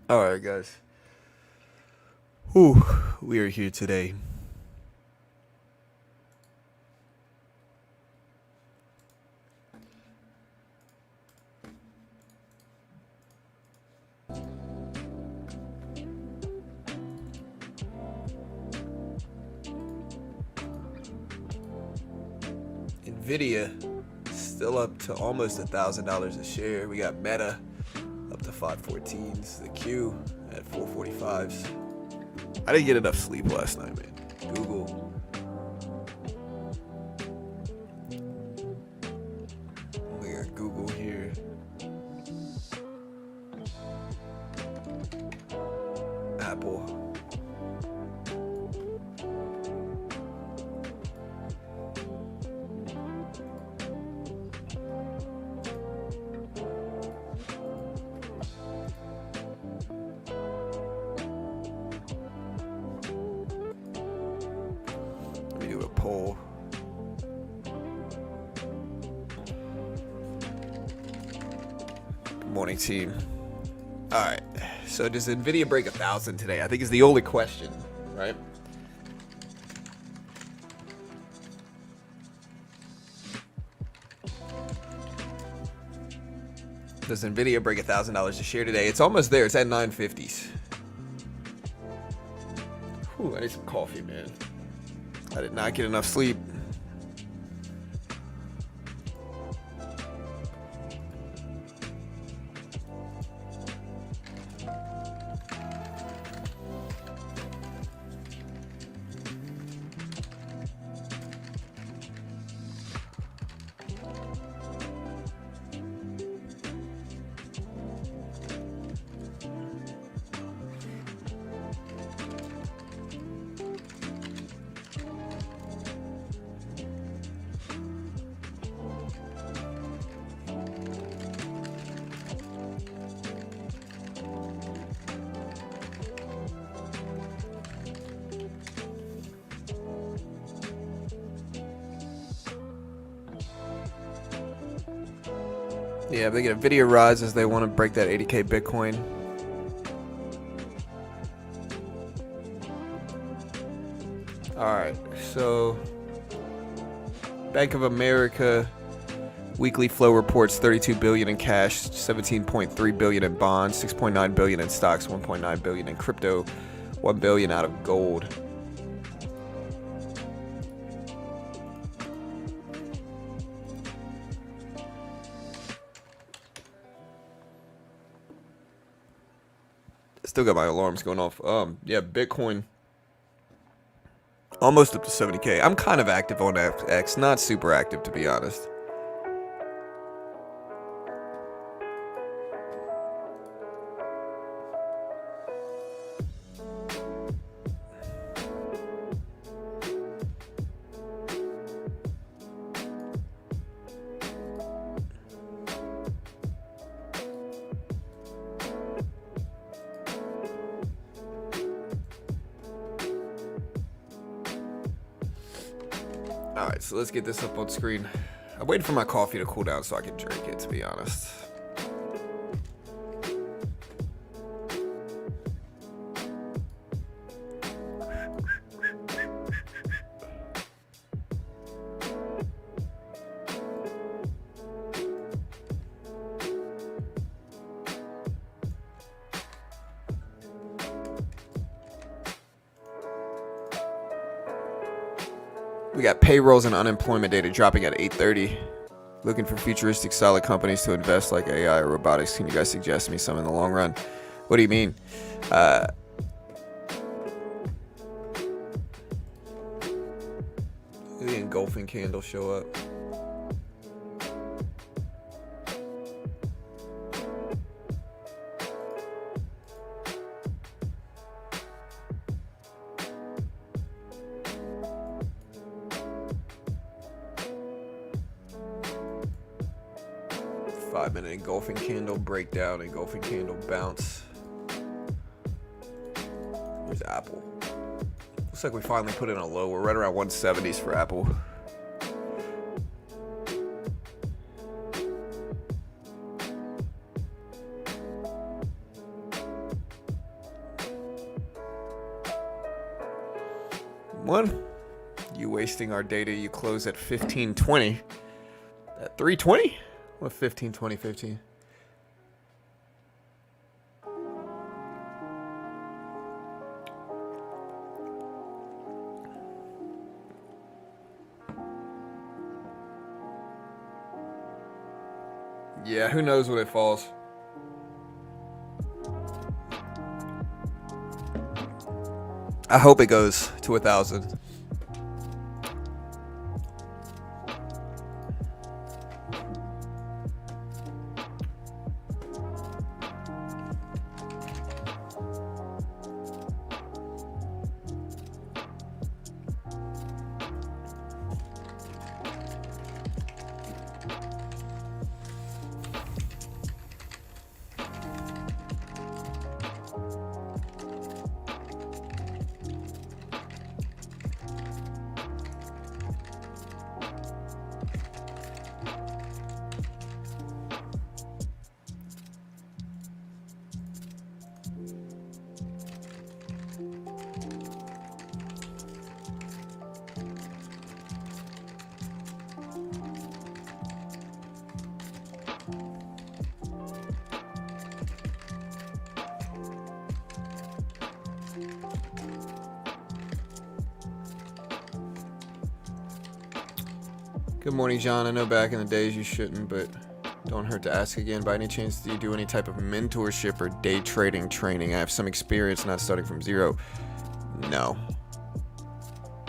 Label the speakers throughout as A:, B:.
A: All right, guys. Whew, we are here today. Nvidia still up to almost $1,000 a share. We got Meta up to 514s. The Q at 445s. I didn't get enough sleep last night, man. Google. We got Google here. Apple. Let me do a poll. Good morning, team. All right. So does Nvidia break 1,000 today? I think is the only question, right? Does Nvidia break $1,000 a share today? It's almost there. It's at 950s. Whew, I need some coffee, man. I did not get enough sleep. Yeah, if they get a video rises, they want to break that 80K Bitcoin. Alright, so Bank of America weekly flow reports $32 billion in cash, $17.3 billion in bonds, $6.9 billion in stocks, $1.9 billion in crypto, $1 billion out of gold. Still got my alarms going off. Yeah, Bitcoin almost up to 70K. I'm kind of active on X, not super active to be honest. Alright, so let's get this up on screen. I'm waiting for my coffee to cool down so I can drink it, to be honest. We got payrolls and unemployment data dropping at 8:30. Looking for futuristic solid companies to invest like AI or robotics. Can you guys suggest me some in the long run? What do you mean? The engulfing candle show up. Five-minute engulfing candle breakdown, engulfing candle bounce. There's Apple. Looks like we finally put in a low. We're right around 170s for Apple. One, you wasting our data. You close at 1520. At 320? What 15, 20, 15? Yeah, who knows when it falls. I hope it goes to 1,000. Good morning, John. I know back in the days you shouldn't, but don't hurt to ask again. By any chance, do you do any type of mentorship or day trading training? I have some experience not starting from zero. No,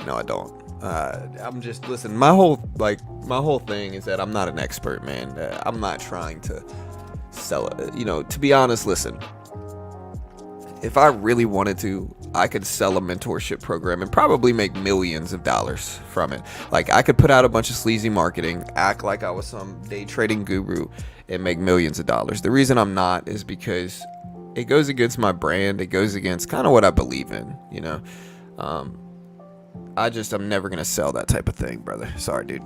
A: I don't. I'm just, listen, my whole thing is that I'm not an expert, man. I'm not trying to sell it. To be honest, listen, if I really wanted to, I could sell a mentorship program and probably make millions of dollars from it. Like, I could put out a bunch of sleazy marketing, act like I was some day trading guru, and make millions of dollars. The reason I'm not is because it goes against my brand. It goes against kind of what I believe in, I'm never going to sell that type of thing, brother. Sorry, dude.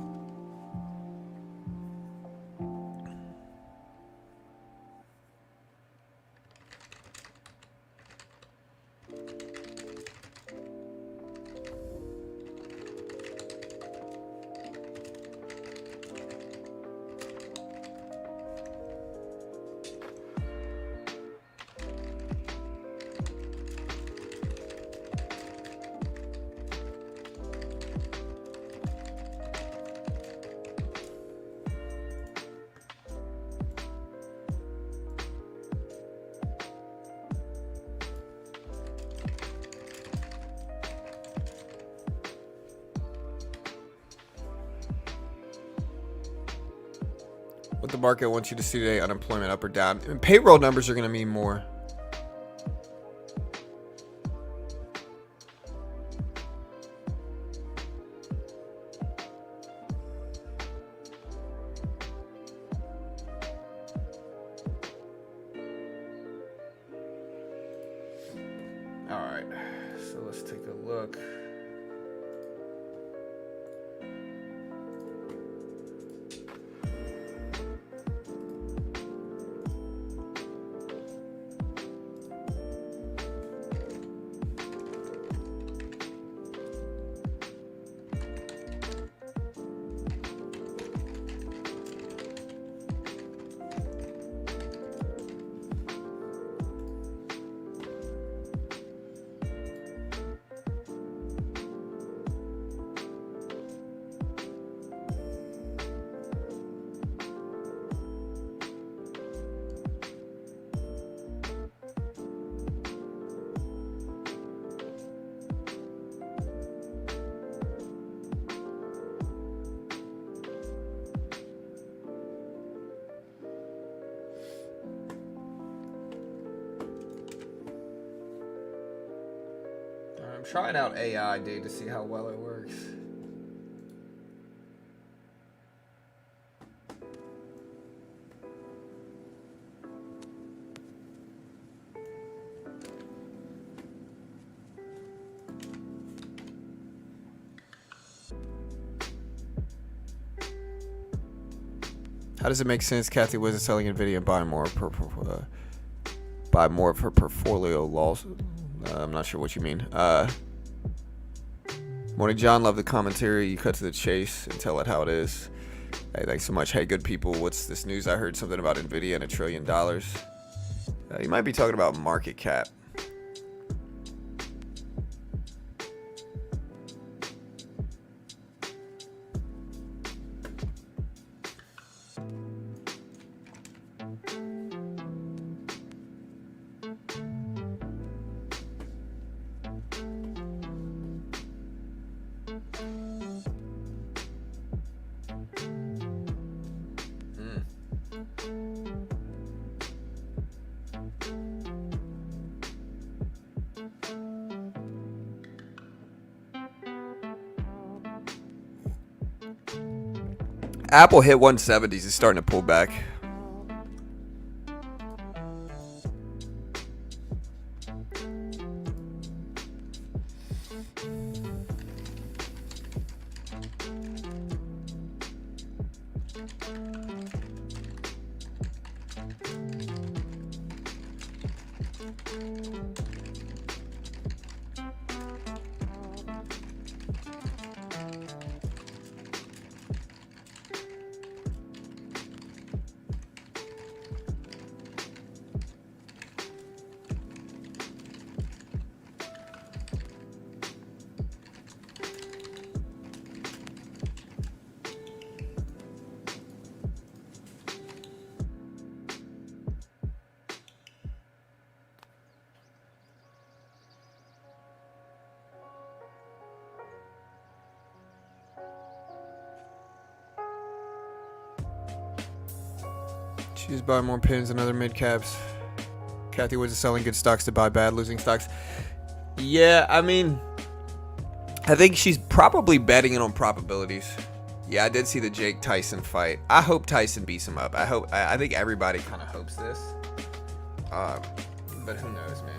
A: What the market wants you to see today, unemployment up or down. And payroll numbers are going to mean more. All right, so let's take a look. I'm trying out AI, dude, to see how well it works. How does it make sense Kathy wasn't selling Nvidia and buying more of her portfolio loss? I'm not sure what you mean. Morning, John. Love the commentary. You cut to the chase and tell it how it is. Hey, thanks so much. Hey, good people. What's this news? I heard something about Nvidia and $1 trillion. You might be talking about market cap. Apple hit 170s. It's starting to pull back. She's buying more pins than other mid caps. Kathy Woods is selling good stocks to buy bad losing stocks. Yeah, I mean, I think she's probably betting it on probabilities. Yeah, I did see the Jake Tyson fight. I hope Tyson beats him up. I think everybody kind of hopes this. But who knows, man.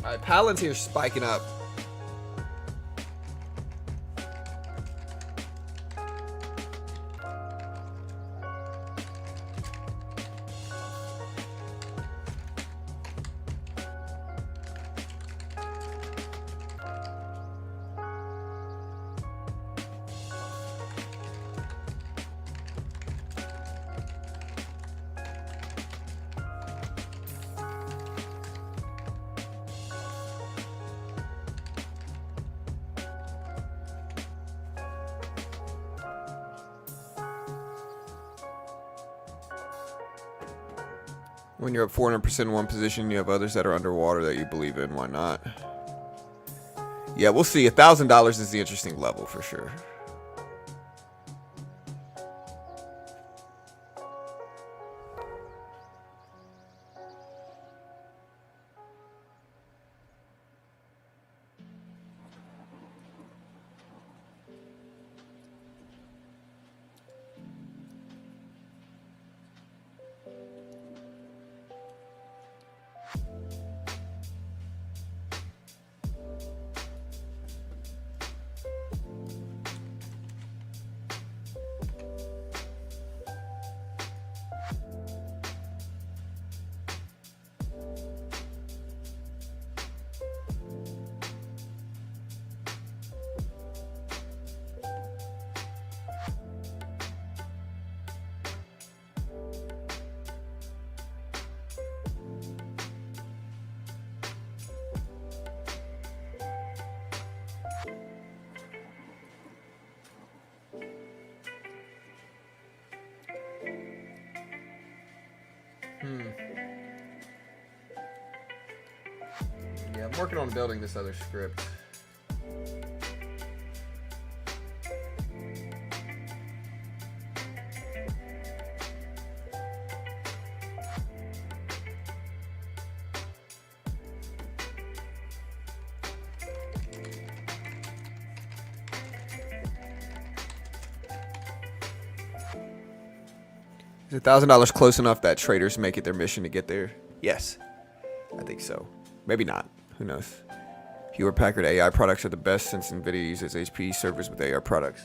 A: All right, Palantir's spiking up. When you're up 400% in one position, you have others that are underwater that you believe in. Why not? Yeah, we'll see. $1,000 is the interesting level for sure. Yeah, I'm working on building this other script. Is $1,000 close enough that traders make it their mission to get there? Yes, I think so. Maybe not. Who knows? Hewlett Packard AI products are the best since NVIDIA uses HP servers with AI products.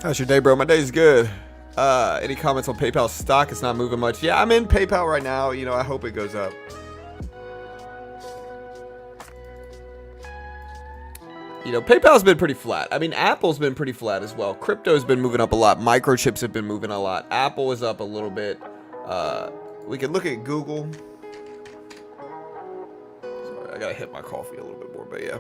A: How's your day, bro? My day's good. Any comments on PayPal stock? It's not moving much. Yeah, I'm in PayPal right now. You know, I hope it goes up. You know, PayPal's been pretty flat. I mean, Apple's been pretty flat as well. Crypto's been moving up a lot. Microchips have been moving a lot. Apple is up a little bit. We can look at Google. Sorry, I gotta hit my coffee a little bit more, but yeah.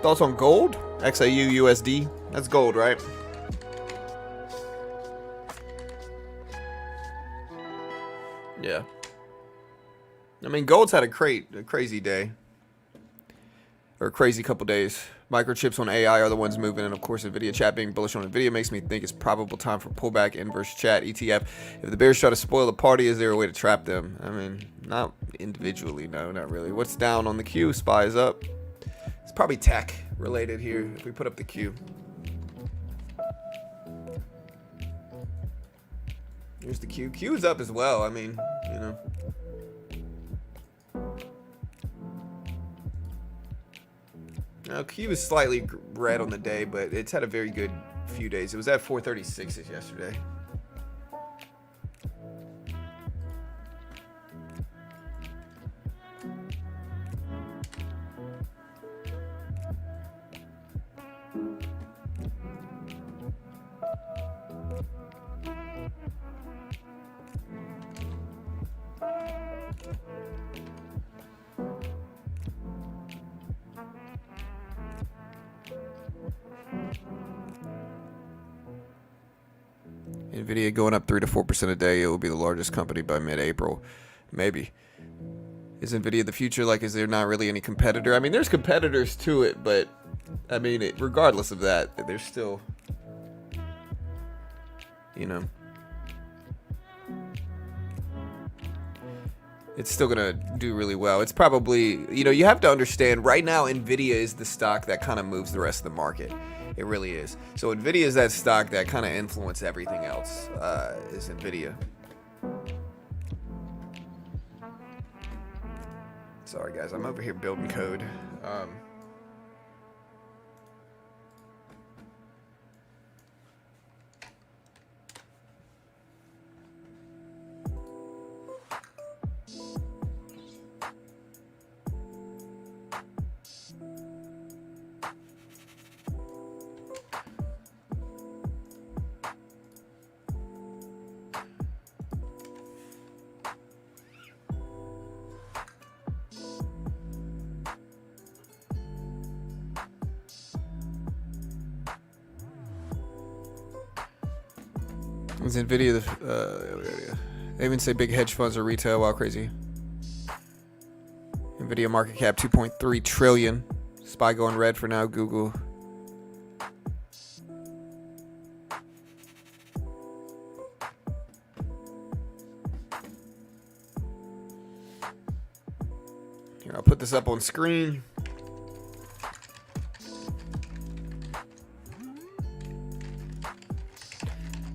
A: Thoughts on gold? XAU USD. That's gold, right? Yeah. I mean, gold's had a crazy day, or a crazy couple days. Microchips on AI are the ones moving, and of course, Nvidia chat being bullish on Nvidia makes me think it's probable time for pullback. Inverse chat ETF. If the bears try to spoil the party, is there a way to trap them? I mean, not individually, no, not really. What's down on the queue? SPY is up. It's probably tech related here. If we put up the queue, here's the queue. Queue's up as well. I mean, you know. Now, Q is slightly red on the day, but it's had a very good few days. It was at 436 yesterday. Nvidia going up 3 to 4% a day. It will be the largest company by mid-April. Maybe. Is Nvidia the future? Like, is there not really any competitor? I mean, there's competitors to it, but I mean, regardless of that, there's still, you know, it's still going to do really well. It's probably, you know, you have to understand right now, Nvidia is the stock that kind of moves the rest of the market. It really is. So Nvidia is that stock that kind of influences everything else, is Nvidia. Sorry guys, I'm over here building code. Is NVIDIA they even say big hedge funds or retail? Wow, crazy. NVIDIA market cap 2.3 trillion. SPY going red for now. Google. Here, I'll put this up on screen.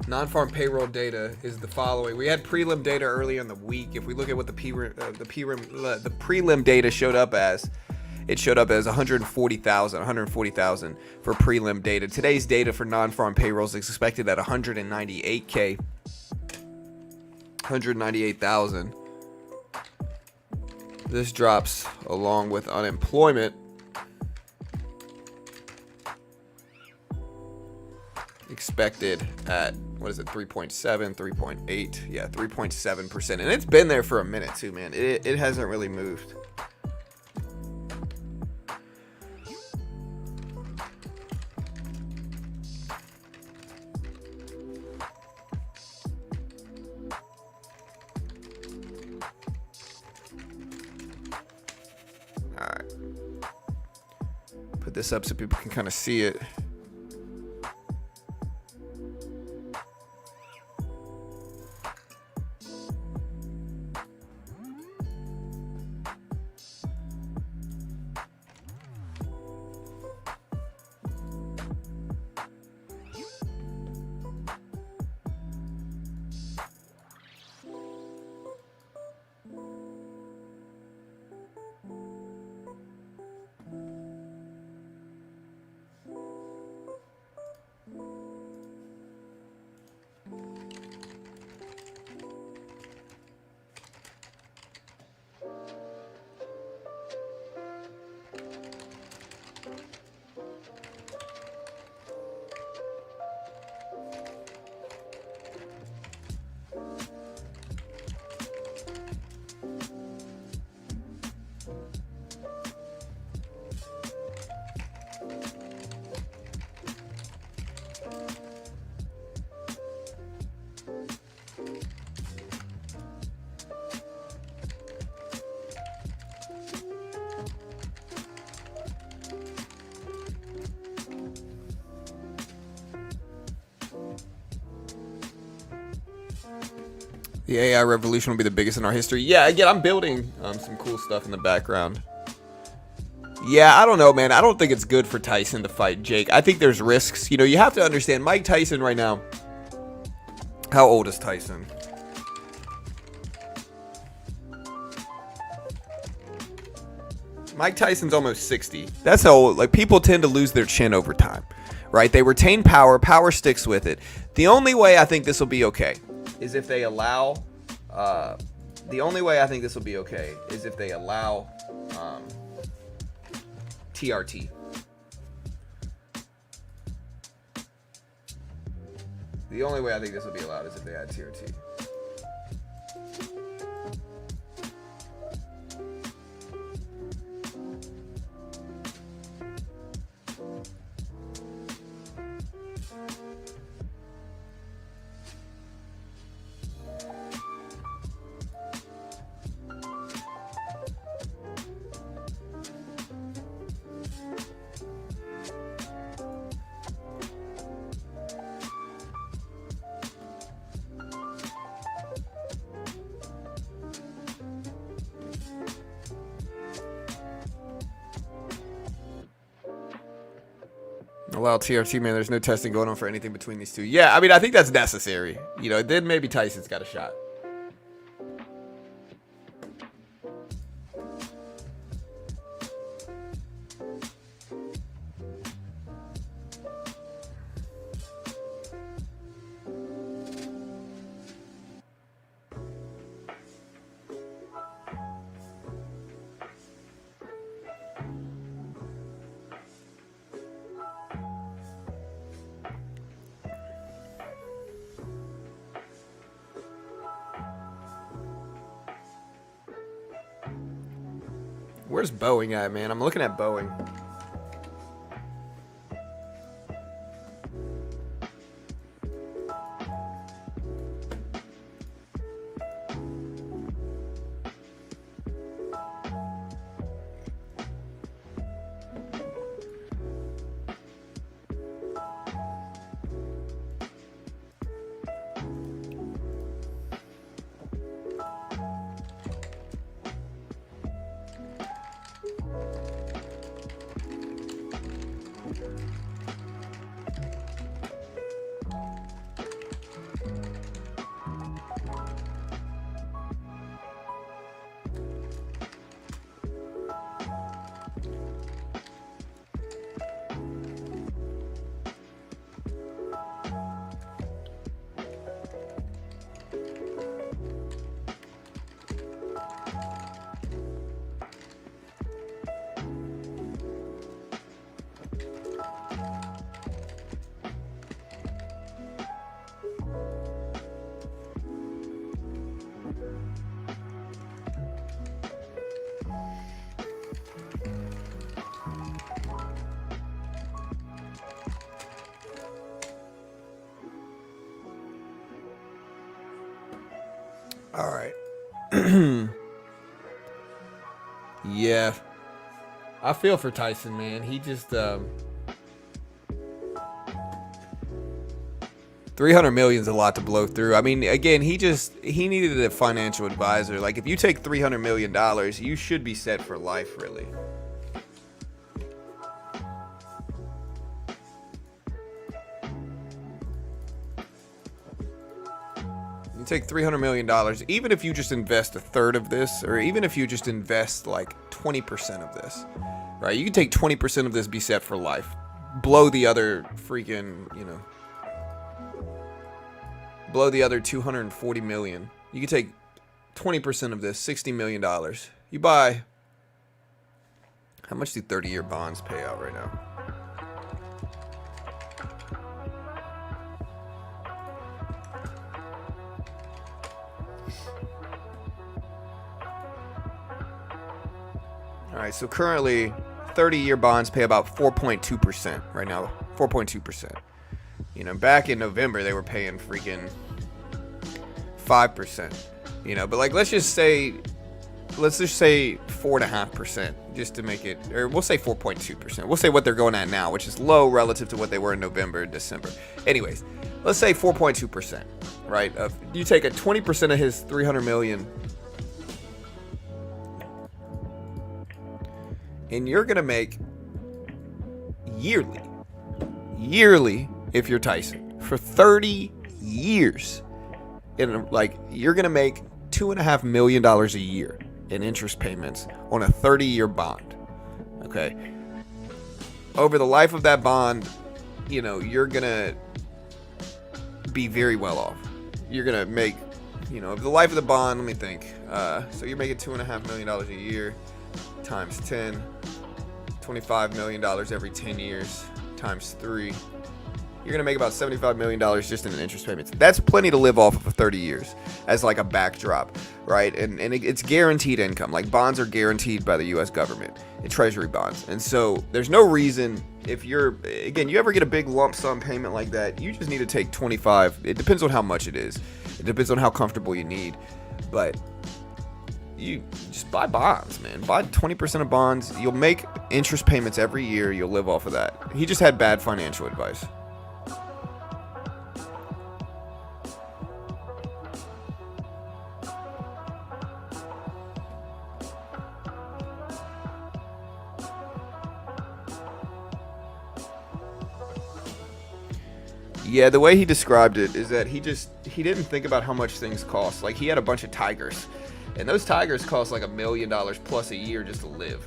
A: Non-farm payroll data is the following. We had prelim data earlier in the week. If we look at what the prelim data showed up as, it showed up as 140,000 for prelim data. Today's data for non-farm payrolls is expected at 198K, 198,000. This drops along with unemployment. Expected at, what is it, 3.7, 3.8, yeah, 3.7%. And it's been there for a minute too, man. It hasn't really moved. All right. Put this up so people can kind of see it. The AI revolution will be the biggest in our history. Yeah, again, I'm building some cool stuff in the background. Yeah, I don't know, man. I don't think it's good for Tyson to fight Jake. I think there's risks. You know, you have to understand, Mike Tyson right now. How old is Tyson? Mike Tyson's almost 60. That's how old, like, people tend to lose their chin over time, right? They retain power. Power sticks with it. The only way I think this will be okay is if they allow, TRT. The only way I think this will be allowed is if they add TRT. Allow TRT, man. There's no testing going on for anything between these two. Yeah, I mean, I think that's necessary. You know, then maybe Tyson's got a shot. Where's Boeing at, man? I'm looking at Boeing. All right. Yeah. I feel for Tyson, man. He just 300 million is a lot to blow through. I mean, again, he needed a financial advisor. Like, if you take $300 million, you should be set for life, really. You take $300 million, even if you just invest a third of this, or even if you just invest like 20% of this, right? You can take 20% of this, be set for life. Blow the other freaking, blow the other 240 million. You can take 20% of this, $60 million. You buy, how much do 30-year bonds pay out right now? All right, so currently 30-year bonds pay about 4.2% right now. 4.2%. Back in November they were paying freaking 5%. But like let's just say 4.5% just to make it, or we'll say 4.2%. We'll say what they're going at now, which is low relative to what they were in November and December. Anyways, let's say 4.2%, right? You take a 20% of his 300 million, and you're gonna make yearly, if you're Tyson, for 30 years, and like you're gonna make $2.5 million a year in interest payments on a 30-year bond. Okay, over the life of that bond, you're gonna be very well off. You're gonna make, over the life of the bond, let me think. So you're making $2.5 million a year times 10, $25 million every 10 years times 3. You're gonna make about $75 million just in interest payments. That's plenty to live off of for 30 years as like a backdrop, right? And it's guaranteed income. Like bonds are guaranteed by the U.S. government and treasury bonds. And so there's no reason, if you ever get a big lump sum payment like that, you just need to take 25. It depends on how much it is. It depends on how comfortable you need. But you just buy bonds, man. Buy 20% of bonds. You'll make interest payments every year. You'll live off of that. He just had bad financial advice. Yeah, the way he described it is that he didn't think about how much things cost. Like, he had a bunch of tigers, and those tigers cost like $1 million plus a year just to live,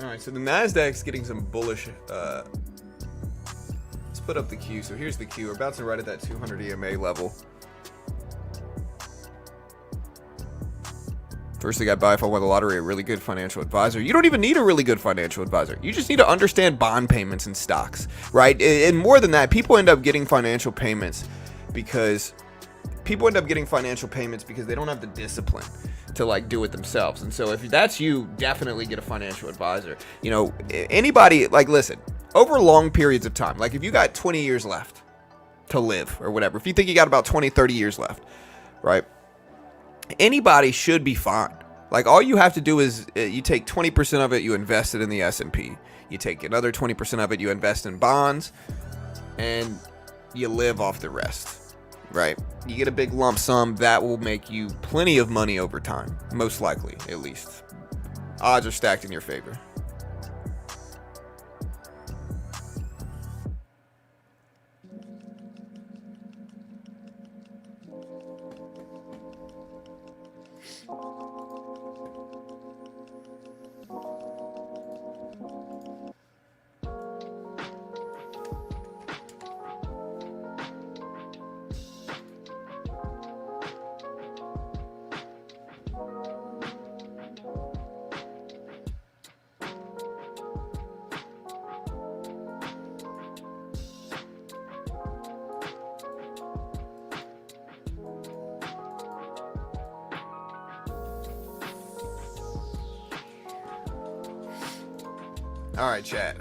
A: All right, so the Nasdaq's getting some bullish. Let's put up the Q. So here's the Q. We're about to right at that 200 EMA level. First thing I buy if I won the lottery, a really good financial advisor. You don't even need a really good financial advisor. You just need to understand bond payments and stocks, right? And more than that, people end up getting financial payments because they don't have the discipline to like do it themselves. And so if that's you, definitely get a financial advisor. You know, anybody, like, listen, over long periods of time, like if you got 20 years left to live or whatever, if you think you got about 20, 30 years left, right? Anybody should be fine. Like all you have to do is you take 20% of it, you invest it in the S&P. You take another 20% of it, you invest in bonds, and you live off the rest, right? You get a big lump sum that will make you plenty of money over time, most likely, at least. Odds are stacked in your favor. All right, chat.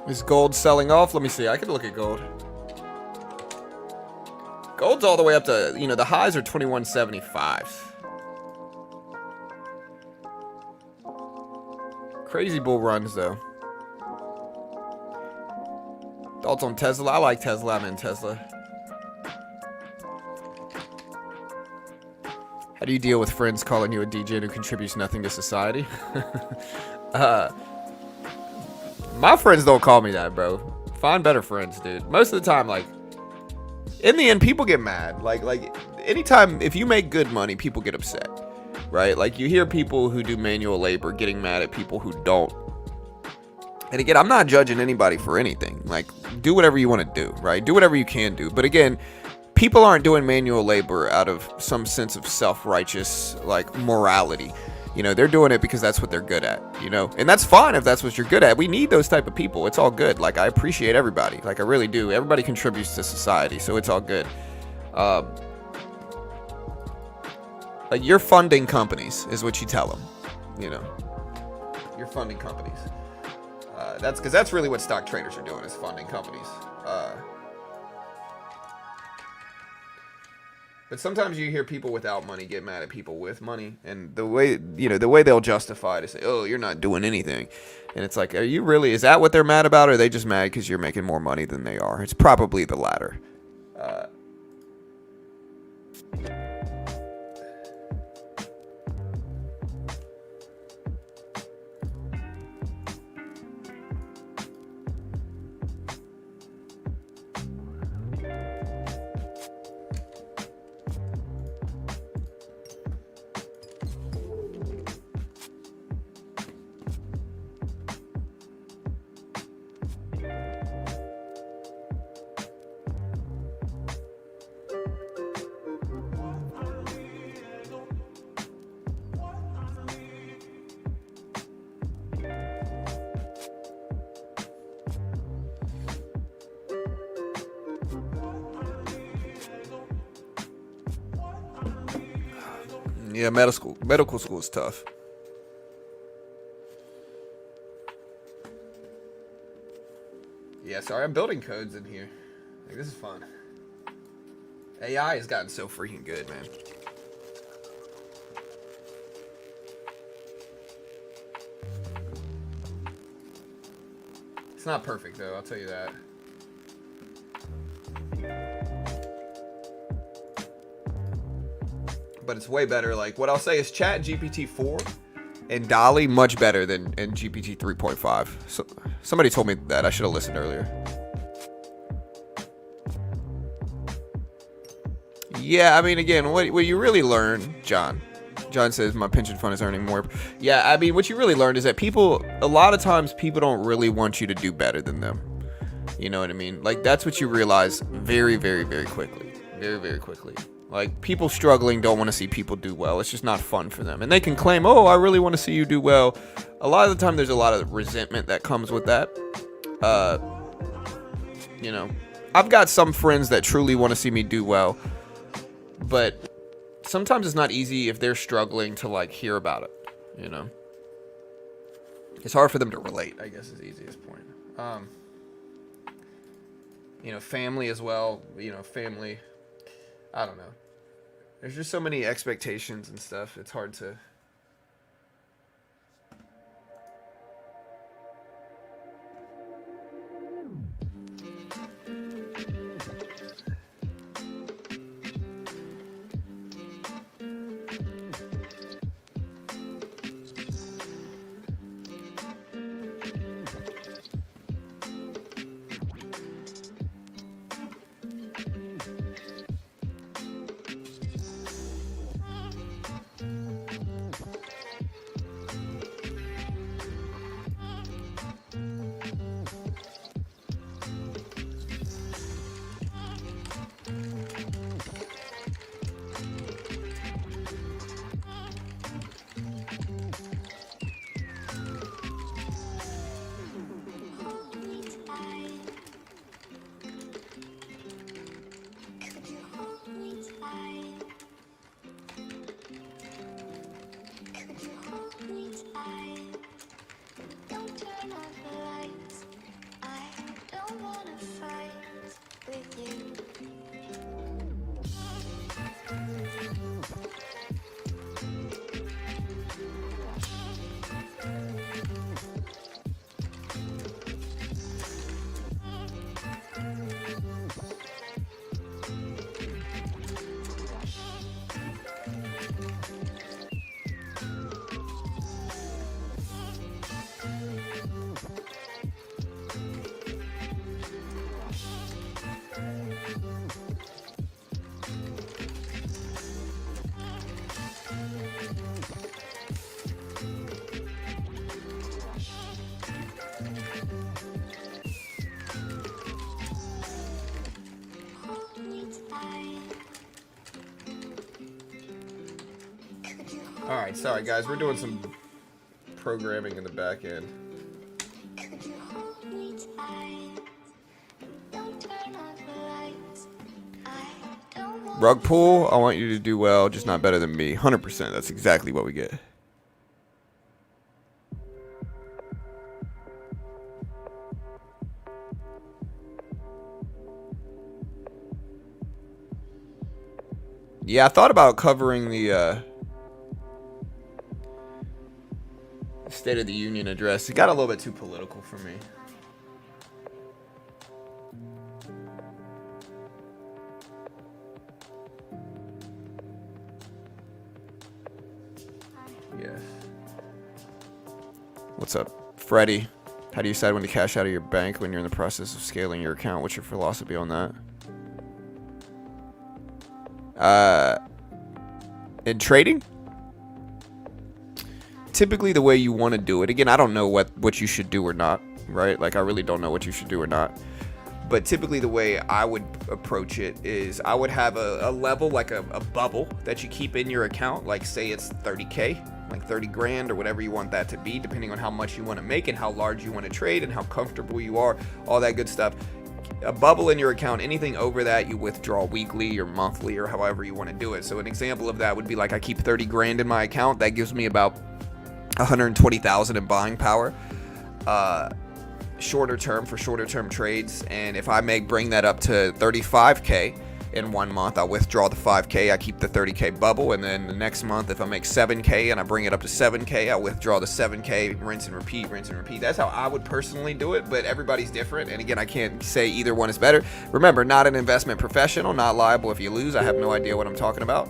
A: Is gold selling off? Let me see. I could look at gold. Gold's all the way up to, you know, the highs are 21.75. Crazy bull runs, though. Thoughts on Tesla? I like Tesla. I'm in Tesla. How do you deal with friends calling you a DJ who contributes nothing to society? My friends don't call me that, bro. Find better friends, dude. Most of the time, like, in the end, people get mad. Like anytime, if you make good money, people get upset, right? Like, you hear people who do manual labor getting mad at people who don't. And again, I'm not judging anybody for anything. Like, do whatever you want to do, right? Do whatever you can do. But again, people aren't doing manual labor out of some sense of self-righteous, like, morality. You know, they're doing it because that's what they're good at, you know? And that's fine if that's what you're good at. We need those type of people. It's all good. Like, I appreciate everybody. Like, I really do. Everybody contributes to society, so it's all good. Like, you're funding companies is what you tell them, you know? You're funding companies. That's because that's really what stock traders are doing, is funding companies. But sometimes you hear people without money get mad at people with money, and the way they'll justify it is say, "Oh, you're not doing anything," and it's like, are you really? Is that what they're mad about? Or are they just mad because you're making more money than they are? It's probably the latter. Yeah, medical school is tough. Yeah, sorry, I'm building codes in here. Like, this is fun. AI has gotten so freaking good, man. It's not perfect, though, I'll tell you that. But it's way better. Like, what I'll say is Chat GPT 4 and Dolly much better than in GPT 3.5. So somebody told me that. I should have listened earlier. Yeah, I mean, again, what you really learn, John says my pension fund is earning more. Yeah, I mean, what you really learned is that a lot of times people don't really want you to do better than them. You know what I mean? Like, that's what you realize very, very, very quickly. Very, very quickly. Like, people struggling don't want to see people do well. It's just not fun for them. And they can claim, oh, I really want to see you do well. A lot of the time, there's a lot of resentment that comes with that. You know, I've got some friends that truly want to see me do well. But sometimes it's not easy if they're struggling to, like, hear about it, you know? It's hard for them to relate, I guess, is the easiest point. You know, family as well. You know, family, I don't know. There's just so many expectations and stuff. It's hard to... Alright, sorry guys, we're doing some programming in the back end. Rug pull, I want you to do well, just not better than me. 100%, that's exactly what we get. Yeah, I thought about covering the State of the Union address. It got a little bit too political for me. Yes. What's up, Freddie? How do you decide when to cash out of your bank when you're in the process of scaling your account? What's your philosophy on that? In trading? Typically the way you want to do it, again, I don't know what you should do or not, right? Like, I really don't know what you should do or not. But typically the way I would approach it is I would have a level, like a bubble that you keep in your account. Like, say it's 30K, like 30 grand or whatever you want that to be, depending on how much you want to make and how large you want to trade and how comfortable you are, all that good stuff. A bubble in your account, anything over that you withdraw weekly or monthly or however you want to do it. So an example of that would be like, I keep 30 grand in my account. That gives me about 120,000 in buying power, shorter term for shorter term trades. And if I bring that up to 35K in 1 month, I'll withdraw the 5K, I keep the 30K bubble, and then the next month, if I make 7K and I bring it up to 7K, I'll withdraw the 7K, rinse and repeat, rinse and repeat. That's how I would personally do it, but everybody's different, and again, I can't say either one is better. Remember, not an investment professional, not liable if you lose. I have no idea what I'm talking about.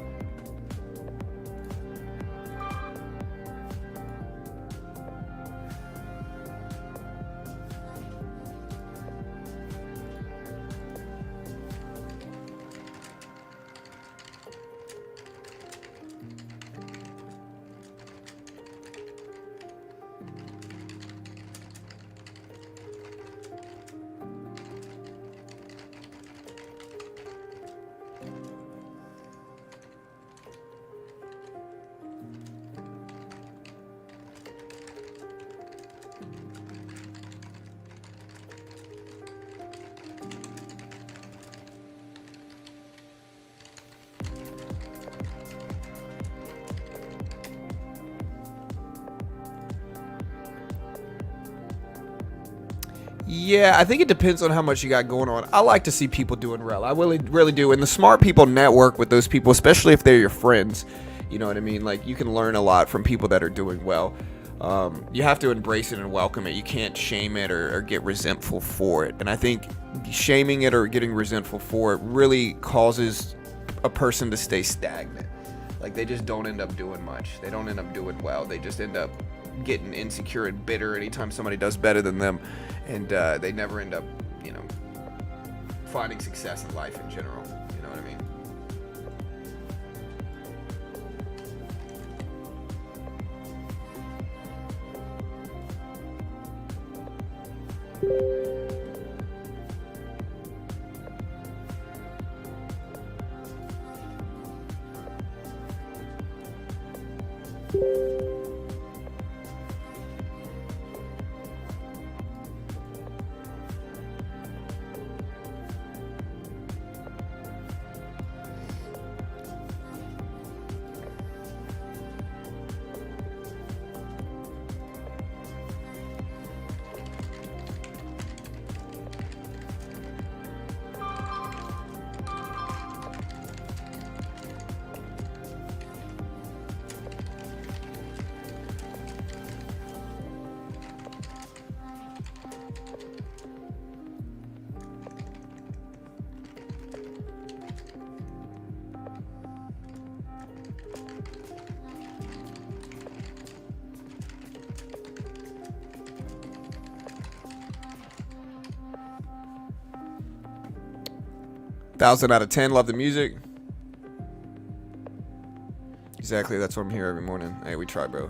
A: Yeah, I think it depends on how much you got going on. I like to see people doing well. I really do. And the smart people network with those people, especially if they're your friends. You know what I mean? Like, you can learn a lot from people that are doing well. You have to embrace it and welcome it. You can't shame it or get resentful for it. And I think shaming it or getting resentful for it really causes a person to stay stagnant. Like, they just don't end up doing much. They don't end up doing well. They just end up getting insecure and bitter anytime somebody does better than them. And they never end up, you know, finding success in life in general. You know what I mean? Thousand out of 10. Love the music. Exactly. That's why I'm here every morning. Hey, we try, bro.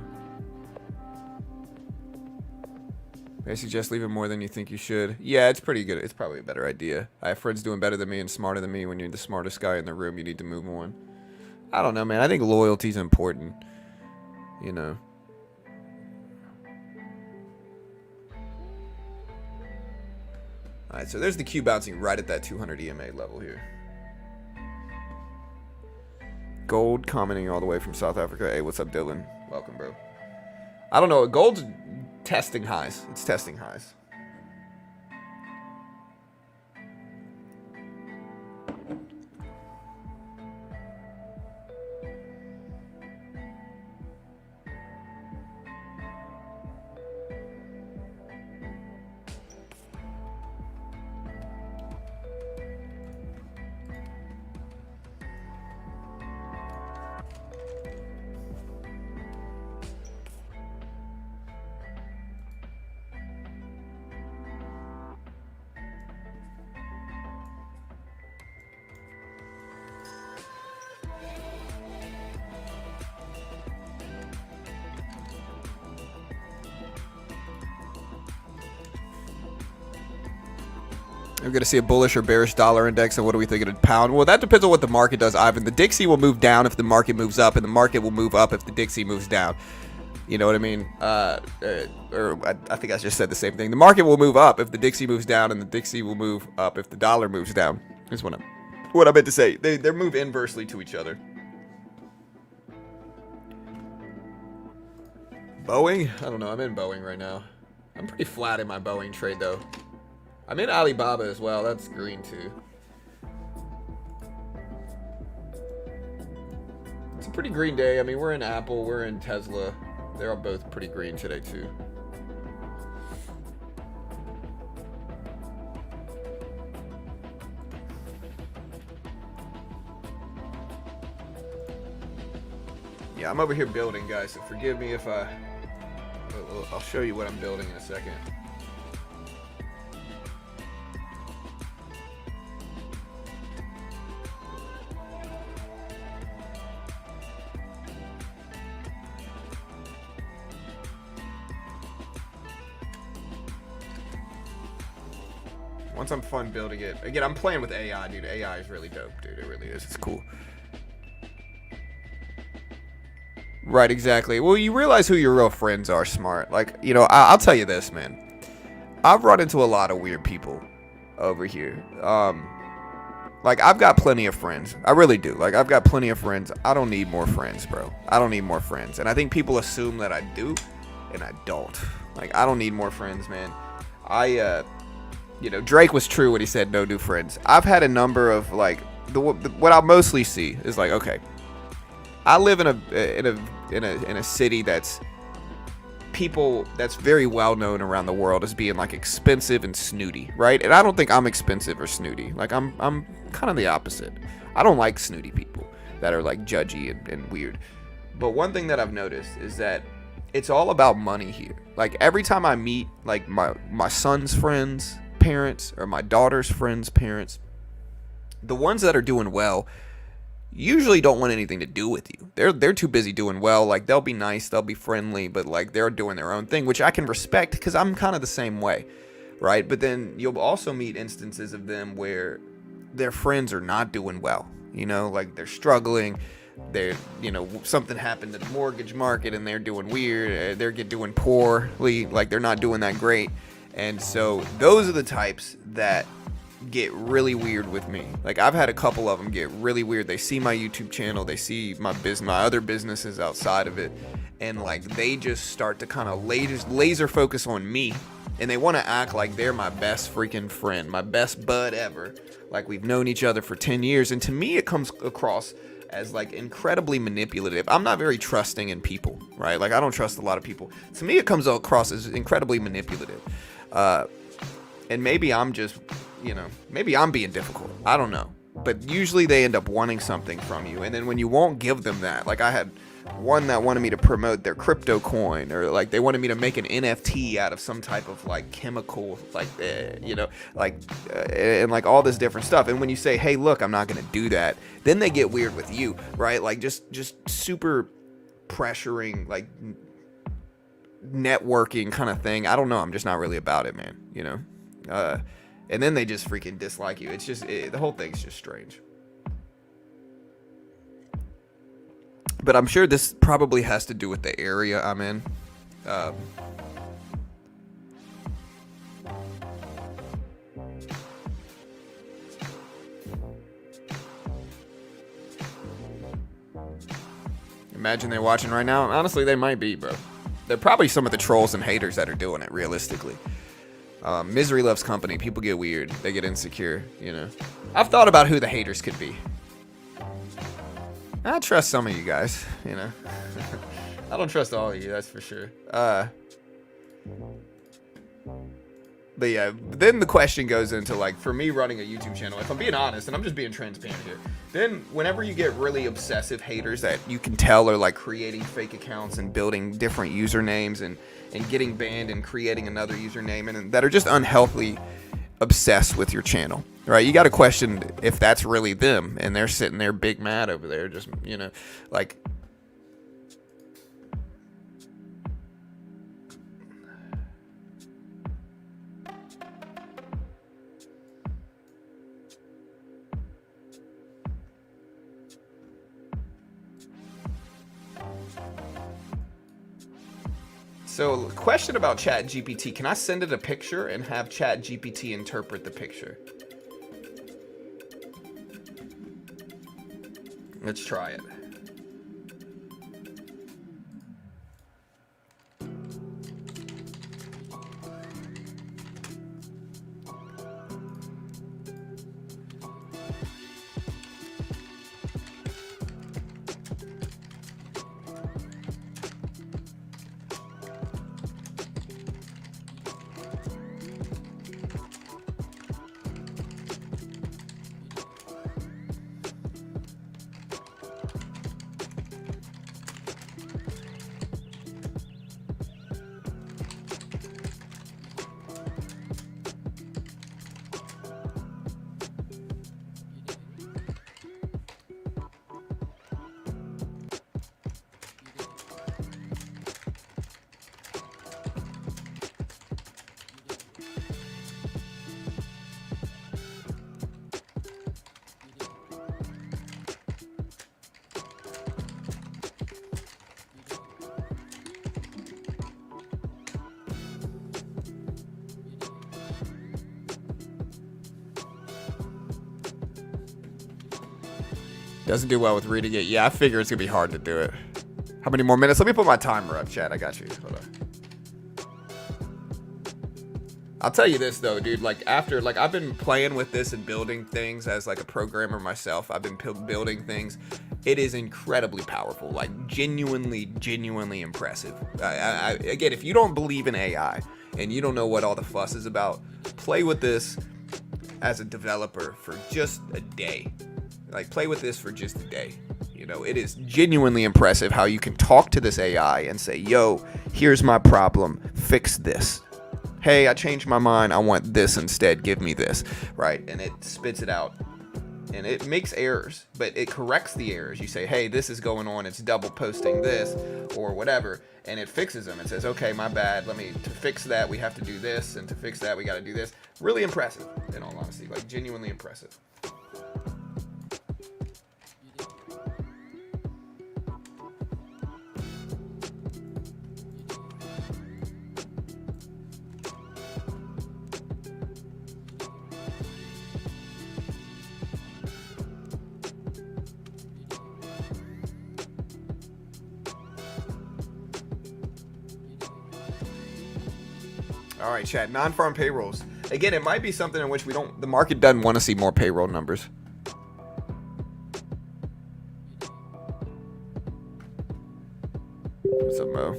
A: I suggest leaving more than you think you should. Yeah, it's pretty good. It's probably a better idea. I have friends doing better than me and smarter than me. When you're the smartest guy in the room, you need to move on. I don't know, man. I think loyalty is important. You know. Alright, so there's the Q bouncing right at that 200 EMA level here. Gold commenting all the way from South Africa. Hey, what's up, Dylan? Welcome, bro. I don't know. Gold's testing highs. It's testing highs. We're going to see a bullish or bearish dollar index, and what do we think of the pound? Well, that depends on what the market does, Ivan. The Dixie will move down if the market moves up, and the market will move up if the Dixie moves down. You know what I mean? I think I just said the same thing. The market will move up if the Dixie moves down, and the Dixie will move up if the dollar moves down. Is what I meant to say. They move inversely to each other. Boeing? I don't know. I'm in Boeing right now. I'm pretty flat in my Boeing trade, though. I'm in Alibaba as well. That's green, too. pretty green day. I mean, we're in Apple, we're in Tesla. They're all both pretty green today too. Yeah, I'm over here building, guys, so forgive me if I'll show you what I'm building in a second. Once I'm fun building it. Again, I'm playing with AI, dude. AI is really dope, dude. It really is. It's cool. Right, exactly. Well, you realize who your real friends are, smart. Like, you know, I'll tell you this, man. I've run into a lot of weird people over here. Like, I've got plenty of friends. I really do. Like, I've got plenty of friends. I don't need more friends, bro. I don't need more friends. And I think people assume that I do, and I don't. Like, I don't need more friends, man. You know, Drake was true when he said no new friends. I've had a number of, like, what I'll mostly see is like, okay, I live in a city that's very well known around the world as being like expensive and snooty, right? And I don't think I'm expensive or snooty. Like, I'm kind of the opposite. I don't like snooty people that are like judgy and weird. But one thing that I've noticed is that it's all about money here. Like, every time I meet like my son's friends' parents or my daughter's friends' parents, the ones that are doing well usually don't want anything to do with you. They're too busy doing well. Like, they'll be nice, they'll be friendly, but like they're doing their own thing, which I can respect because I'm kind of the same way, right? But then you'll also meet instances of them where their friends are not doing well. You know, like they're struggling. They're, you know, something happened to the mortgage market and they're doing weird. They're doing poorly. Like, they're not doing that great. And so those are the types that get really weird with me. Like, I've had a couple of them get really weird. They see my YouTube channel, they see my other businesses outside of it, and like they just start to kind of laser focus on me, and they want to act like they're my best freaking friend, my best bud ever. Like, we've known each other for 10 years, and to me it comes across as like incredibly manipulative. I'm not very trusting in people, right? Like, I don't trust a lot of people. To me it comes across as incredibly manipulative. And maybe I'm just, you know, maybe I'm being difficult. I don't know. But usually they end up wanting something from you. And then when you won't give them that, like I had one that wanted me to promote their crypto coin, or like they wanted me to make an NFT out of some type of like chemical, like, you know, like, and like all this different stuff. And when you say, hey, look, I'm not going to do that, then they get weird with you, right? Like just super pressuring, like networking kind of thing. I don't know. I'm just not really about it, man. You know? And then they just freaking dislike you. It's just, the whole thing's just strange. But I'm sure this probably has to do with the area I'm in. Imagine they're watching right now. Honestly, they might be, bro. They're probably some of the trolls and haters that are doing it, realistically. Misery loves company. People get weird. They get insecure, you know. I've thought about who the haters could be. I trust some of you guys, you know. I don't trust all of you, that's for sure. But yeah, then the question goes into, like, for me running a YouTube channel, if I'm being honest, and I'm just being transparent here, then whenever you get really obsessive haters that you can tell are like creating fake accounts and building different usernames and getting banned and creating another username and that are just unhealthily obsessed with your channel, right? You got to question if that's really them, and they're sitting there big mad over there, just, you know, like, so, question about ChatGPT. Can I send it a picture and have ChatGPT interpret the picture? Let's try it. Doesn't do well with reading it. Yeah, I figure it's gonna be hard to do it. How many more minutes? Let me put my timer up, chat. I got you. Hold on. I'll tell you this though, dude. Like I've been playing with this and building things as like a programmer myself. I've been building things. It is incredibly powerful. Like genuinely impressive. Again, if you don't believe in AI and you don't know what all the fuss is about, play with this as a developer for just a day. Like play with this for just a day. You know, it is genuinely impressive how you can talk to this AI and say, yo, here's my problem, fix this. Hey, I changed my mind, I want this instead, give me this, right? And it spits it out. And it makes errors, but it corrects the errors. You say, hey, this is going on, it's double posting this, or whatever, and it fixes them. It says, okay, my bad, to fix that, we have to do this, and to fix that, we gotta do this. Really impressive, in all honesty, like genuinely impressive. All right, chat. Non-farm payrolls. Again, it might be something in which the market doesn't want to see more payroll numbers. What's up, Mo?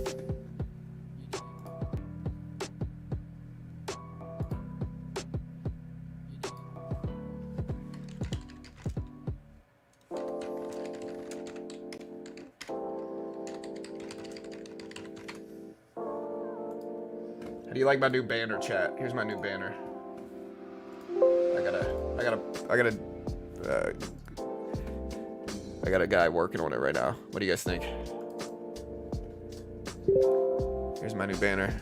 A: Do you like my new banner, chat? Here's my new banner. I got a guy working on it right now. What do you guys think? Here's my new banner.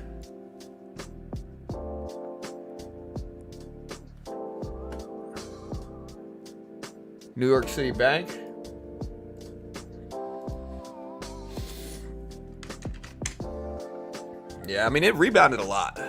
A: New York City Bank. Yeah, I mean, it rebounded a lot.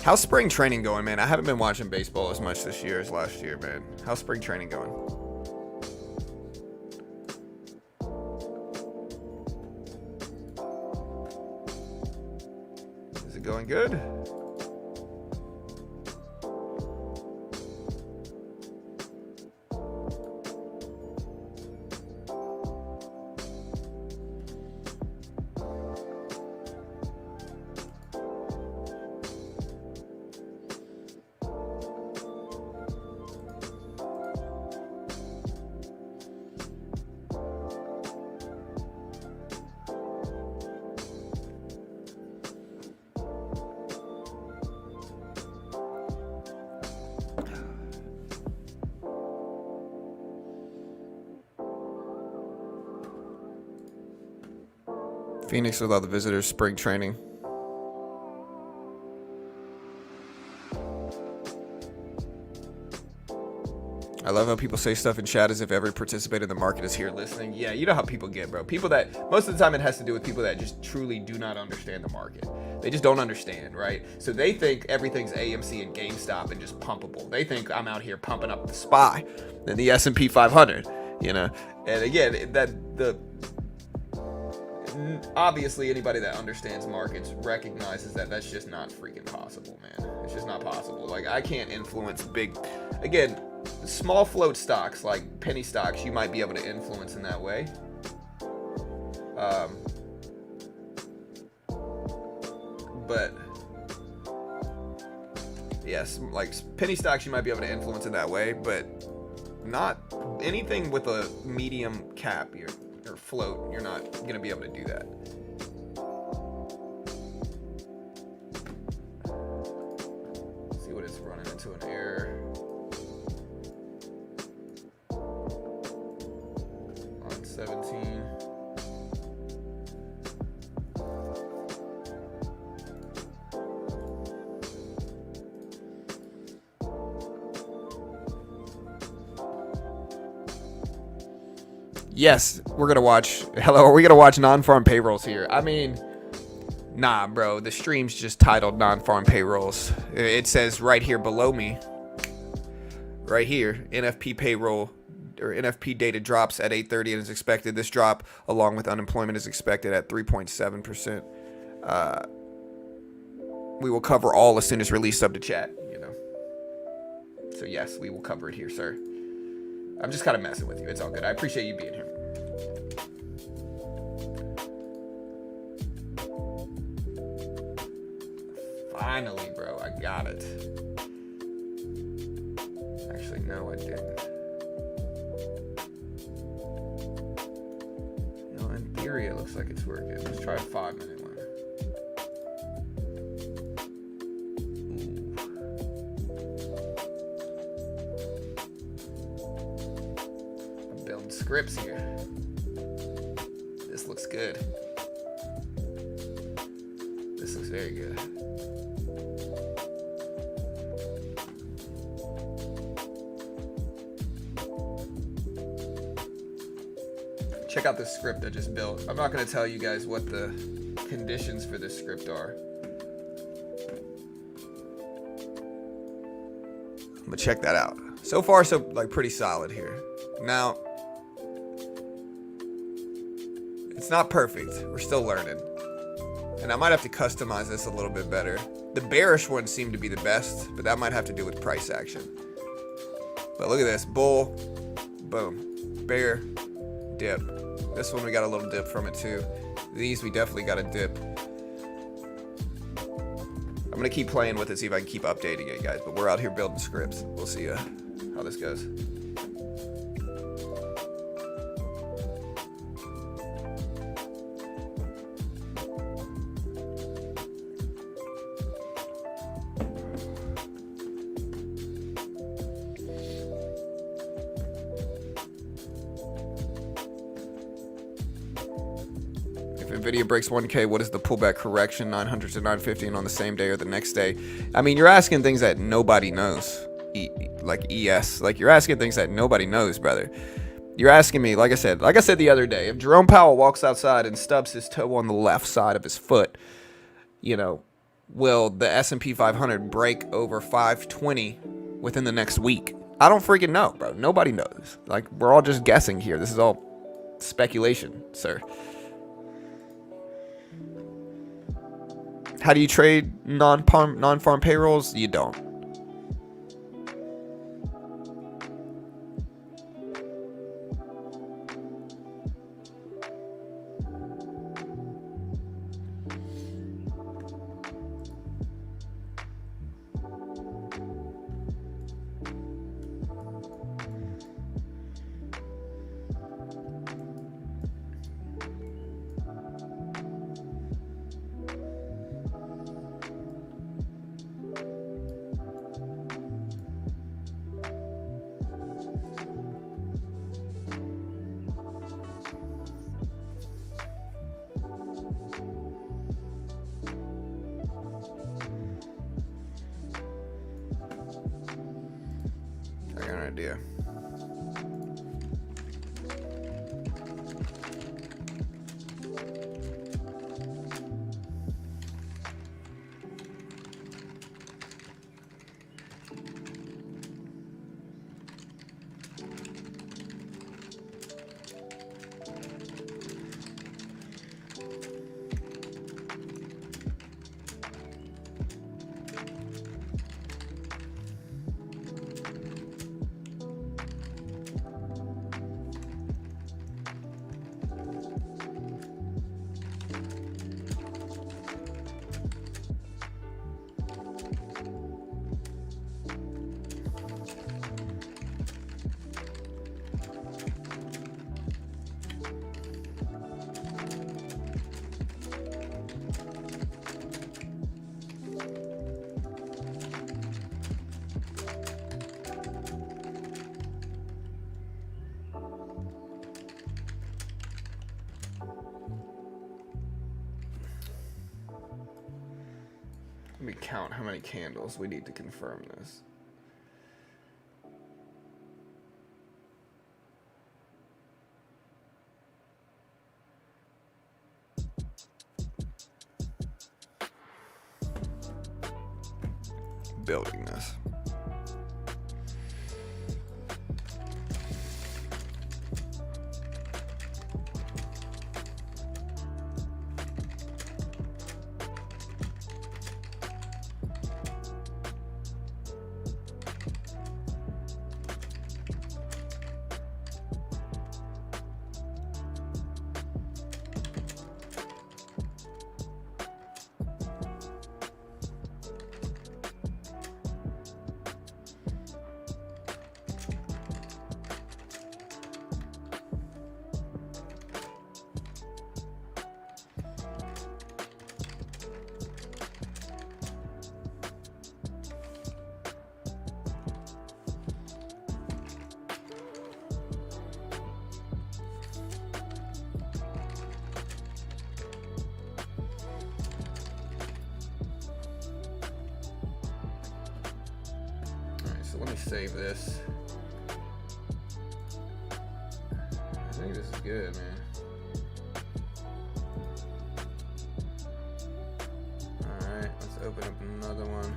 A: How's spring training going, man? I haven't been watching baseball as much this year as last year, man. How's spring training going? Is it going good? Phoenix with all the visitors, spring training. I love how people say stuff in chat as if every participant in the market is here listening. Yeah, you know how people get, bro. People that, most of the time it has to do with people that just truly do not understand the market. They just don't understand, right? So they think everything's AMC and GameStop and just pumpable. They think I'm out here pumping up the SPY and the S&P 500, you know? And again, obviously anybody that understands markets recognizes that that's just not freaking possible, man. It's just not possible. Like, I can't influence again, small float stocks like penny stocks you might be able to influence in that way. But yes, like penny stocks you might be able to influence in that way, but not anything with a medium cap or float. You're not going to be able to do that. Let's see what it's running into an error. On 17. Yes, we're gonna watch. Hello, are we gonna watch non-farm payrolls here? I mean, nah, bro. The stream's just titled non-farm payrolls. It says right here below me, right here, NFP payroll or NFP data drops at 8:30 and is expected. This drop, along with unemployment, is expected at 3.7%. We will cover all as soon as released up to chat. You know. So yes, we will cover it here, sir. I'm just kind of messing with you. It's all good. I appreciate you being here. Finally, bro. I got it. Actually, no, I didn't. You know, in theory, it looks like it's working. Let's try a 5-minute one. Scripts here. This looks good. This looks very good. Check out this script I just built. I'm not going to tell you guys what the conditions for this script are. But check that out. So far, so like pretty solid here. Now, it's not perfect. We're still learning. And I might have to customize this a little bit better. The bearish one seemed to be the best, but that might have to do with price action. But look at this. Bull, boom. Bear, dip. This one we got a little dip from it too. These we definitely got a dip. I'm going to keep playing with it, see if I can keep updating it, guys. But we're out here building scripts. We'll see how this goes. Nvidia breaks 1K, what is the pullback correction? 900 to 950 and on the same day or the next day? I mean, you're asking things that nobody knows. Like ES. Like, you're asking things that nobody knows, brother. You're asking me, like I said the other day, if Jerome Powell walks outside and stubs his toe on the left side of his foot, you know, will the S&P 500 break over 520 within the next week? I don't freaking know, bro. Nobody knows. Like, we're all just guessing here. This is all speculation, sir. How do you trade non-farm payrolls? You don't. I got an idea. Let me count how many candles we need to confirm this. building this. So let me save this. I think this is good, man. Alright, let's open up another one.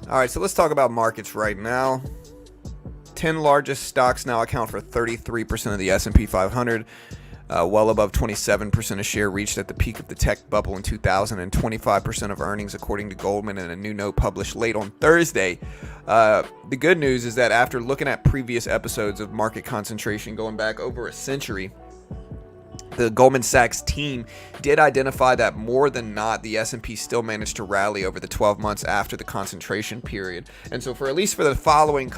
A: Alright, so let's talk about markets right now. 10 largest stocks now account for 33% of the S&P 500, well above 27% of share reached at the peak of the tech bubble in 2000, and 25% of earnings according to Goldman in a new note published late on Thursday. The good news is that after looking at previous episodes of market concentration going back over a century, the Goldman Sachs team did identify that more than not, the S&P still managed to rally over the 12 months after the concentration period. And so for at least for the following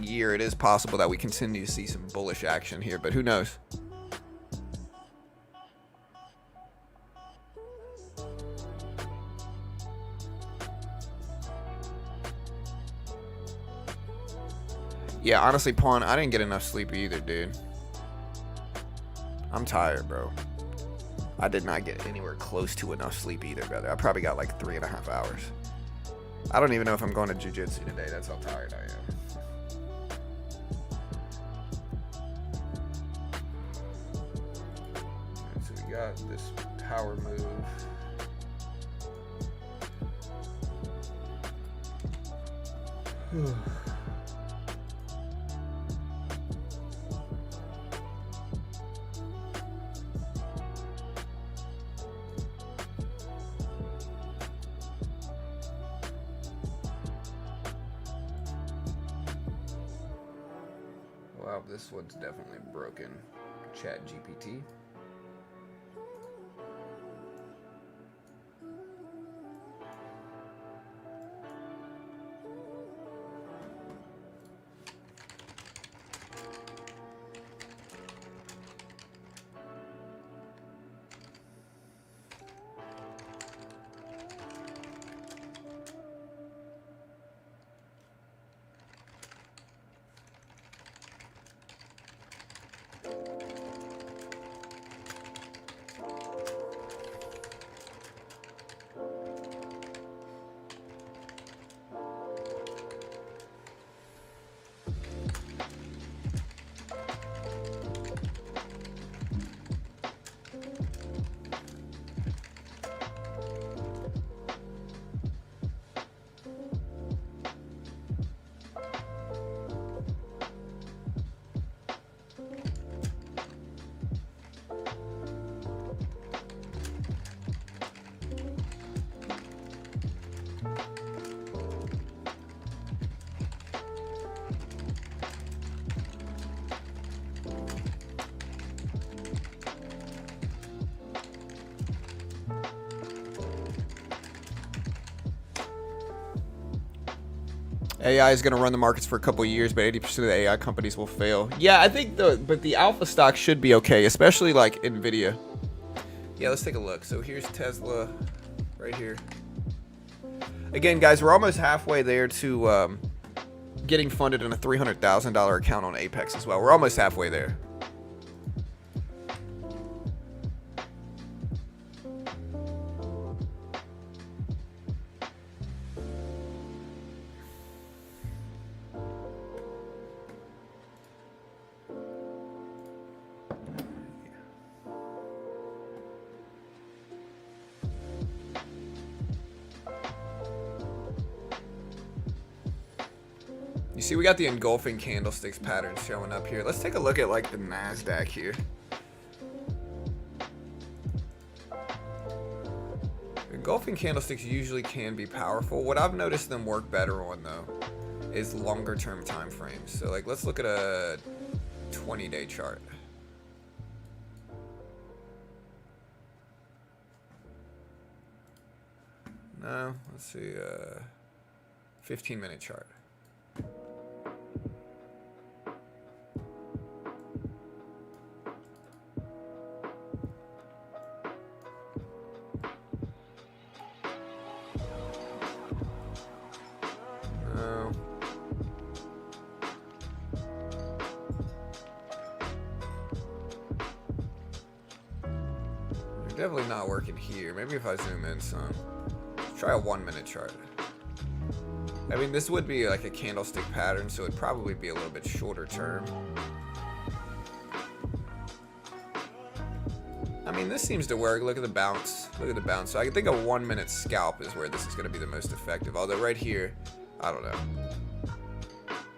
A: year, it is possible that we continue to see some bullish action here, but who knows? Yeah, honestly, Pawn, I didn't get enough sleep either, dude. I'm tired, bro. I did not get anywhere close to enough sleep either, brother. I probably got like 3.5 hours. I don't even know if I'm going to jiu-jitsu today. That's how tired I am. Right, so we got this power move. Wow, this one's definitely broken. Chat GPT. AI is going to run the markets for a couple of years, but 80% of the AI companies will fail. Yeah, I think the alpha stock should be okay, especially like Nvidia. Yeah, let's take a look. So here's Tesla right here. Again, guys, we're almost halfway there to getting funded in a $300,000 account on Apex as well. We're almost halfway there. You see, we got the engulfing candlesticks pattern showing up here. Let's take a look at like the NASDAQ here. Engulfing candlesticks usually can be powerful. What I've noticed them work better on though is longer term time frames. So like let's look at a 20-day chart. No, let's see, 15-minute chart. No. They're definitely not working here. Maybe if I zoom in some. Try a 1-minute chart. I mean, this would be like a candlestick pattern, so it'd probably be a little bit shorter term. I mean, this seems to work. Look at the bounce. Look at the bounce. So I think a 1-minute scalp is where this is going to be the most effective. Although right here, I don't know.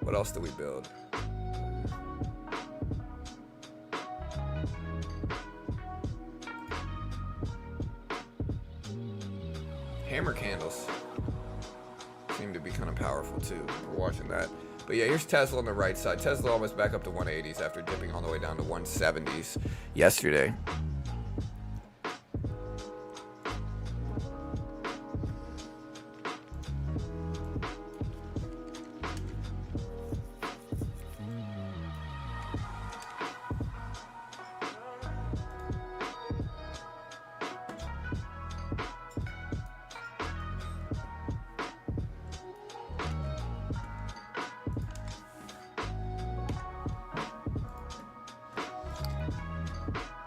A: What else do we build? Hammer candles seem to be kind of powerful too. We're watching that. But yeah, here's Tesla on the right side. Tesla almost back up to 180s after dipping all the way down to 170s yesterday.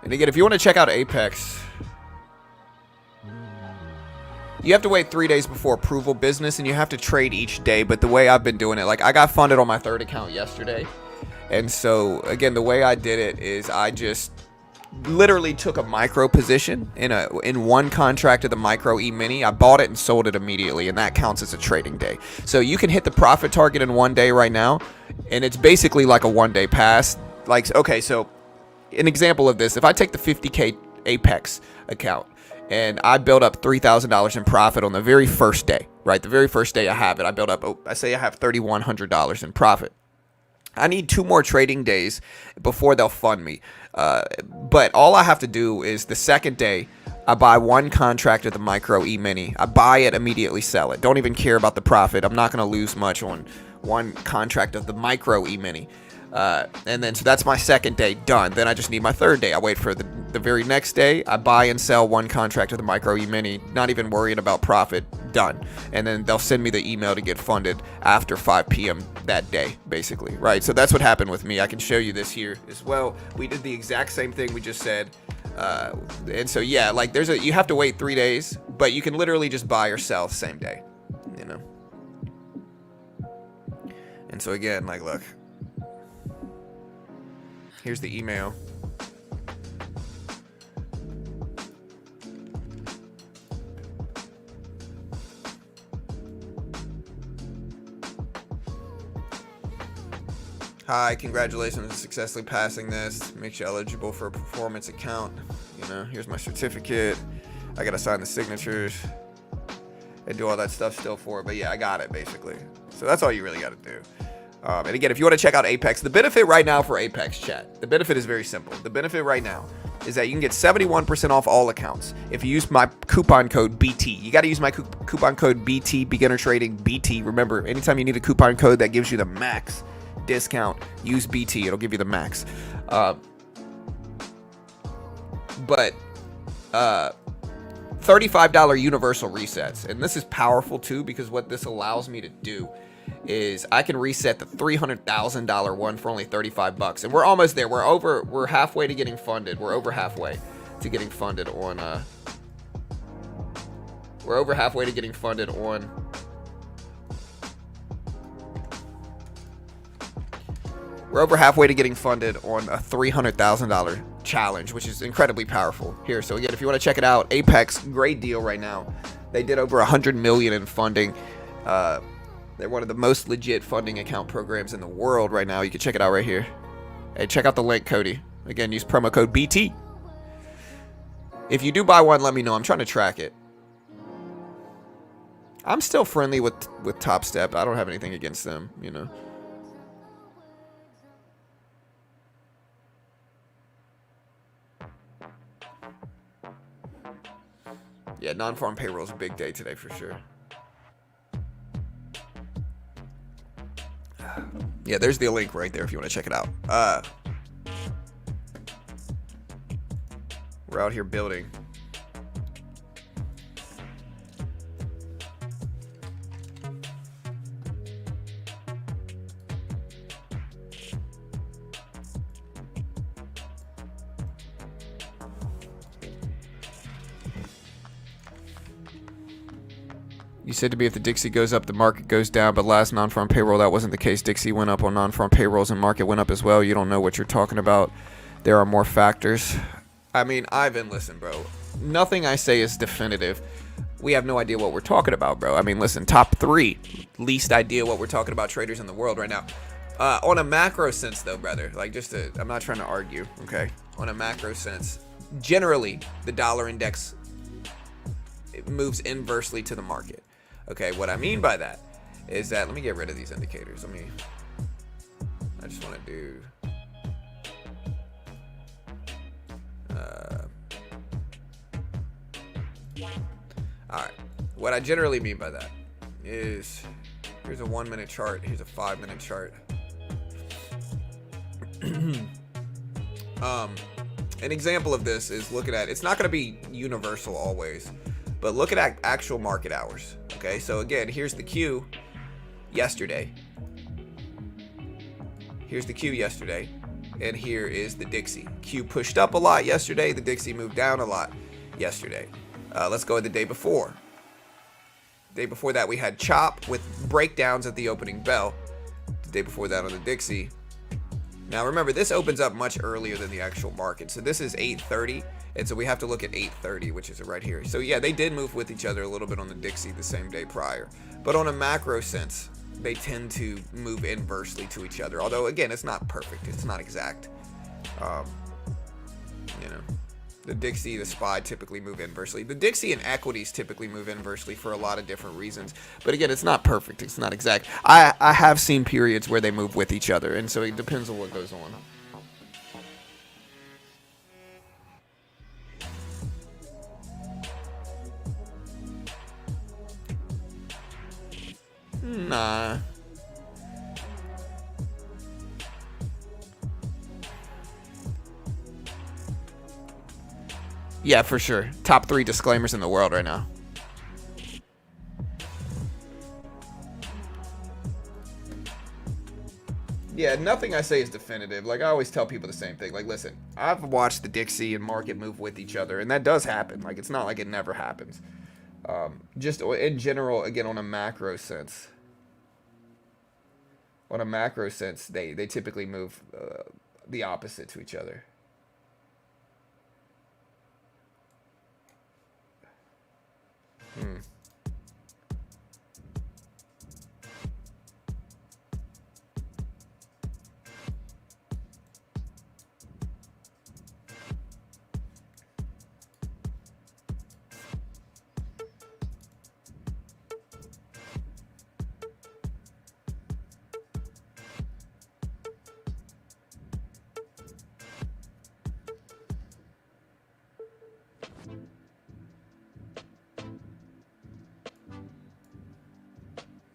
A: And again, if you want to check out Apex, you have to wait 3 days before approval business, and you have to trade each day. But the way I've been doing it, like I got funded on my third account yesterday. And so, again, the way I did it is I just literally took a micro position in one contract of the micro E-mini. I bought it and sold it immediately, and that counts as a trading day. So you can hit the profit target in 1 day right now, and it's basically like a 1 day pass. Like, okay, so an example of this, if I take the 50K Apex account and I build up $3,000 in profit on the very first day, right? The very first day I have it, I build up, I say I have $3,100 in profit. I need 2 more trading days before they'll fund me. But all I have to do is the second day, I buy 1 contract of the micro E-mini. I buy it, immediately sell it. Don't even care about the profit. I'm not going to lose much on 1 contract of the micro E-mini. And then, so that's my second day done. Then I just need my third day. I wait for the very next day. I buy and sell 1 contract of the micro E-mini, not even worrying about profit, done. And then they'll send me the email to get funded after 5 p.m. that day, basically, right? So that's what happened with me. I can show you this here as well. We did the exact same thing we just said. And so, yeah, like you have to wait 3 days, but you can literally just buy or sell the same day, you know? And so again, like, look. Here's the email. Hi, congratulations on successfully passing this. Makes you eligible for a performance account. You know, here's my certificate. I gotta sign the signatures and do all that stuff still for it. But yeah, I got it basically. So that's all you really gotta do. And again, if you want to check out Apex, the benefit right now for Apex chat, the benefit is very simple. The benefit right now is that you can get 71% off all accounts if you use my coupon code BT. You got to use my coupon code BT, beginner trading BT. Remember, anytime you need a coupon code that gives you the max discount, use BT. It'll give you the max. But $35 universal resets. And this is powerful too, because what this allows me to do is I can reset the $300,000 one for only $35, and we're almost there. We're halfway to getting funded. We're over halfway to getting funded on we're over halfway to getting funded on a $300,000 challenge, which is incredibly powerful here. So again, if you want to check it out, Apex, great deal right now. They did over 100 million in funding. They're one of the most legit funding account programs in the world right now. You can check it out right here. Hey, check out the link, Cody. Again, use promo code BT. If you do buy one, let me know. I'm trying to track it. I'm still friendly with Top Step. I don't have anything against them, you know. Yeah, non-farm payroll is a big day today for sure. Yeah, there's the link right there if you want to check it out. We're out here building. You said to me if the Dixie goes up, the market goes down, but last non-farm payroll, that wasn't the case. Dixie went up on non-farm payrolls and market went up as well. You don't know what you're talking about. There are more factors. I mean, Ivan, listen, bro. Nothing I say is definitive. We have no idea what we're talking about, bro. I mean, listen, top 3. Least idea what we're talking about traders in the world right now. On a macro sense, though, brother, like I'm not trying to argue, okay? On a macro sense, generally, the dollar index, it moves inversely to the market. Okay, what I mean by that is that, let me get rid of these indicators. I just want to do, all right. What I generally mean by that is, here's a 1-minute chart. Here's a 5-minute chart. An example of this is looking at, it's not going to be universal always, but look at actual market hours. Okay, so again, here's the Q yesterday. Here's the Q yesterday. And here is the Dixie. Q pushed up a lot yesterday. The Dixie moved down a lot yesterday. Let's go with the day before. The day before that, we had chop with breakdowns at the opening bell. The day before that on the Dixie. Now remember, this opens up much earlier than the actual market. So this is 8:30. And so we have to look at 8:30, which is right here. So yeah, they did move with each other a little bit on the Dixie the same day prior. But on a macro sense, they tend to move inversely to each other. Although, again, it's not perfect. It's not exact. You know, the Dixie, the SPY typically move inversely. The Dixie and equities typically move inversely for a lot of different reasons. But again, it's not perfect. It's not exact. I have seen periods where they move with each other. And so it depends on what goes on. Nah. Yeah, for sure. Top 3 disclaimers in the world right now. Yeah, nothing I say is definitive. Like, I always tell people the same thing. Like, listen, I've watched the Dixie and market move with each other, and that does happen. Like, it's not like it never happens. Just in general, again, on a macro sense. On a macro sense, they typically move the opposite to each other.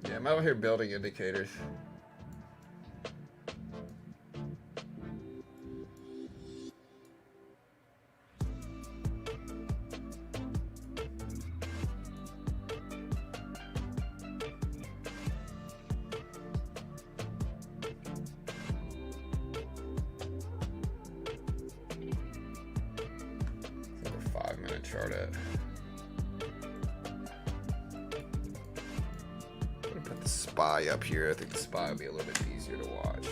A: Yeah, I'm out here building indicators. Another 5-minute chart at. Put the SPY up here. I think the SPY will be a little bit easier to watch.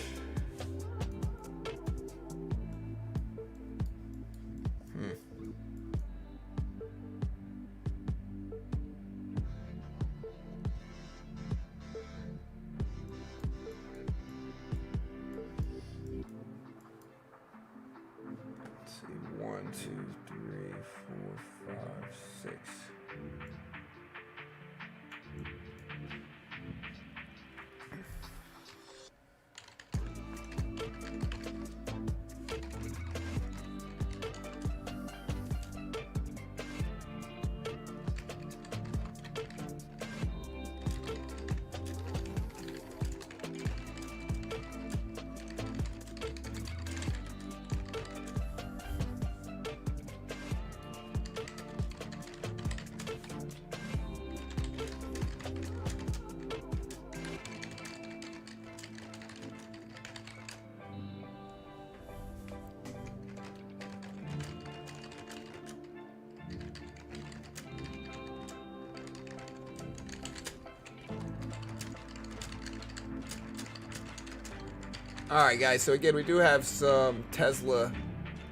A: All right, guys. So again, we do have some Tesla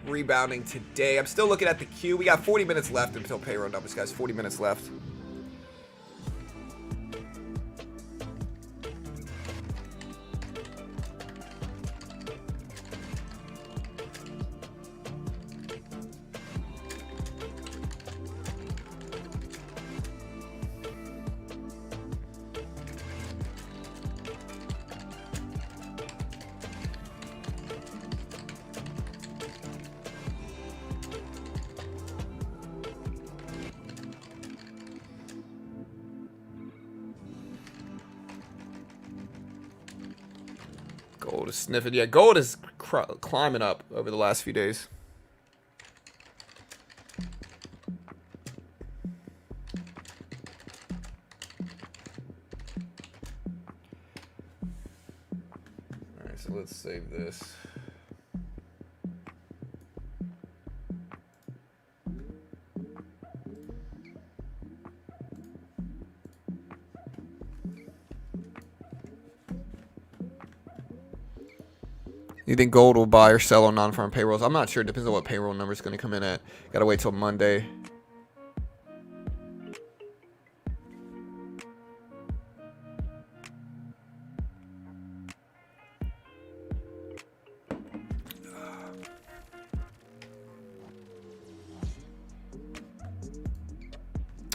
A: rebounding today. I'm still looking at the queue. We got 40 minutes left until payroll numbers, guys. 40 minutes left. Gold is sniffing. Yeah, gold is climbing up over the last few days. All right, so let's save this. You think gold will buy or sell on non-farm payrolls? I'm not sure. It depends on what payroll number is going to come in at. Got to wait till Monday.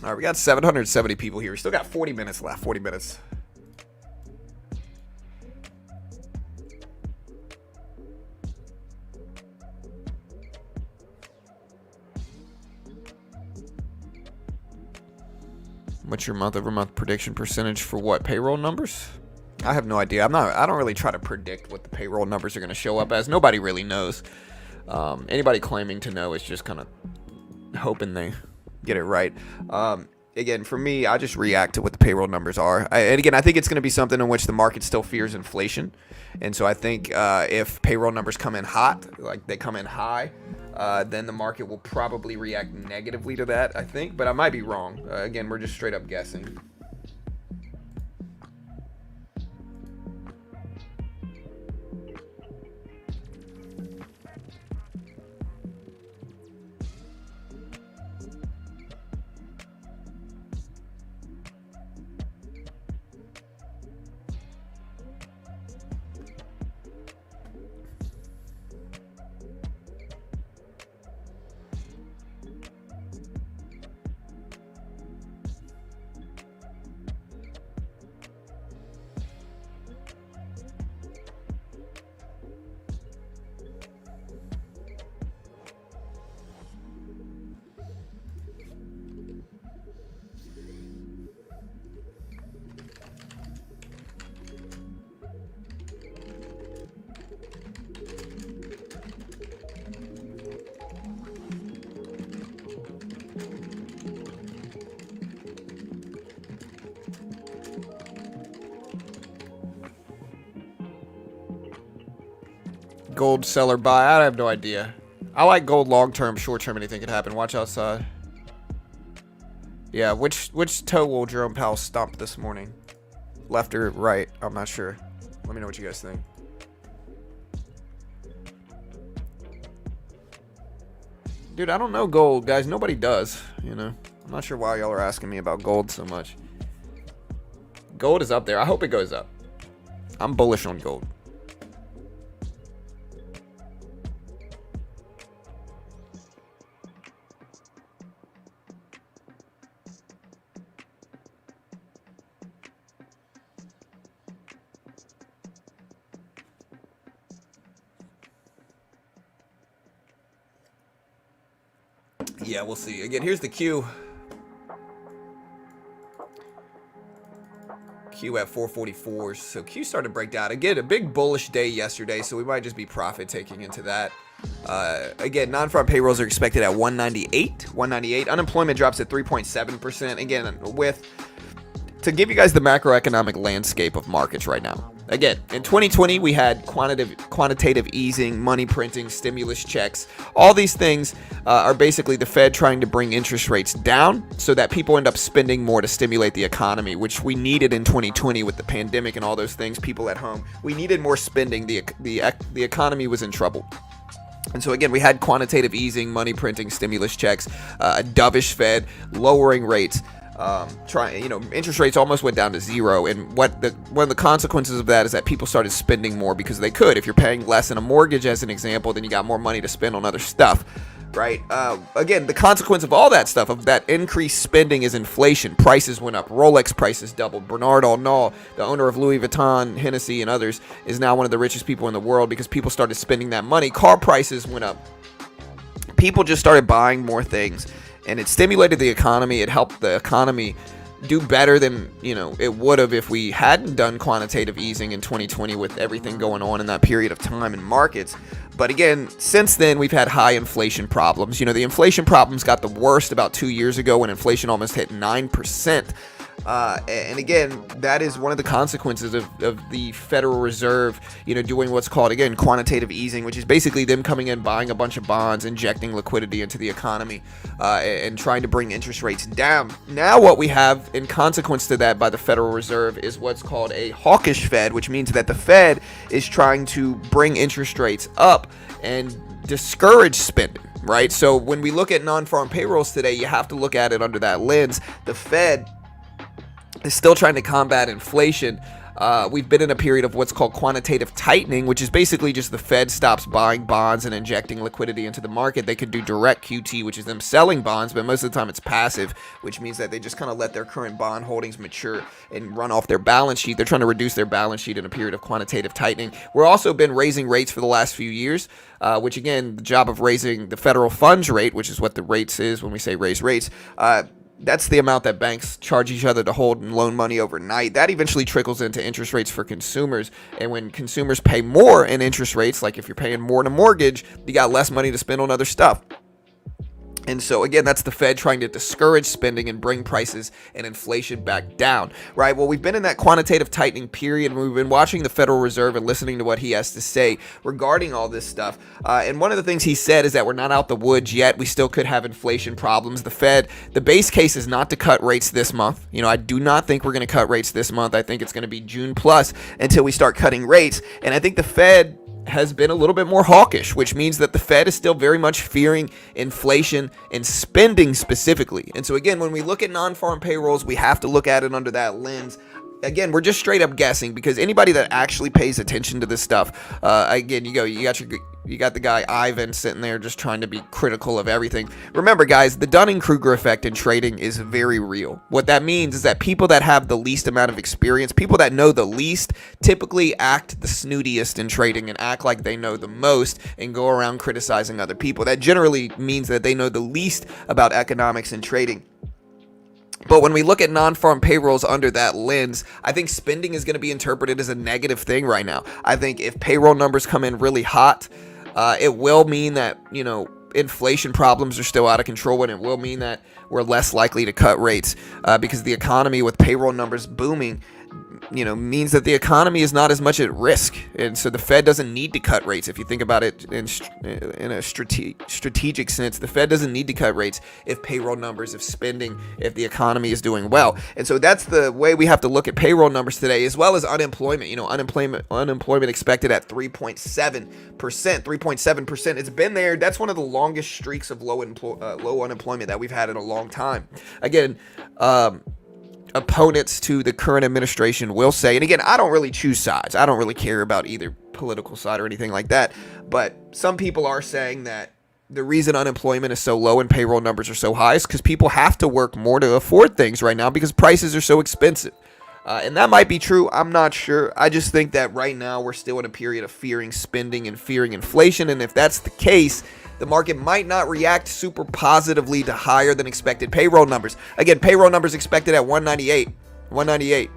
A: All right, we got 770 people here. We still got 40 minutes left. 40 minutes. What's your month-over-month prediction percentage for what? Payroll numbers? I have no idea. I don't really try to predict what the payroll numbers are going to show up as. Nobody really knows. Anybody claiming to know is just kind of hoping they get it right. Again, for me, I just react to what the payroll numbers are. And again, I think it's going to be something in which the market still fears inflation. And so I think if payroll numbers come in hot, like they come in high, then the market will probably react negatively to that, I think. But I might be wrong. Again, we're just straight up guessing. Gold seller buy. I have no idea. I like gold long term, short term, anything could happen. Watch outside. Yeah, which toe will Jerome Powell stomp this morning? Left or right? I'm not sure. Let me know what you guys think. Dude, I don't know gold, guys. Nobody does, you know. I'm not sure why y'all are asking me about gold so much. Gold is up there. I hope it goes up. I'm bullish on gold. Yeah, we'll see. Again, here's the Q. Q at 444. So Q started to break down. Again, a big bullish day yesterday, so we might just be profit taking into that. Again, non-farm payrolls are expected at 198. 198. Unemployment drops at 3.7%. Again, with to give you guys the macroeconomic landscape of markets right now. Again, in 2020, we had quantitative easing, money printing, stimulus checks. All these things are basically the Fed trying to bring interest rates down so that people end up spending more to stimulate the economy, which we needed in 2020 with the pandemic and all those things, people at home. We needed more spending. The economy was in trouble. And so again, we had quantitative easing, money printing, stimulus checks, a dovish Fed, lowering rates. Interest rates almost went down to zero, and one of the consequences of that is that people started spending more because they could. If you're paying less in a mortgage, as an example, then you got more money to spend on other stuff, right? Again, the consequence of all that stuff, of that increased spending, is inflation. Prices went up. Rolex prices doubled. Bernard Arnault, the owner of Louis Vuitton, Hennessy, and others, is now one of the richest people in the world because people started spending that money. Car prices went up. People just started buying more things. And it stimulated the economy. It helped the economy do better than, it would have if we hadn't done quantitative easing in 2020 with everything going on in that period of time in markets. But again, since then, we've had high inflation problems. The inflation problems got the worst about 2 years ago when inflation almost hit 9%. And again, that is one of the consequences of the Federal Reserve, doing what's called, again, quantitative easing, which is basically them coming in, buying a bunch of bonds, injecting liquidity into the economy, and trying to bring interest rates down. Now what we have in consequence to that by the Federal Reserve is what's called a hawkish Fed, which means that the Fed is trying to bring interest rates up and discourage spending. Right? So when we look at non-farm payrolls today, you have to look at it under that lens. The Fed is still trying to combat inflation. We've been in a period of what's called quantitative tightening, which is basically just the Fed stops buying bonds and injecting liquidity into the market. They could do direct QT, which is them selling bonds, but most of the time it's passive, which means that they just kind of let their current bond holdings mature and run off their balance sheet. They're trying to reduce their balance sheet in a period of quantitative tightening. We're also been raising rates for the last few years, which again, the job of raising the federal funds rate, which is what the rates is when we say raise rates, that's the amount that banks charge each other to hold and loan money overnight. That eventually trickles into interest rates for consumers. And when consumers pay more in interest rates, like if you're paying more in a mortgage, you got less money to spend on other stuff. And so, again, that's the Fed trying to discourage spending and bring prices and inflation back down, right? Well, we've been in that quantitative tightening period, and we've been watching the Federal Reserve and listening to what he has to say regarding all this stuff. And one of the things he said is that we're not out the woods yet. We still could have inflation problems. The Fed, the base case is not to cut rates this month. I do not think we're going to cut rates this month. I think it's going to be June plus until we start cutting rates. And I think the Fed has been a little bit more hawkish, which means that the Fed is still very much fearing inflation and spending specifically. And so again, when we look at non-farm payrolls, we have to look at it under that lens. Again, we're just straight up guessing, because anybody that actually pays attention to this stuff, again, you got the guy Ivan sitting there just trying to be critical of everything. Remember, guys, the Dunning-Kruger effect in trading is very real. What that means is that people that have the least amount of experience, people that know the least, typically act the snootiest in trading and act like they know the most and go around criticizing other people. That generally means that they know the least about economics and trading. But when we look at non-farm payrolls under that lens, I think spending is going to be interpreted as a negative thing right now. I think if payroll numbers come in really hot, it will mean that, inflation problems are still out of control, and it will mean that we're less likely to cut rates because the economy, with payroll numbers booming, means that the economy is not as much at risk. And so the Fed doesn't need to cut rates. If you think about it in a strategic sense, the Fed doesn't need to cut rates if payroll numbers, if spending, if the economy is doing well. And so that's the way we have to look at payroll numbers today, as well as unemployment. Unemployment expected at 3.7%, 3.7%. It's been there. That's one of the longest streaks of low unemployment that we've had in a long time. Again, opponents to the current administration will say, and again, I don't really choose sides. I don't really care about either political side or anything like that. But some people are saying that the reason unemployment is so low and payroll numbers are so high is because people have to work more to afford things right now because prices are so expensive. And that might be true. I'm not sure. I just think that right now we're still in a period of fearing spending and fearing inflation. And if that's the case, the market might not react super positively to higher than expected payroll numbers. Again, payroll numbers expected at 198. 198.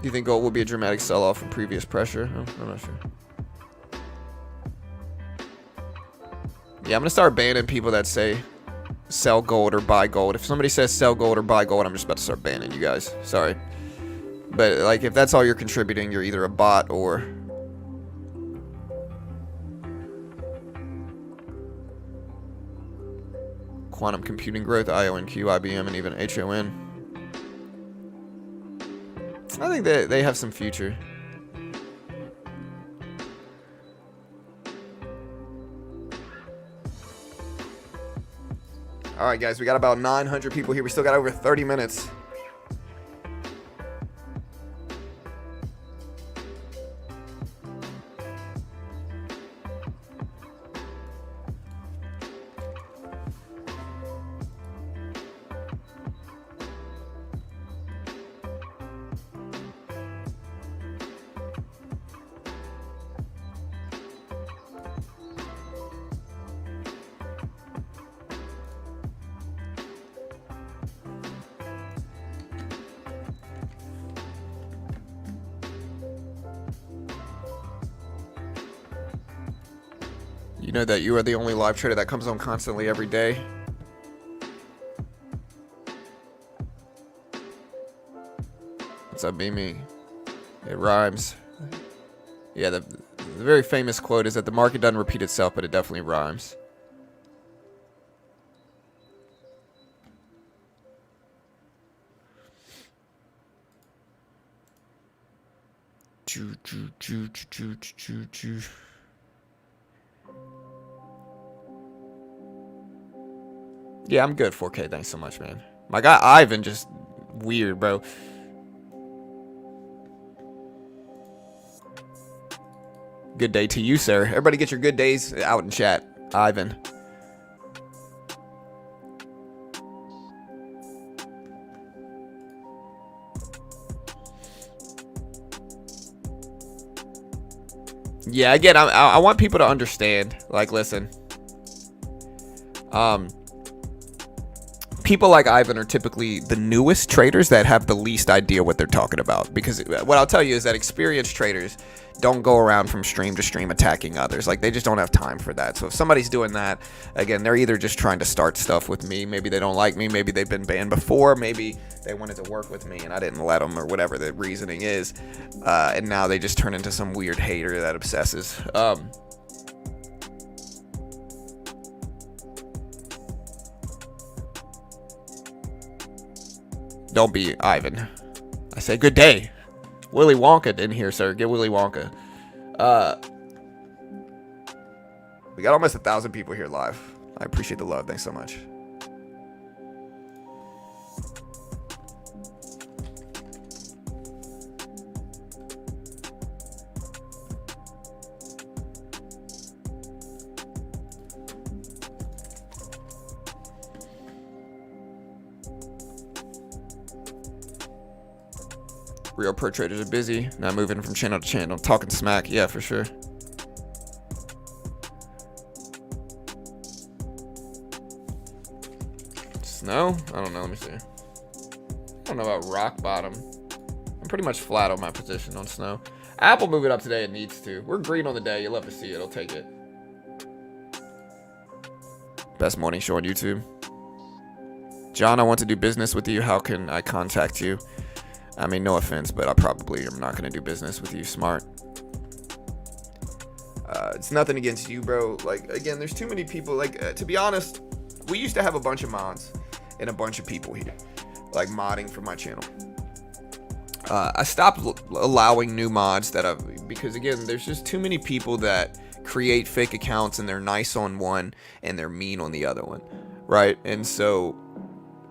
A: Do you think gold will be a dramatic sell-off from previous pressure? I'm not sure. Yeah, I'm gonna start banning people that say sell gold or buy gold. If somebody says sell gold or buy gold, I'm just about to start banning you guys. Sorry. But like, if that's all you're contributing, you're either a bot or quantum computing growth, IONQ, IBM, and even HON. I think they have some future. All right, guys, we got about 900 people here. We still got over 30 minutes. You know that you are the only live trader that comes on constantly every day. What's up, Mimi? It rhymes. Yeah, the very famous quote is that the market doesn't repeat itself, but it definitely rhymes. Yeah, I'm good. 4K. Thanks so much, man. My guy Ivan just weird, bro. Good day to you, sir. Everybody get your good days out in chat. Ivan. Yeah, again, I want people to understand. Like, listen. People like Ivan are typically the newest traders that have the least idea what they're talking about. Because what I'll tell you is that experienced traders don't go around from stream to stream attacking others. Like, they just don't have time for that. So if somebody's doing that, again, they're either just trying to start stuff with me. Maybe they don't like me. Maybe they've been banned before. Maybe they wanted to work with me and I didn't let them, or whatever the reasoning is. And now they just turn into some weird hater that obsesses. Don't be Ivan. I say good day. Willy Wonka in here, sir. Get Willy Wonka. We got almost 1,000 people here live. I appreciate the love. Thanks so much. Real pro traders are busy, not moving from channel to channel, talking smack. Yeah, for sure. Snow? I don't know. Let me see. I don't know about rock bottom. I'm pretty much flat on my position on snow. Apple move it up today. It needs to. We're green on the day. You'll love to see it. I'll take it. Best morning show on YouTube. John, I want to do business with you. How can I contact you? I mean, no offense, but I probably am not going to do business with you. Smart. It's nothing against you, bro. Like, again, there's too many people. Like, to be honest, we used to have a bunch of mods and a bunch of people here, like, modding for my channel. I stopped allowing new mods because, again, there's just too many people that create fake accounts and they're nice on one and they're mean on the other one, right? And so,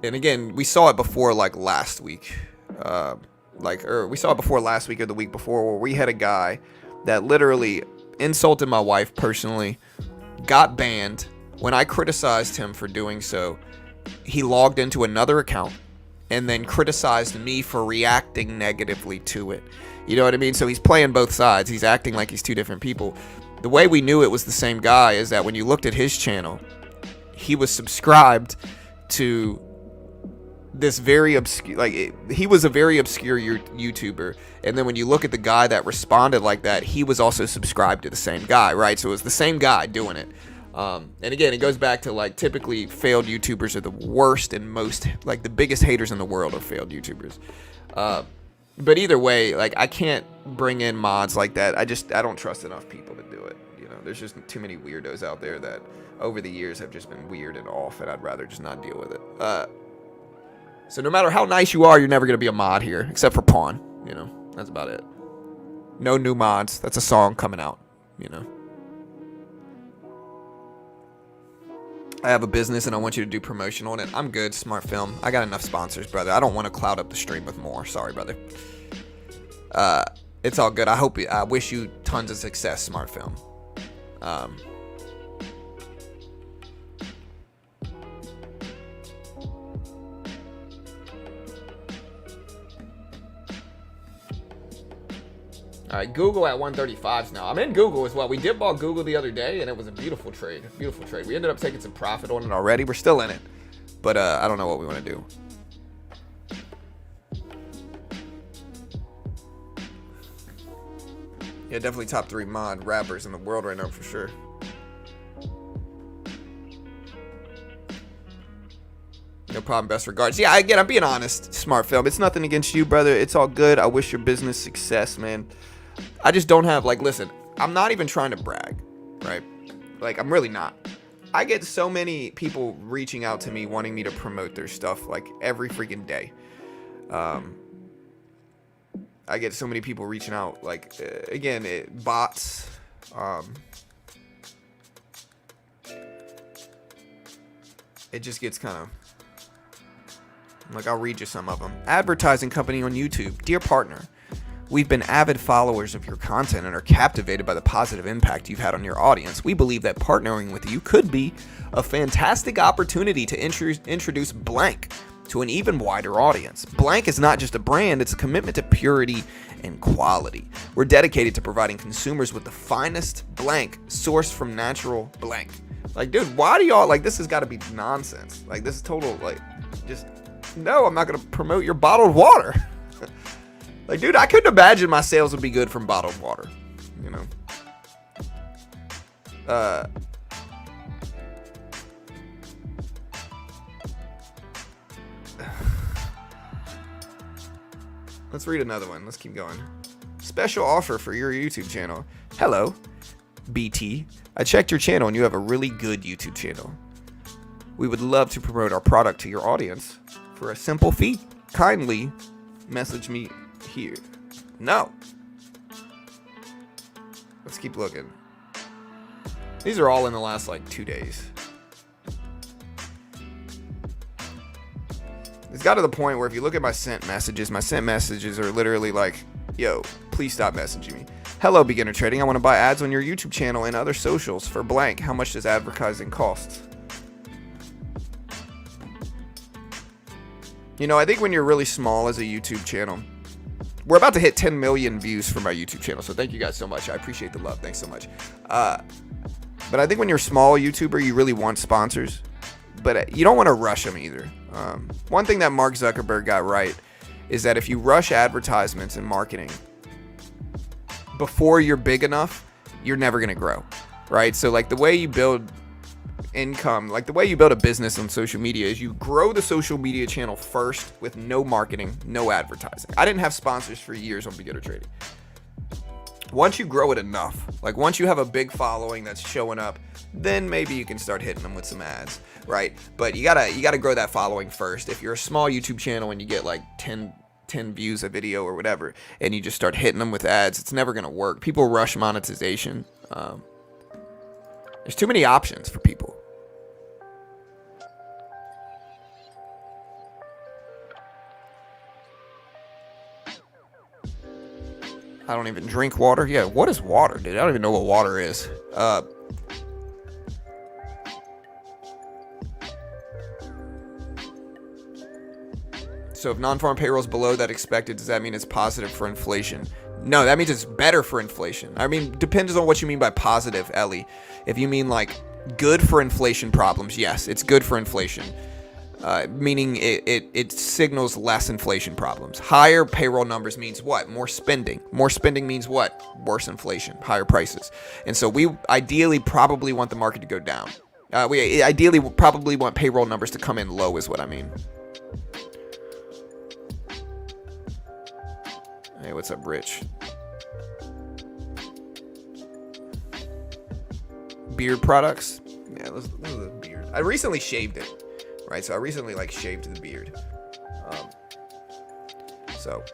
A: and again, we saw it before, like, last week. We saw it before last week or the week before, where we had a guy that literally insulted my wife personally, got banned. When I criticized him for doing so, he logged into another account and then criticized me for reacting negatively to it. You know what I mean? So he's playing both sides. He's acting like he's two different people. The way we knew it was the same guy is that when you looked at his channel, he was subscribed to this very obscure, he was a very obscure YouTuber, and then when you look at the guy that responded like that, he was also subscribed to the same guy, right? So it was the same guy doing it. And again, it goes back to like typically failed YouTubers are the worst and most like the biggest haters in the world are failed YouTubers. But either way, like I can't bring in mods like that. I don't trust enough people to do it. You know, there's just too many weirdos out there that over the years have just been weird and off, and I'd rather just not deal with it. So no matter how nice you are, you're never gonna be a mod here, except for Pawn. You know, that's about it. No new mods. That's a song coming out. You know. I have a business and I want you to do promotion on it. I'm good, Smart Film. I got enough sponsors, brother. I don't want to cloud up the stream with more. Sorry, brother. It's all good. I wish you tons of success, Smart Film. All right, Google at 135s now. I'm in Google as well. We did buy Google the other day, and it was a beautiful trade. Beautiful trade. We ended up taking some profit on it already. We're still in it, but I don't know what we want to do. Yeah, definitely top 3 mod rappers in the world right now for sure. No problem, best regards. Yeah, again, I'm being honest, Smart Film. It's nothing against you, brother. It's all good. I wish your business success, man. I just don't have, like, listen, I'm not even trying to brag, right? Like, I'm really not. I get so many people reaching out to me wanting me to promote their stuff, like, every freaking day. I get so many people reaching out, like, again, bots. It just gets kind of... Like, I'll read you some of them. Advertising company on YouTube. Dear partner, we've been avid followers of your content and are captivated by the positive impact you've had on your audience. We believe that partnering with you could be a fantastic opportunity to introduce blank to an even wider audience. Blank is not just a brand, it's a commitment to purity and quality. We're dedicated to providing consumers with the finest blank sourced from natural blank. Like, dude, why do y'all, like, this has got to be nonsense. Like, this is total, like, just... No, I'm not going to promote your bottled water. Like, dude, I couldn't imagine my sales would be good from bottled water. You know? Let's read another one. Let's keep going. Special offer for your YouTube channel. Hello, BT. I checked your channel and you have a really good YouTube channel. We would love to promote our product to your audience for a simple fee. Kindly message me here. No. Let's keep looking. These are all in the last like 2 days. It's got to the point where if you look at my sent messages are literally like, yo, please stop messaging me. Hello, beginner trading. I want to buy ads on your YouTube channel and other socials for blank. How much does advertising cost? You know, I think when you're really small as a YouTube channel, we're about to hit 10 million views for my YouTube channel. So thank you guys so much. I appreciate the love. Thanks so much. But I think when you're a small YouTuber, you really want sponsors, but you don't want to rush them either. One thing that Mark Zuckerberg got right is that if you rush advertisements and marketing before you're big enough, you're never going to grow, right? So like the way you build income, like the way you build a business on social media is you grow the social media channel first with no marketing, no advertising. I didn't have sponsors for years on beginner trading. Once you grow it enough, like once you have a big following that's showing up, then maybe you can start hitting them with some ads, right? But you gotta grow that following first. If you're a small YouTube channel and you get like 10 views a video or whatever, and you just start hitting them with ads, it's never gonna work. People rush monetization. There's too many options for people. I don't even drink water. Yeah, what is water, dude? I don't even know what water is. So if non-farm payrolls below that expected, does that mean it's positive for inflation? No, that means it's better for inflation. I mean, depends on what you mean by positive, Ellie. If you mean like good for inflation problems, yes, it's good for inflation. meaning it signals less inflation problems. Higher payroll numbers means what? More spending. More spending means what? Worse inflation, higher prices. And so we ideally probably want the market to go down. We ideally probably want payroll numbers to come in low is what I mean. Hey, what's up, Rich? Beard products. Yeah, those are the beard. I recently shaved it. Right, so I recently shaved the beard. So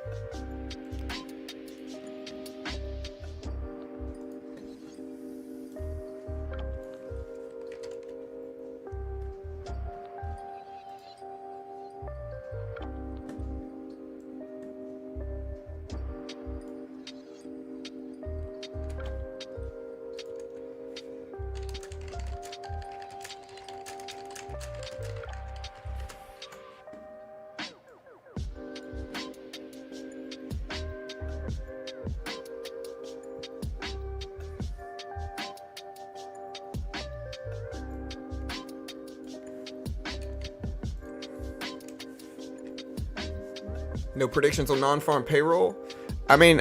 A: no predictions on non-farm payroll. I mean,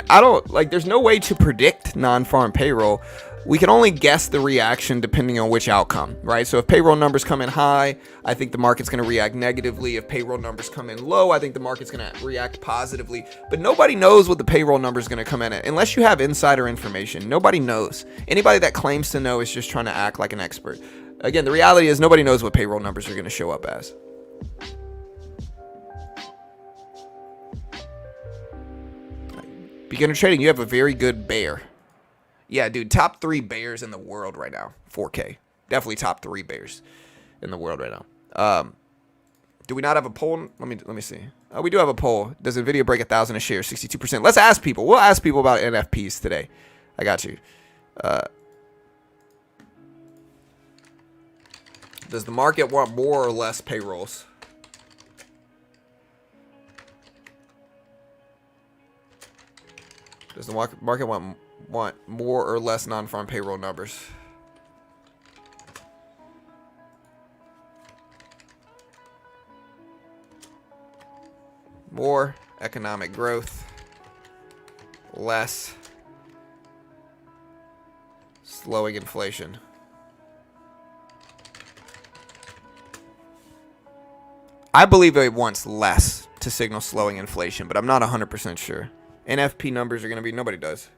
A: there's no way to predict non-farm payroll. We can only guess the reaction depending on which outcome, right? So if payroll numbers come in high, I think the market's going to react negatively. If payroll numbers come in low, I think the market's going to react positively. But nobody knows what the payroll number is going to come in at unless you have insider information. Nobody knows. Anybody that claims to know is just trying to act like an expert. Again, the reality is nobody knows what payroll numbers are going to show up as. Beginner trading, you have a very good bear. Yeah, dude, top 3 bears in the world right now. 4K. Definitely top 3 bears in the world right now. Do we not have a poll? Let me see. We do have a poll. Does Nvidia break 1,000 a share? 62%. Let's ask people. We'll ask people about NFPs today. I got you. Does the market want more or less payrolls? Does the market want more or less non-farm payroll numbers? More economic growth, less slowing inflation. I believe it wants less to signal slowing inflation, but I'm not 100% sure. NFP numbers are going to be, nobody does.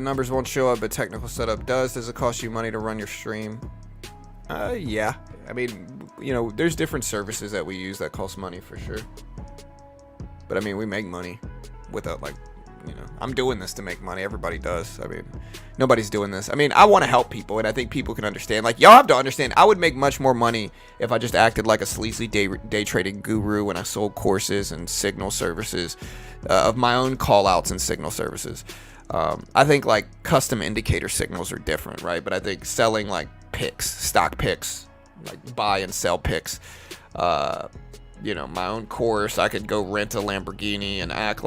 A: Numbers won't show up, but technical setup does. Does it cost you money to run your stream? Yeah. I mean, there's different services that we use that cost money for sure. But I mean, we make money without I'm doing this to make money. Everybody does. I mean, nobody's doing this. I mean, I want to help people, and I think people can understand. Y'all have to understand, I would make much more money if I just acted like a sleazy day trading guru when I sold courses and signal services of my own call outs and signal services. I think custom indicator signals are different, right? But I think selling picks, stock picks, buy and sell picks, my own course, I could go rent a Lamborghini and act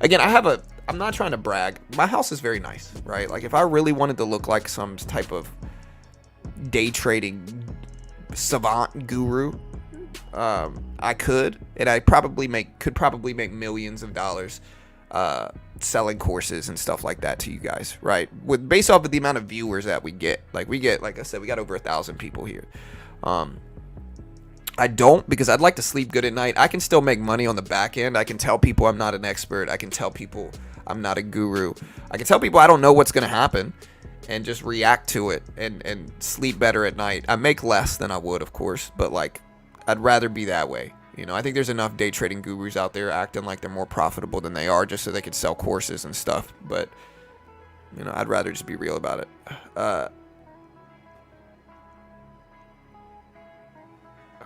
A: again, I'm not trying to brag. My house is very nice, right? If I really wanted to look like some type of, day trading savant guru. I could, and I could probably make millions of dollars selling courses and stuff like that to you guys, right? Based off of the amount of viewers that we get. Like I said, we got over 1,000 people here. I don't, because I'd like to sleep good at night. I can still make money on the back end. I can tell people I'm not an expert. I can tell people I'm not a guru. I can tell people I don't know what's going to happen and just react to it and sleep better at night. I make less than I would, of course, but like, I'd rather be that way. You know, I think there's enough day trading gurus out there acting like they're more profitable than they are just so they can sell courses and stuff. But, you know, I'd rather just be real about it.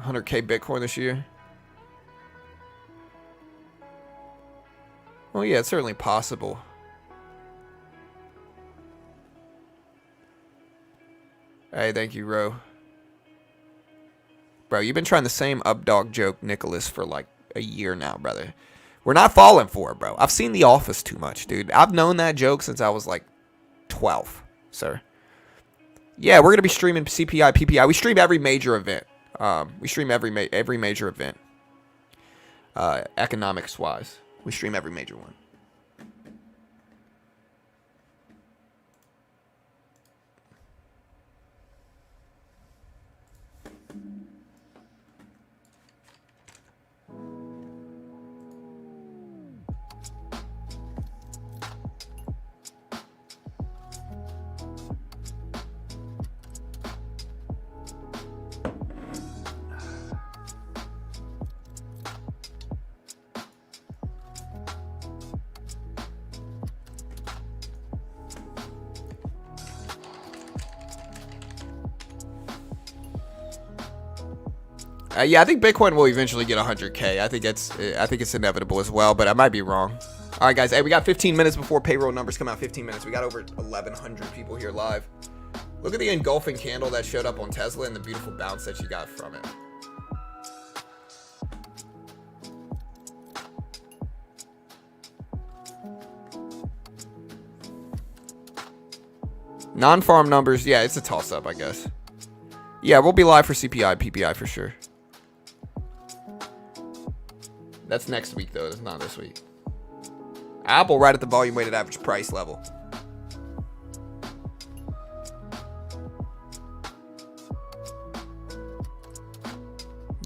A: 100K Bitcoin this year. Well, yeah, it's certainly possible. Hey, thank you, Ro. Bro, you've been trying the same updog joke, Nicholas, for like a year now, brother. We're not falling for it, bro. I've seen The Office too much, dude. I've known that joke since I was like 12, sir. Yeah, we're going to be streaming CPI, PPI. We stream every major event. We stream every major event. Economics-wise. We stream every major one. Yeah, I think Bitcoin will eventually get 100K. I think it's inevitable as well, but I might be wrong. All right, guys. Hey, we got 15 minutes before payroll numbers come out. 15 minutes. We got over 1,100 people here live. Look at the engulfing candle that showed up on Tesla and the beautiful bounce that you got from it. Non-farm numbers. Yeah, it's a toss-up, I guess. Yeah, we'll be live for CPI, PPI for sure. That's next week, though. It's not this week. Apple right at the volume weighted average price level.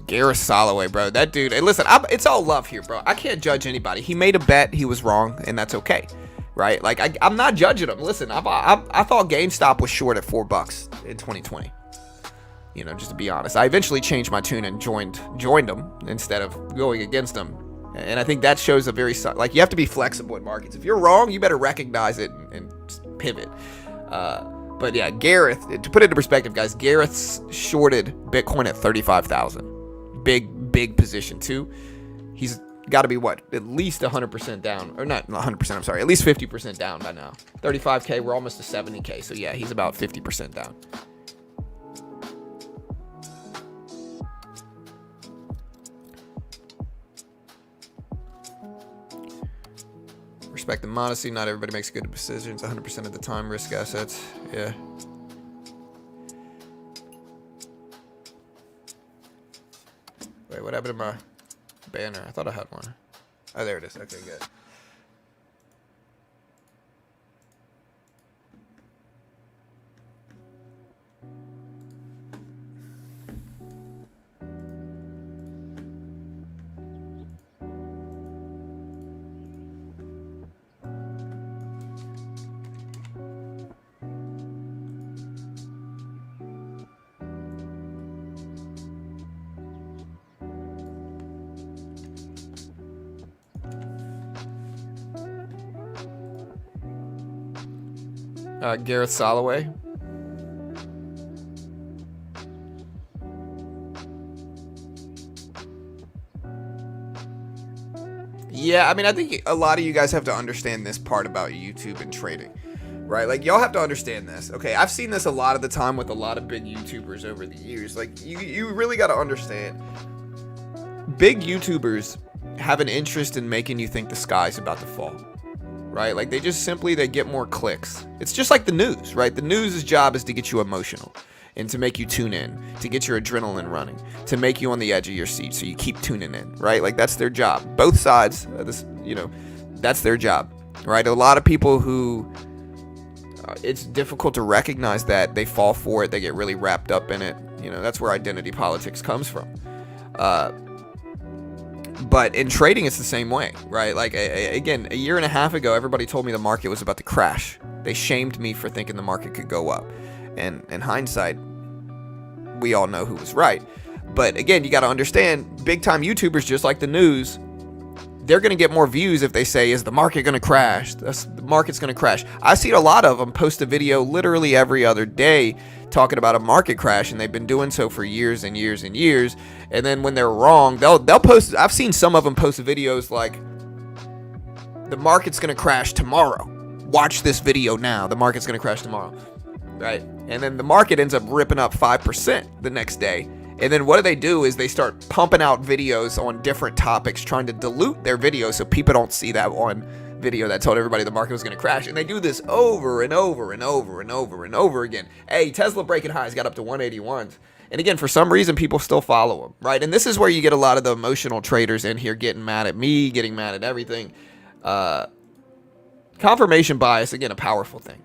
A: Gareth Soloway, bro. That dude. Hey, listen, it's all love here, bro. I can't judge anybody. He made a bet. He was wrong, and that's okay. Right? Like, I'm not judging him. Listen, I thought GameStop was short at $4 in 2020. You know, just to be honest. I eventually changed my tune and joined them instead of going against them. And I think that shows a very, like, you have to be flexible in markets. If you're wrong, you better recognize it and pivot. But yeah, Gareth, to put it into perspective, guys, Gareth's shorted Bitcoin at 35,000. Big position too. He's got to be what? At least 100% down, or not 100%, I'm sorry, at least 50% down by now. 35K, we're almost to 70K. So yeah, he's about 50% down. Respect and modesty. Not everybody makes good decisions 100% of the time. Risk assets. Yeah. Wait, what happened to my banner? I thought I had one. Oh, there it is. Okay, good. Gareth Soloway. Yeah, I mean, I think a lot of you guys have to understand this part about YouTube and trading, right? Like, y'all have to understand this. Okay, I've seen this a lot of the time with a lot of big YouTubers over the years. Like, you really got to understand. Big YouTubers have an interest in making you think the sky's about to fall. Right? Like, they get more clicks. It's just like the news, right? The news's job is to get you emotional. and to make you tune in, to get your adrenaline running, to make you on the edge of your seat so you keep tuning in, right? Like, that's their job. Both sides, that's their job, right? A lot of people who, it's difficult to recognize that. They fall for it. They get really wrapped up in it. That's where identity politics comes from. But in trading, it's the same way, right? Like, again, a year and a half ago, everybody told me the market was about to crash. They shamed me for thinking the market could go up. And in hindsight, we all know who was right. But again, you got to understand, big-time YouTubers, just like the news, they're going to get more views if they say, is the market going to crash? The market's going to crash. I see a lot of them post a video literally every other day talking about a market crash, and they've been doing so for years and years and years. And then when they're wrong, they'll post. I've seen some of them post videos like, the market's going to crash tomorrow. Watch this video now. The market's going to crash tomorrow, right? And then the market ends up ripping up 5% the next day. And then what do is they start pumping out videos on different topics, trying to dilute their videos so people don't see that one video that told everybody the market was going to crash. And they do this over and over and over and over and over again. Hey, Tesla breaking highs, got up to 181s. And again, for some reason, people still follow them, right? And this is where you get a lot of the emotional traders in here getting mad at me, getting mad at everything. Confirmation bias, again, a powerful thing.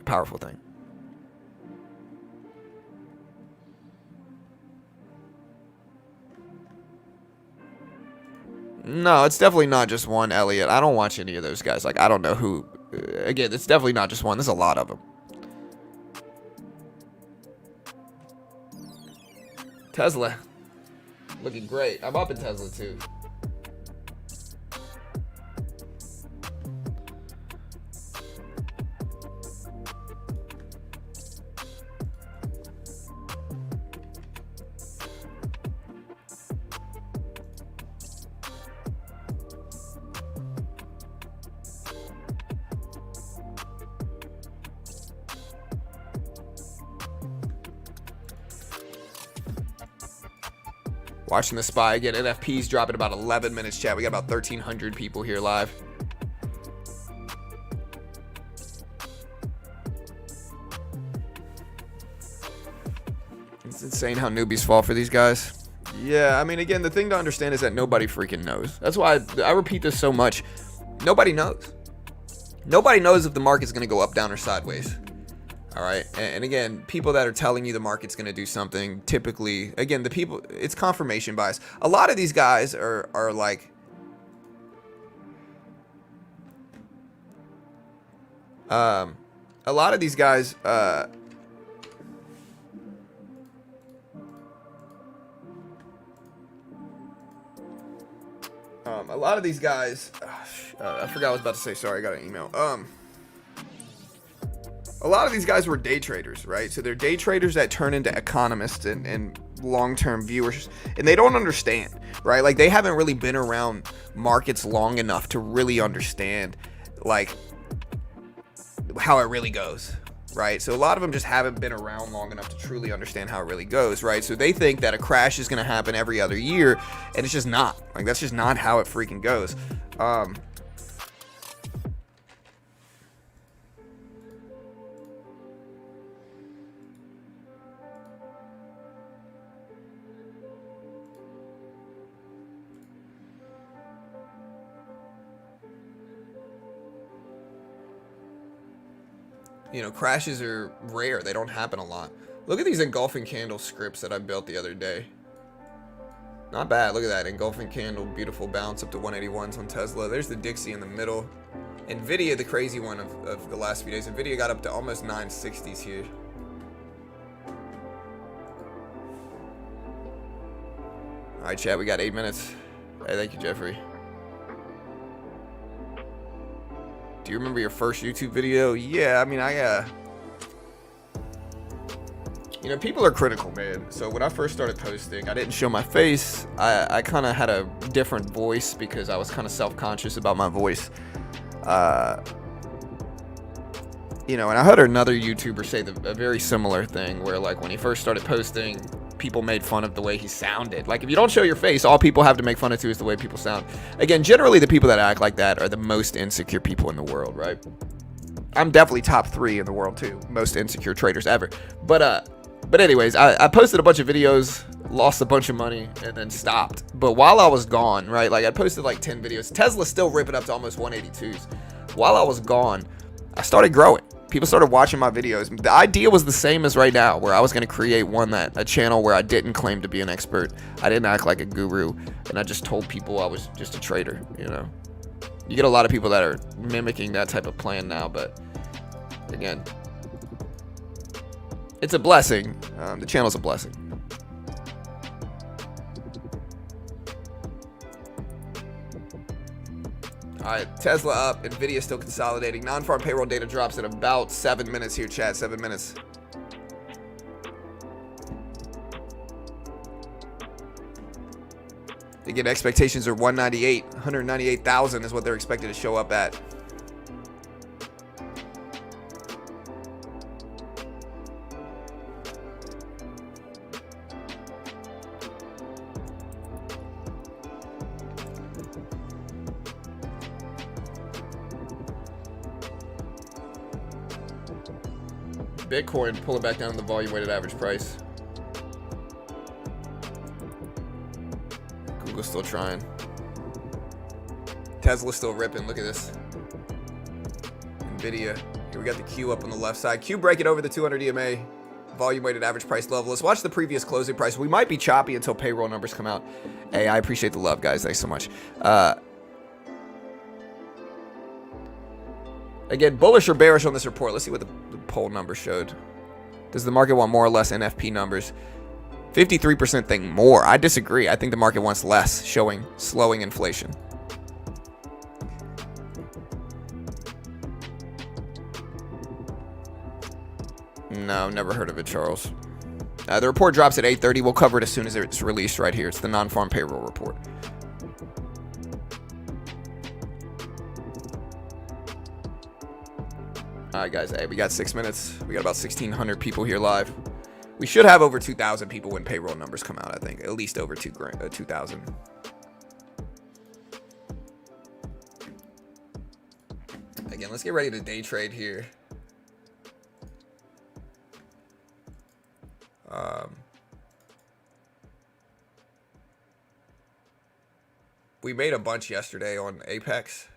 A: No, it's definitely not just one, Elliot. I don't watch any of those guys. Like, I don't know who. Again, it's definitely not just one. There's a lot of them. Tesla. Looking great. I'm up in Tesla, too. Watching the SPY again. NFP's dropping about 11 minutes, chat. We got about 1,300 people here live. It's insane how newbies fall for these guys. Yeah, I mean, again, the thing to understand is that nobody freaking knows. That's why I repeat this so much. Nobody knows. Nobody knows if the market's going to go up, down, or sideways. All right. And again, people that are telling you the market's going to do something, typically, again, it's confirmation bias. A lot of these guys are like, a lot of these guys, I forgot what I was about to say. Sorry, I got an email. A lot of these guys were day traders, right? So they're day traders that turn into economists and long-term viewers, and they don't understand, right? Like, they haven't really been around markets long enough to really understand, like, how it really goes, right? So a lot of them just haven't been around long enough to truly understand how it really goes, right? So they think that a crash is going to happen every other year, and it's just not. Like, that's just not how it freaking goes. Crashes are rare. They don't happen a lot. Look at these engulfing candle scripts that I built the other day. Not bad. Look at that. Engulfing candle. Beautiful bounce up to 181s on Tesla. There's the Dixie in the middle. Nvidia, the crazy one of the last few days. Nvidia got up to almost 960s here. All right, chat. We got 8 minutes. Hey, thank you, Jeffrey. Do you remember your first YouTube video? Yeah, I mean, people are critical, man. So when I first started posting, I didn't show my face. I kind of had a different voice because I was kind of self-conscious about my voice. And I heard another YouTuber say a very similar thing where, like, when he first started posting, people made fun of the way he sounded. Like, if you don't show your face, all people have to make fun of you is the way people sound. Again, generally the people that act like that are the most insecure people in the world, right? I'm definitely top 3 in the world too, most insecure traders ever. But But anyways, I posted a bunch of videos, lost a bunch of money, and then stopped. But while I was gone, right, like I posted like 10 videos. Tesla's still ripping up to almost 182s. While I was gone, I started growing. People started watching my videos. The idea was the same as right now, where I was going to create a channel where I didn't claim to be an expert. I didn't act like a guru, and I just told people I was just a trader, you know. You get a lot of people that are mimicking that type of plan now, but again, it's a blessing. The channel's a blessing. All right, Tesla up, Nvidia still consolidating. Non-farm payroll data drops in about 7 minutes here, chat. 7 minutes. Again, expectations are 198,000 is what they're expected to show up at. Bitcoin pulling back down the volume weighted average price. Google's still trying. Tesla's still ripping. Look at this. Nvidia. Here we got the Q up on the left side. Q breaking over the 200 EMA volume weighted average price level. Let's watch the previous closing price. We might be choppy until payroll numbers come out. Hey, I appreciate the love, guys. Thanks so much. Again, bullish or bearish on this report? Let's see what the poll number showed. Does the market want more or less NFP numbers? 53% think more. I disagree. I think the market wants less, showing slowing inflation. No, never heard of it, Charles. The report drops at 8:30. We'll cover it as soon as it's released right here. It's the non-farm payroll report. All right, guys. Hey, we got 6 minutes. We got about 1,600 people here live. We should have over 2,000 people when payroll numbers come out, I think. At least over 2,000. Again, let's get ready to day trade here. We made a bunch yesterday on Apex.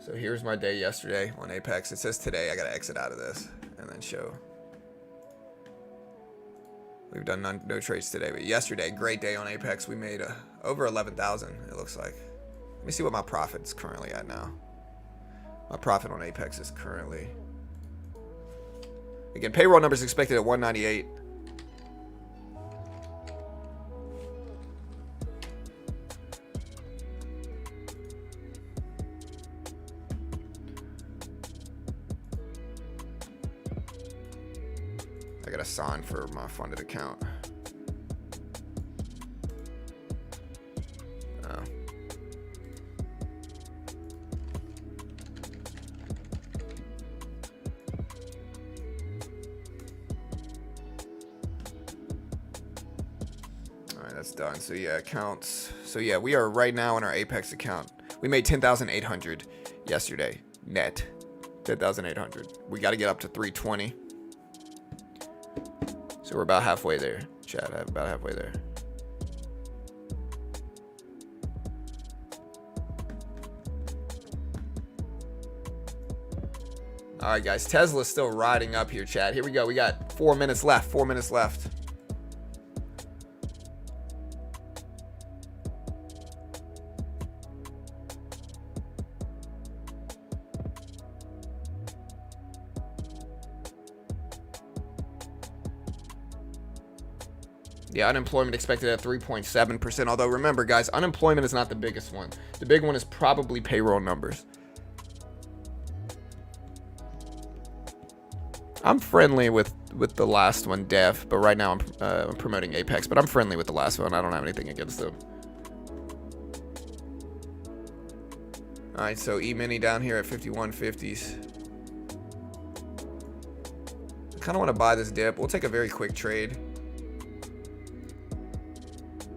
A: So here's my day yesterday on Apex. It says today. I got to exit out of this and then show. We've done no trades today, but yesterday, great day on Apex. We made over 11,000, it looks like. Let me see what my profit's currently at now. My profit on Apex is currently... Again, payroll numbers expected at 198. I got a sign for my funded account. Oh. All right, that's done. So yeah, accounts. So yeah, we are right now in our Apex account. We made 10,800 yesterday net. 10,800. We got to get up to 320. So we're about halfway there, chat. About halfway there. All right, guys. Tesla's still riding up here, chat. Here we go. We got 4 minutes left. 4 minutes left. Yeah, unemployment expected at 3.7%. Although remember, guys, unemployment is not the biggest one. The big one is probably payroll numbers. I'm friendly with the last one, Dev, but right now I'm promoting Apex. But I'm friendly with the last one. I don't have anything against them. All right, so E-mini down here at 51.50s. I kind of want to buy this dip. We'll take a very quick trade.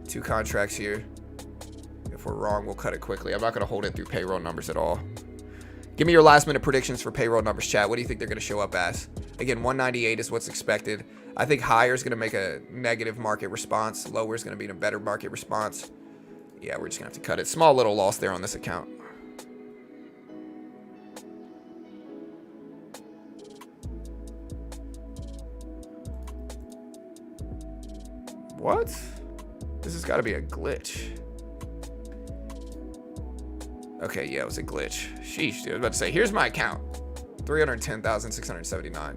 A: 2 contracts here. If we're wrong, we'll cut it quickly. I'm not going to hold it through payroll numbers at all. Give me your last minute predictions for payroll numbers, chat. What do you think they're going to show up as? Again, 198 is what's expected. I think higher is going to make a negative market response. Lower is going to be a better market response. Yeah, we're just going to have to cut it. Small little loss there on this account. What? This has got to be a glitch. Okay, yeah, it was a glitch. Sheesh, dude. I was about to say, here's my account. 310,679.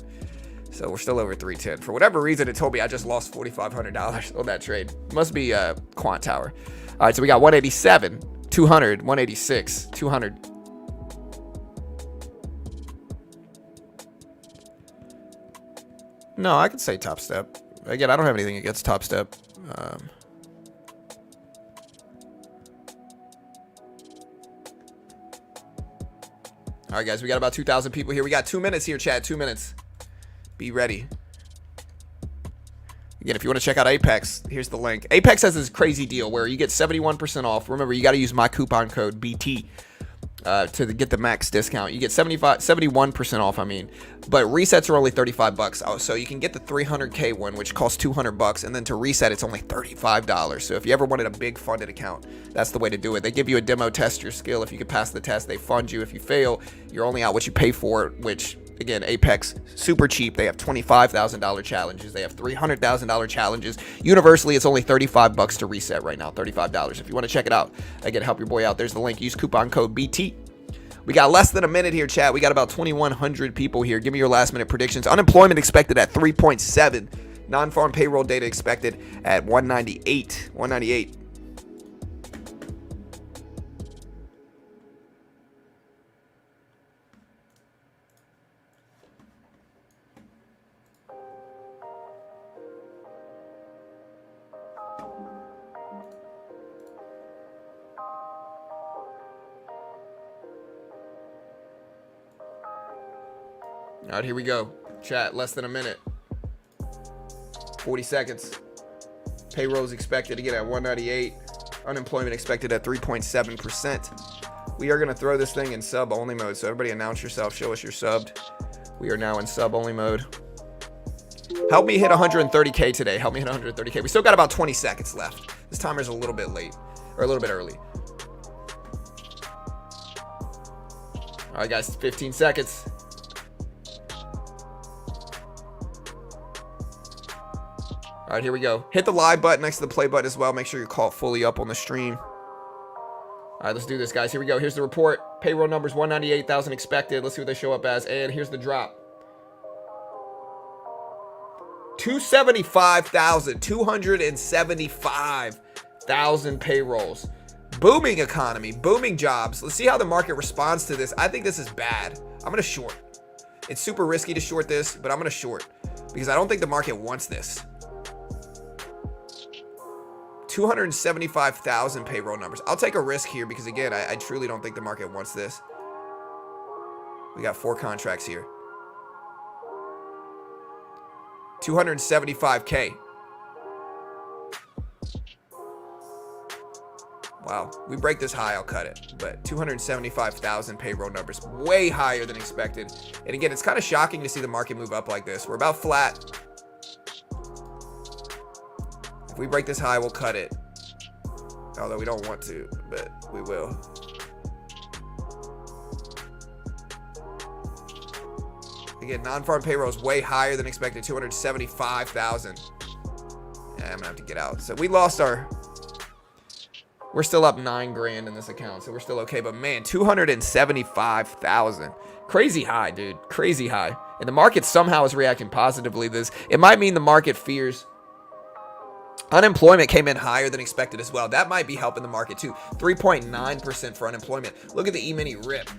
A: So we're still over 310. For whatever reason, it told me I just lost $4,500 on that trade. Must be Quant Tower. All right, so we got 187, 200, 186, 200. No, I could say Top Step. Again, I don't have anything against Top Step. All right, guys, we got about 2,000 people here. We got 2 minutes here, chat. 2 minutes. Be ready. Again, if you want to check out Apex, here's the link. Apex has this crazy deal where you get 71% off. Remember, you got to use my coupon code BT to get the max discount. You get 71% off, but resets are only $35. So you can get the 300K one, which costs $200, and then to reset, it's only $35. So if you ever wanted a big funded account, that's the way to do it. They give you a demo, test your skill. If you can pass the test, they fund you. If you fail, you're only out what you pay for, which, again, Apex, super cheap. They have $25,000 challenges. They have $300,000 challenges. Universally, it's only $35 to reset right now, $35. If you want to check it out, again, help your boy out. There's the link. Use coupon code BT. We got less than a minute here, chat. We got about 2,100 people here. Give me your last minute predictions. Unemployment expected at 3.7. Non-farm payroll data expected at 198. 198. All right, here we go. Chat, less than a minute. 40 seconds. Payroll is expected to get at 198. Unemployment expected at 3.7%. We are going to throw this thing in sub-only mode. So everybody announce yourself. Show us you're subbed. We are now in sub-only mode. Help me hit 130K today. Help me hit 130K. We still got about 20 seconds left. This timer's a little bit late. Or a little bit early. All right, guys. 15 seconds. All right, here we go. Hit the live button next to the play button as well. Make sure you're caught fully up on the stream. All right, let's do this, guys. Here we go. Here's the report. Payroll numbers 198,000 expected. Let's see what they show up as. And here's the drop. 275,000 payrolls. Booming economy, booming jobs. Let's see how the market responds to this. I think this is bad. I'm going to short. It's super risky to short this, but I'm going to short because I don't think the market wants this. 275,000 payroll numbers. I'll take a risk here because, again, I truly don't think the market wants this. We got 4 contracts here. 275K. Wow. We break this high, I'll cut it. But 275,000 payroll numbers. Way higher than expected. And again, it's kind of shocking to see the market move up like this. We're about flat. If we break this high, we'll cut it. Although we don't want to, but we will. Again, non-farm payroll is way higher than expected. 275,000. Yeah, I'm gonna have to get out. So we lost our... We're still up 9 grand in this account, so we're still okay. But man, 275,000. Crazy high, dude. Crazy high. And the market somehow is reacting positively to this. It might mean the market fears... Unemployment came in higher than expected as well. That might be helping the market too. 3.9% for unemployment. Look at the E-mini rip.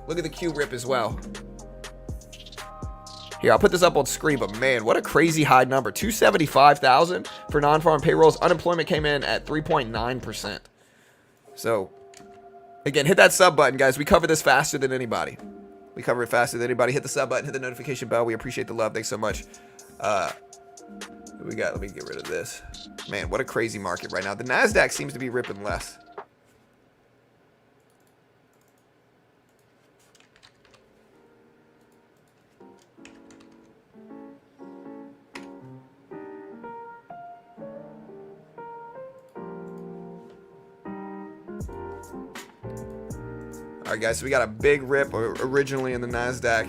A: Look at the Q rip as well. Here, I'll put this up on screen, but man, what a crazy high number. 275,000 for non-farm payrolls. Unemployment came in at 3.9%. So, again, hit that sub button, guys. We cover this faster than anybody. We cover it faster than anybody. Hit the sub button, hit the notification bell. We appreciate the love. Thanks so much. We got, let me get rid of this. Man, what a crazy market right now. The NASDAQ seems to be ripping less. All right, guys, so we got a big rip originally in the NASDAQ.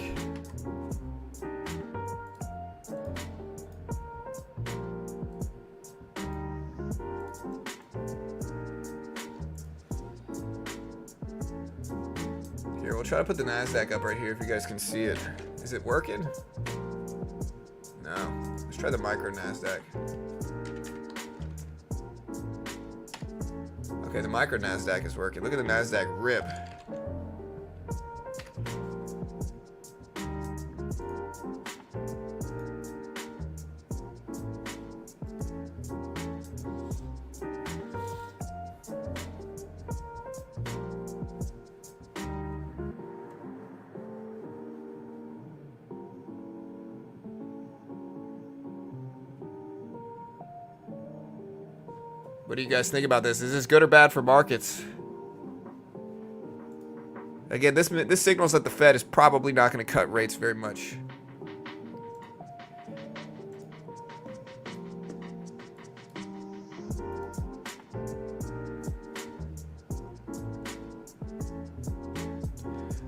A: Here, we'll try to put the NASDAQ up right here if you guys can see it. Is it working? No. Let's try the micro NASDAQ. Okay, the micro NASDAQ is working. Look at the NASDAQ rip. What do you guys think about this? Is this good or bad for markets? Again, this signals that the Fed is probably not going to cut rates very much.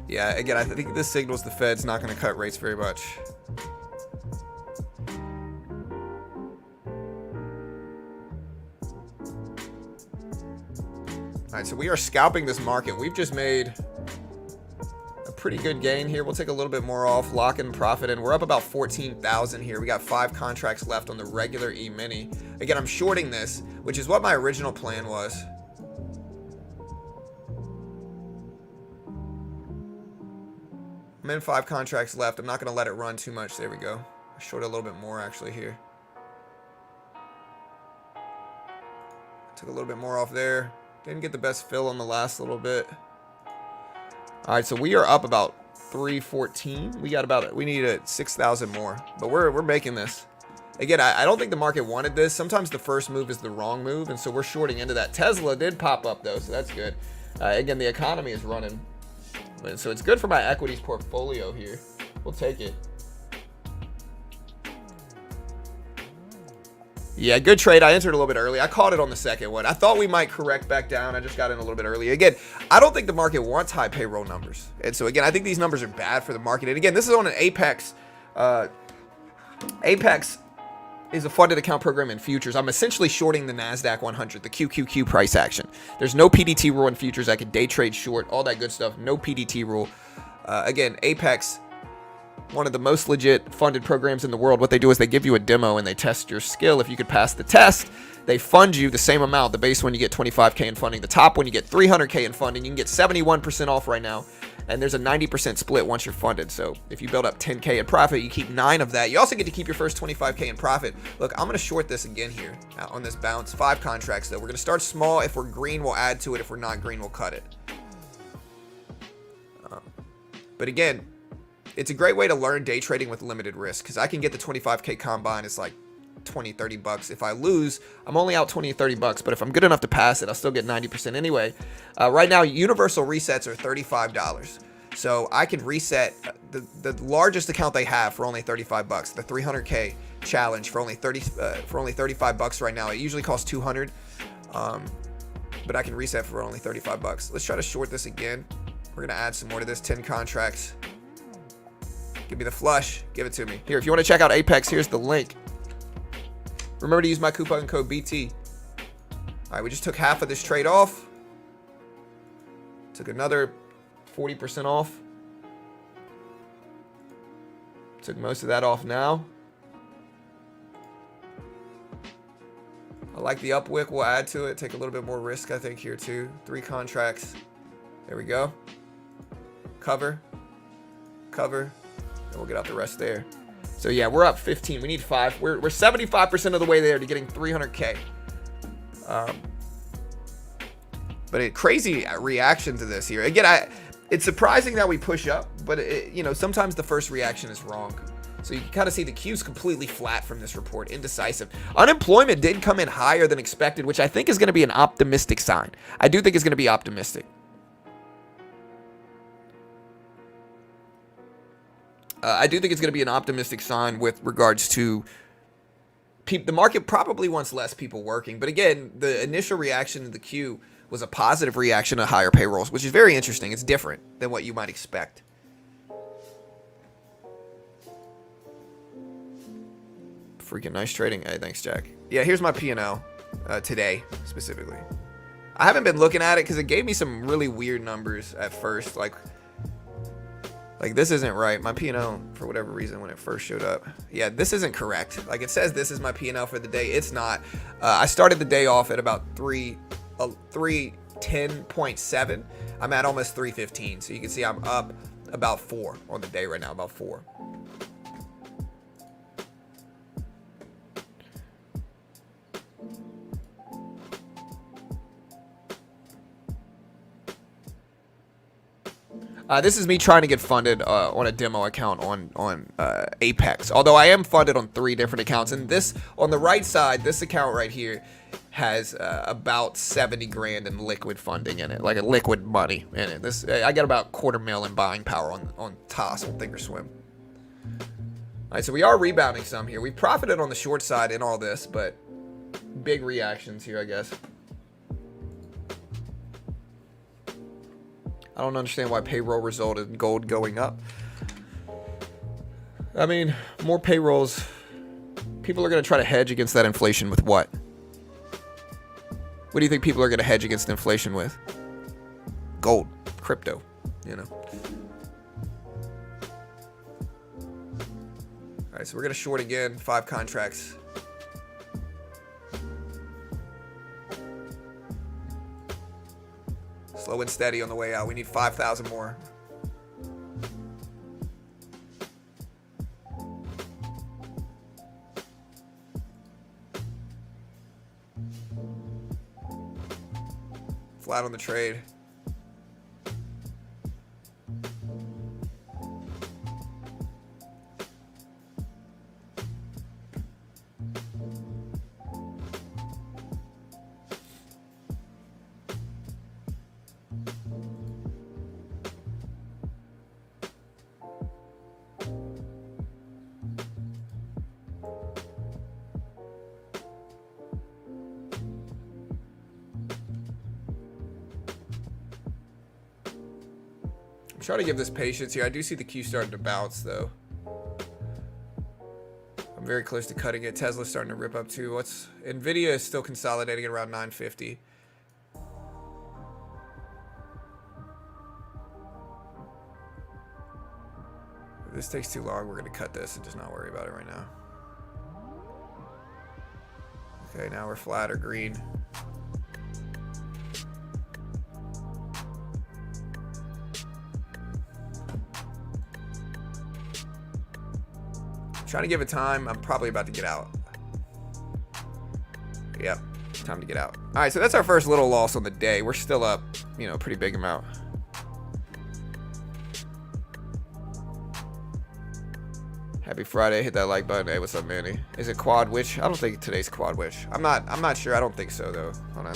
A: Yeah, again, I think this signals the Fed's not going to cut rates very much. All right, so we are scalping this market. We've just made a pretty good gain here. We'll take a little bit more off, lock in profit, and we're up about 14,000 here. We got 5 contracts left on the regular E-mini. Again, I'm shorting this, which is what my original plan was. I'm in 5 contracts left. I'm not going to let it run too much. There we go. I short a little bit more actually here. Took a little bit more off there. Didn't get the best fill on the last little bit. All right, so we are up about 314. We need 6,000 more, but we're making this. Again, I don't think the market wanted this. Sometimes the first move is the wrong move, and so we're shorting into that. Tesla did pop up though, so that's good. Again, the economy is running, so it's good for my equities portfolio here. We'll take it. Yeah, good trade. I entered a little bit early. I caught it on the second one. I thought we might correct back down. I just got in a little bit early. Again, I don't think the market wants high payroll numbers. And so, again, I think these numbers are bad for the market. And, again, this is on an Apex. Apex is a funded account program in futures. I'm essentially shorting the NASDAQ 100, the QQQ price action. There's no PDT rule in futures. I can day trade short, all that good stuff. No PDT rule. Again, Apex, one of the most legit funded programs in the world. What they do is they give you a demo and they test your skill. If you could pass the test, they fund you the same amount. The base one, you get 25K in funding. The top one, you get 300K in funding. You can get 71% off right now. And there's a 90% split once you're funded. So if you build up 10K in profit, you keep 9 of that. You also get to keep your first 25K in profit. Look, I'm going to short this again here on this bounce. 5 contracts, though. We're going to start small. If we're green, we'll add to it. If we're not green, we'll cut it. But again, it's a great way to learn day trading with limited risk, because I can get the 25K combine. It's like 20, 30 bucks. If I lose, I'm only out 20 or 30 bucks, but if I'm good enough to pass it, I'll still get 90% anyway. Right now, universal resets are $35. So I can reset the largest account they have for only 35 bucks. The 300K challenge for only 35 bucks right now. It usually costs 200, but I can reset for only 35 bucks. Let's try to short this again. We're gonna add some more to this. 10 contracts. Give me the flush. Give it to me. Here, if you want to check out Apex, here's the link. Remember to use my coupon code BT. All right, we just took half of this trade off. Took another 40% off. Took most of that off now. I like the upwick. We'll add to it. Take a little bit more risk, I think, here too. 3 contracts. There we go. Cover. Cover. And we'll get out the rest there. So yeah, we're up 15. We need 5. We're 75% of the way there to getting 300K. But a crazy reaction to this here. Again, it's surprising that we push up, but sometimes the first reaction is wrong. So you can kind of see the Q's completely flat from this report, indecisive. Unemployment did come in higher than expected, which I think is going to be an optimistic sign. I do think it's going to be optimistic. I do think it's going to be an optimistic sign with regards to the market probably wants less people working. But again, the initial reaction to the Q was a positive reaction to higher payrolls, which is very interesting. It's different than what you might expect. Freaking nice trading. Hey, thanks, Jack. Yeah, here's my P&L today, specifically. I haven't been looking at it because it gave me some really weird numbers at first. Like this isn't right. My P&L, for whatever reason, when it first showed up. Yeah, this isn't correct. Like, it says this is my P&L for the day. It's not. I started the day off at about 310.7. I'm at almost 315. So you can see I'm up about 4 on the day right now, about 4. This is me trying to get funded on a demo account on Apex. Although I am funded on 3 different accounts, and this on the right side, this account right here has about 70 grand in liquid funding in it, like a liquid money in it. This I get about $250,000 in buying power on TOS on Thinkorswim. All right, so we are rebounding some here. We profited on the short side in all this, but big reactions here, I guess. I don't understand why payroll resulted in gold going up. I mean, more payrolls. People are going to try to hedge against that inflation with what? What do you think people are going to hedge against inflation with? Gold, crypto, you know. All right, so we're going to short again, 5 contracts. Slow and steady on the way out. We need 5,000 more. Flat on the trade. Try to give this patience here. I do see the Q starting to bounce, though. I'm very close to cutting it. Tesla's starting to rip up, too. Nvidia is still consolidating at around 950. If this takes too long, we're going to cut this and just not worry about it right now. Okay, now we're flat or green. Trying to give it time. I'm probably about to get out. Yep, time to get out. All right, so that's our first little loss on the day. We're still up, you know, a pretty big amount. Happy Friday. Hit that like button. Hey, what's up, Manny? Is it quad witch? I don't think today's quad witch. I'm not sure. I don't think so, though. Hold on.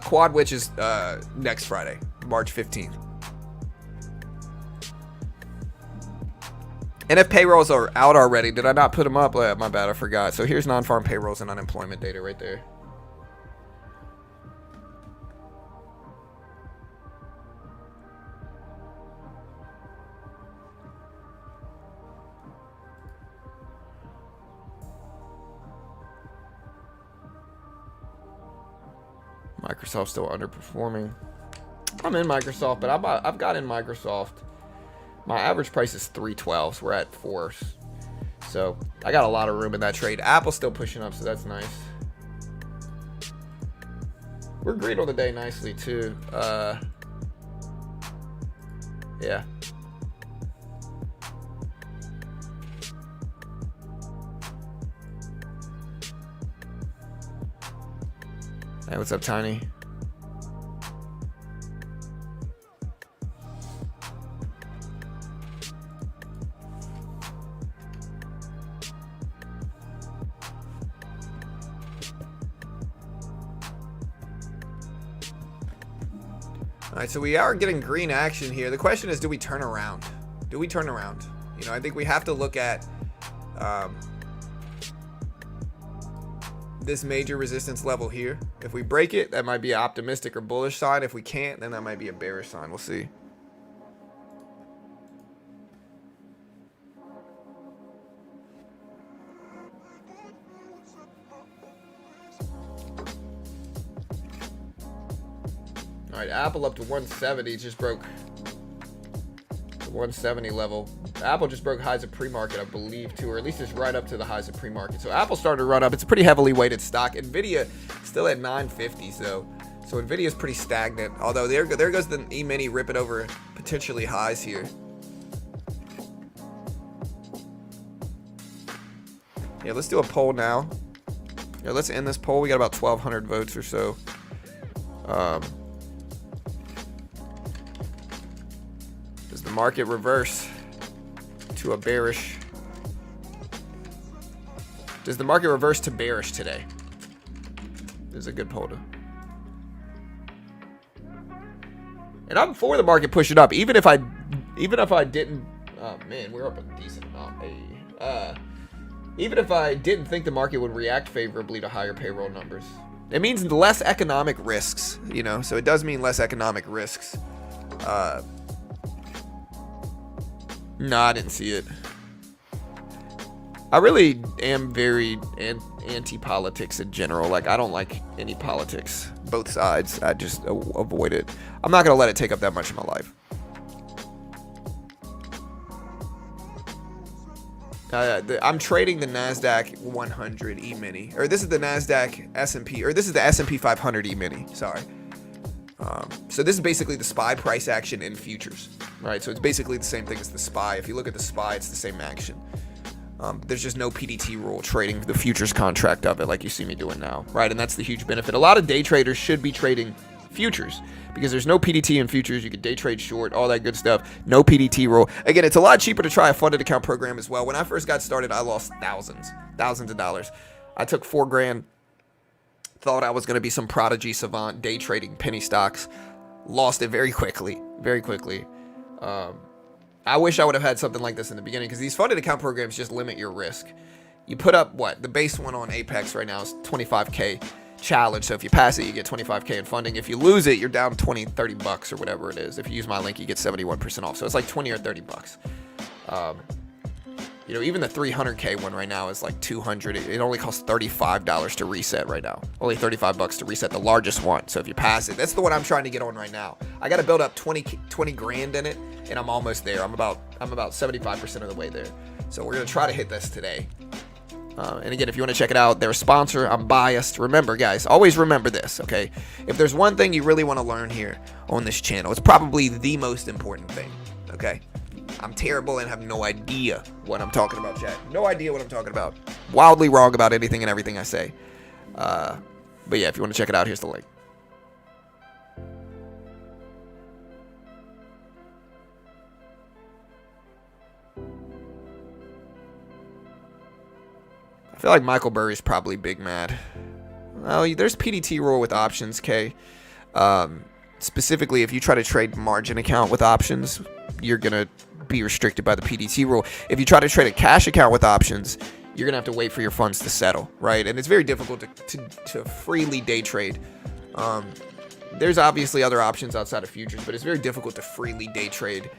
A: Quad witch is next Friday, March 15th. And if payrolls are out already, did I not put them up? My bad, I forgot. So here's non-farm payrolls and unemployment data right there. Microsoft's still underperforming. I'm in Microsoft, but I've got in Microsoft. My average price is 312. So we're at 4. So I got a lot of room in that trade. Apple's still pushing up, so that's nice. We're green on the day nicely too. Yeah. Hey, what's up, Tiny? All right, so we are getting green action here. The question is, do we turn around? Do we turn around? You know, I think we have to look at this major resistance level here. If we break it, that might be an optimistic or bullish sign. If we can't, then that might be a bearish sign. We'll see. All right, Apple up to 170, just broke the 170 level. Apple just broke highs of pre-market, I believe, too, or at least it's right up to the highs of pre-market. So Apple started to run up. It's a pretty heavily weighted stock. Nvidia still at 950s though, so Nvidia is pretty stagnant. Although there goes the E-mini ripping over potentially highs here. Yeah, let's do a poll now. Yeah, let's end this poll. We got about 1,200 votes or so. Does the market reverse to a bearish? Does the market reverse to bearish today? This is a good poll to. And I'm for the market pushing up, even if I didn't. Oh man, we're up a decent amount. Even if I didn't think the market would react favorably to higher payroll numbers, it means less economic risks. You know, so it does mean less economic risks. No, I didn't see it. I really am very anti-politics in general. Like, I don't like any politics, both sides. I just avoid it. I'm not going to let it take up that much of my life. I'm trading the NASDAQ 100 E-mini. Or this is the NASDAQ S&P. Or this is the S&P 500 E-mini. Sorry. So this is basically the SPY price action in futures, right? So it's basically the same thing as the SPY. If you look at the SPY, it's the same action. There's just no PDT rule trading the futures contract of it like you see me doing now, right? And that's the huge benefit. A lot of day traders should be trading futures because there's no PDT in futures. You can day trade short, all that good stuff. No PDT rule. Again, it's a lot cheaper to try a funded account program as well. When I first got started, I lost thousands of dollars. I took $4,000. Thought I was going to be some prodigy savant day trading penny stocks. Lost it very quickly. I wish I would have had something like this in the beginning because these funded account programs just limit your risk. You put up what? The base one on Apex right now is 25K challenge. So if you pass it, you get 25K in funding. If you lose it, you're down 20, 30 bucks or whatever it is. If you use my link, you get 71% off. So it's like 20 or 30 bucks. You know, even the 300K one right now is like 200. It only costs $35 to reset right now. Only 35 bucks to reset the largest one. So if you pass it, that's the one I'm trying to get on right now. I got to build up 20 grand in it, and I'm almost there. I'm about 75% of the way there. So we're gonna try to hit this today. And again, if you want to check it out, they're a sponsor. I'm biased. Remember, guys, always remember this, okay? If there's one thing you really want to learn here on this channel, it's probably the most important thing, okay? I'm terrible and have no idea what I'm talking about, chat. No idea what I'm talking about. Wildly wrong about anything and everything I say. But yeah, if you want to check it out, here's the link. I feel like Michael Burry's probably big mad. Well, there's PDT rule with options, K. Specifically, if you try to trade margin account with options, you're going to be restricted by the PDT rule. If you try to trade a cash account with options, you're gonna have to wait for your funds to settle, right? And it's very difficult to freely day trade. There's obviously other options outside of futures, but it's very difficult to freely day trade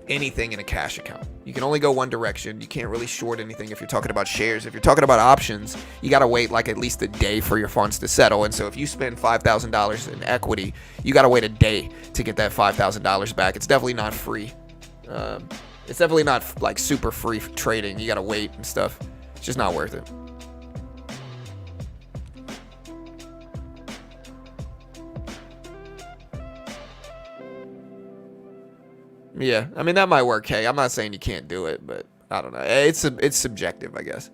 A: anything in a cash account. You can only go one direction. You can't really short anything if you're talking about shares. If you're talking about options, you gotta wait like at least a day for your funds to settle. And so if you spend $5,000 in equity, you gotta wait a day to get that $5,000 back. It's definitely not free. It's definitely not like super free trading. You gotta wait and stuff. It's just not worth it. Yeah, I mean that might work. Hey, I'm not saying you can't do it, but I don't know. It's subjective, I guess.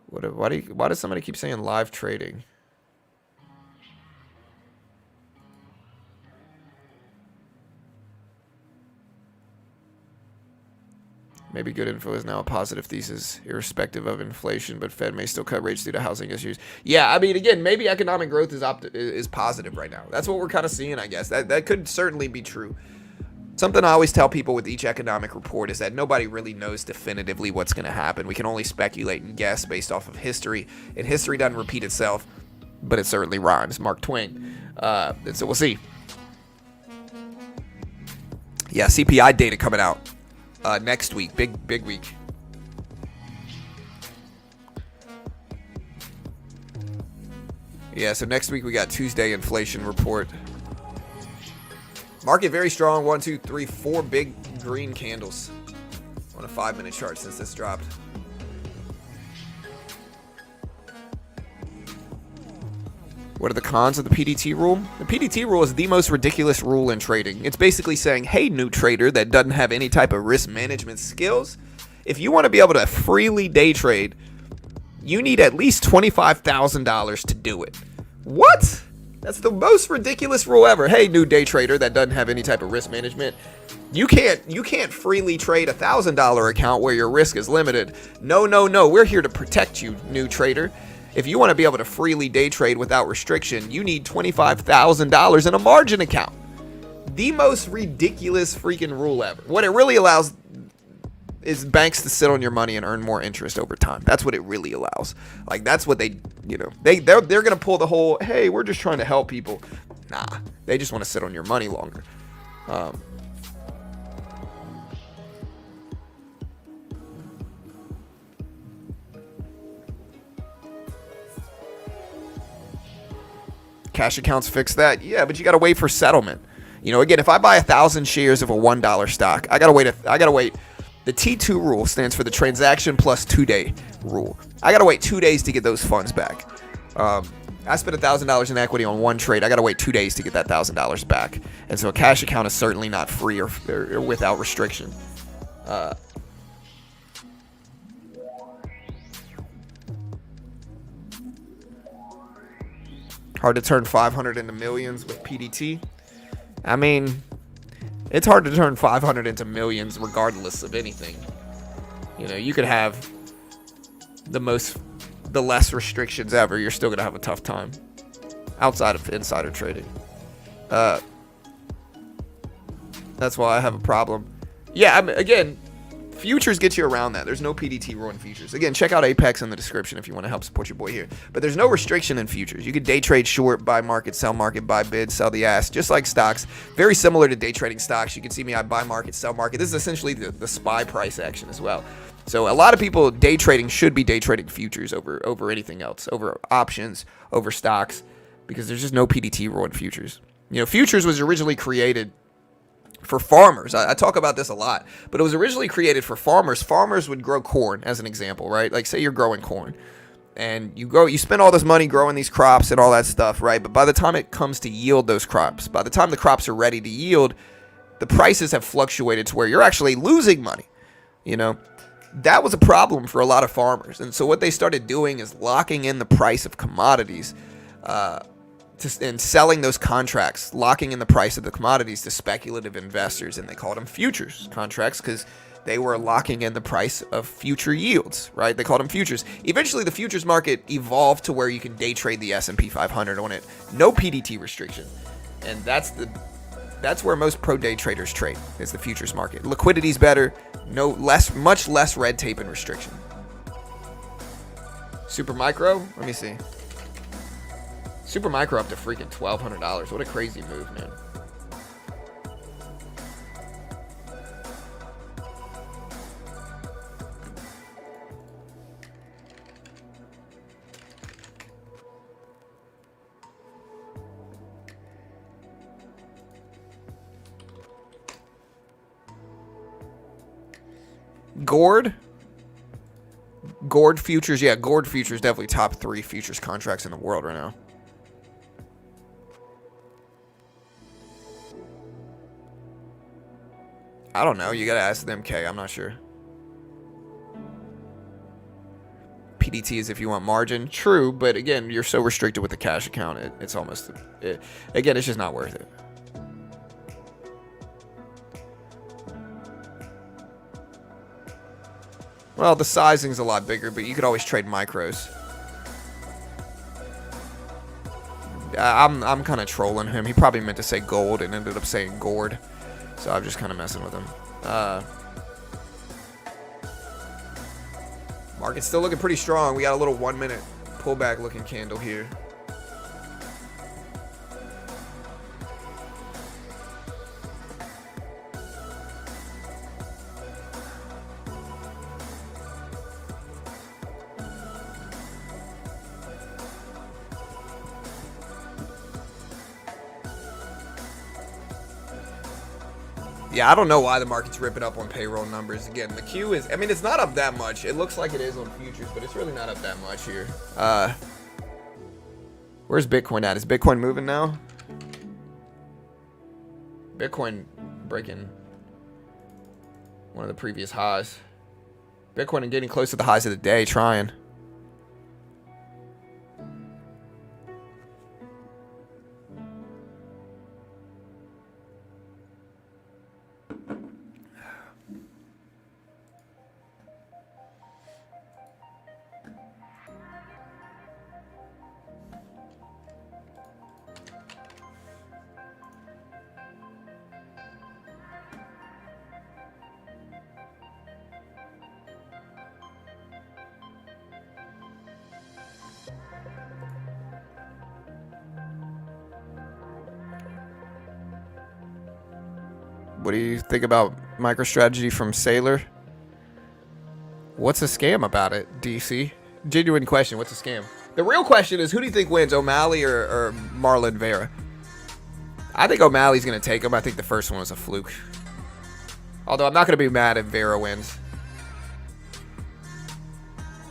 A: Why does somebody keep saying live trading? Maybe good info is now a positive thesis, irrespective of inflation, but Fed may still cut rates due to housing issues. Yeah, I mean, again, maybe economic growth is positive right now. That's what we're kind of seeing, I guess. That could certainly be true. Something I always tell people with each economic report is that nobody really knows definitively what's going to happen. We can only speculate and guess based off of history, and history doesn't repeat itself, but it certainly rhymes. Mark Twain. And so we'll see. Yeah, CPI data coming out next week. Big week. Yeah, so next week we got Tuesday inflation report. Market very strong. 1, 2, 3, 4 big green candles on a 5-minute chart since this dropped. What are the cons of the PDT rule? The PDT rule is the most ridiculous rule in trading. It's basically saying, hey, new trader that doesn't have any type of risk management skills, if you want to be able to freely day trade, you need at least $25,000 to do it. What? That's the most ridiculous rule ever. Hey, new day trader that doesn't have any type of risk management, you can't freely trade a $1,000 account where your risk is limited. No. We're here to protect you, new trader. If you want to be able to freely day trade without restriction, you need $25,000 in a margin account. The most ridiculous freaking rule ever. What it really allows is banks to sit on your money and earn more interest over time. That's what it really allows. Like, that's what they're going to pull the whole, hey, we're just trying to help people. Nah, they just want to sit on your money longer. Cash accounts fix that? Yeah, but you got to wait for settlement. Again, if I buy 1,000 shares of a $1 stock, I got to wait. The T2 rule stands for the transaction plus 2-day rule. I got to wait 2 days to get those funds back. I spent $1,000 in equity on one trade. I got to wait 2 days to get that $1,000 back. And so a cash account is certainly not free or without restriction. Hard to turn 500 into millions with PDT. I mean, it's hard to turn 500 into millions regardless of anything. You could have the less restrictions ever. You're still going to have a tough time outside of insider trading. That's why I have a problem. Yeah, again, futures get you around that. There's no PDT rule in futures. Again, check out Apex in the description if you want to help support your boy here. But there's no restriction in futures. You could day trade short, buy market, buy bid, sell the ass, just like stocks. Very similar to day trading stocks. You can see me, I buy market, sell market. This is essentially the SPY price action as well. So a lot of people day trading should be day trading futures over anything else, over options, over stocks, because there's just no PDT rule in futures. Futures was originally created for farmers. I talk about this a lot, but it was originally created for farmers. Farmers would grow corn, as an example, right? Like, say you're growing corn, and you spend all this money growing these crops and all that stuff, right? But by the time it comes to yield those crops, by the time the crops are ready to yield, the prices have fluctuated to where you're actually losing money. That was a problem for a lot of farmers, and so what they started doing is locking in the price of commodities, and selling those contracts, locking in the price of the commodities to speculative investors, and they called them futures contracts because they were locking in the price of future yields, right? They called them futures. Eventually, the futures market evolved to where you can day trade the S&P 500 on it, no PDT restriction, and that's where most pro day traders trade, is the futures market. Liquidity's better, much less red tape and restriction. Super micro, let me see. Super micro up to freaking $1,200. What a crazy move, man. Gourd futures. Yeah, Gourd futures definitely top 3 futures contracts in the world right now. I don't know. You got to ask them, K. I'm not sure. PDT is if you want margin. True, but again, you're so restricted with the cash account. It's almost... again, it's just not worth it. Well, the sizing's a lot bigger, but you could always trade micros. I'm kind of trolling him. He probably meant to say gold and ended up saying gourd. So I'm just kind of messing with him. Market's still looking pretty strong. We got a little 1 minute pullback looking candle here. Yeah, I don't know why the market's ripping up on payroll numbers. Again, the Q is, I mean, it's not up that much. It looks like it is on futures, but it's really not up that much here. Where's Bitcoin at? Is Bitcoin moving now? Bitcoin breaking one of the previous highs. Bitcoin getting close to the highs of the day, trying. What do you think about MicroStrategy from Sailor? What's a scam about it, DC? Genuine question, what's a scam? The real question is, who do you think wins, O'Malley or Marlon Vera? I think O'Malley's going to take him. I think the first one was a fluke. Although I'm not going to be mad if Vera wins.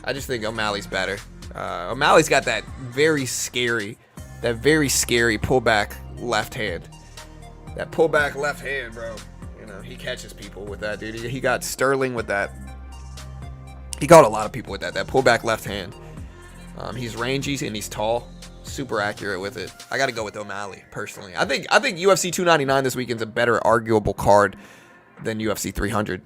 A: I just think O'Malley's better. O'Malley's got that very scary pullback left hand. That pullback left hand, bro. You know, he catches people with that, dude. He got Sterling with that. He got a lot of people with that. That pullback left hand. He's rangy and he's tall. Super accurate with it. I got to go with O'Malley, personally. I think UFC 299 this weekend's a better arguable card than UFC 300.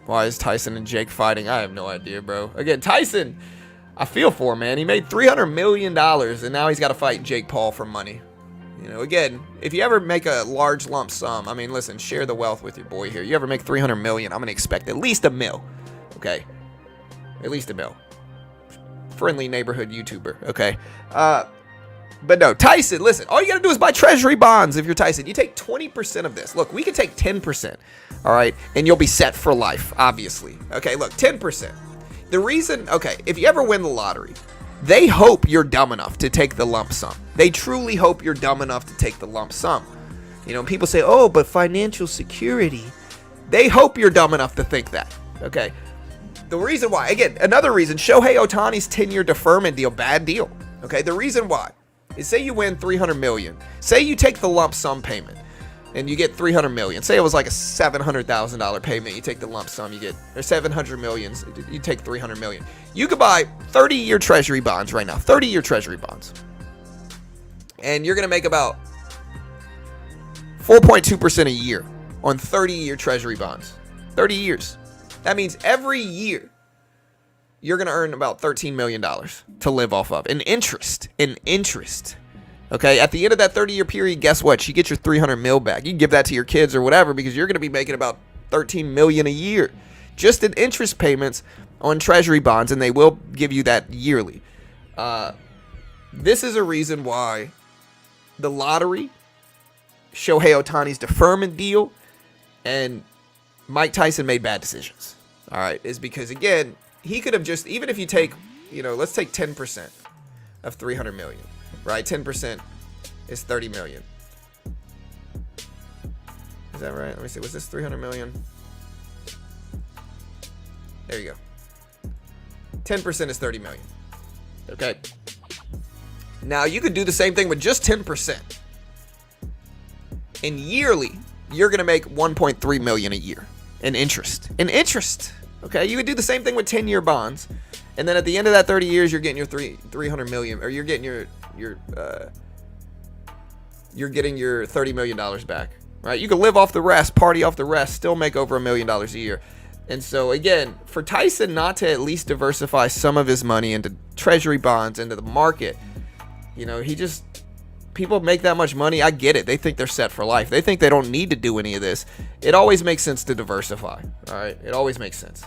A: Why is Tyson and Jake fighting? I have no idea, bro. Again, Tyson, I feel for him, man. He made $300 million, and now he's got to fight Jake Paul for money. You know, again, if you ever make a large lump sum, I mean, listen, share the wealth with your boy here. You ever make $300 million, I'm going to expect at least $1 million, okay? At least $1 million. Friendly neighborhood YouTuber, okay? But no, Tyson, listen, all you got to do is buy treasury bonds if you're Tyson. You take 20% of this. Look, we could take 10%, all right? And you'll be set for life, obviously. Okay, look, 10%. The reason, okay, if you ever win the lottery, they hope you're dumb enough to take the lump sum. They truly hope you're dumb enough to take the lump sum. You know, people say, oh, but financial security. They hope you're dumb enough to think that, okay? The reason why, again, another reason, Shohei Ohtani's 10-year deferment deal, bad deal, okay? The reason why is, say you win $300 million. Say you take the lump sum payment and you get $300 million. Say it was like a $700,000 payment. You take the lump sum, you get, or $700 million, you take $300 million. You could buy 30-year treasury bonds right now, 30-year treasury bonds. And you're going to make about 4.2% a year on 30-year treasury bonds. 30 years. That means every year you're going to earn about $13 million to live off of. In interest. Okay, at the end of that 30-year period, guess what? You get your $300 million back. You can give that to your kids or whatever, because you're going to be making about $13 million a year just in interest payments on treasury bonds, and they will give you that yearly. This is a reason why the lottery, Shohei Ohtani's deferment deal, and Mike Tyson made bad decisions. All right, is because, again, he could have just, even if you take, you know, let's take 10% of $300 million, right? 10% is $30 million. Is that right? Let me see. Was this $300 million? There you go. 10% is $30 million. Okay. Now, you could do the same thing with just 10%. And yearly, you're going to make $1.3 million a year in interest. Okay, you could do the same thing with 10-year bonds, And then at the end of that 30 years, you're getting your 300 million, or you're getting your $30 million back, right? You can live off the rest, party off the rest, still make over $1 million a year. And so again, for Tyson not to at least diversify some of his money into treasury bonds, into the market, you know, people make that much money. I get it. They think they're set for life. They think they don't need to do any of this. It always makes sense to diversify. All right. It always makes sense.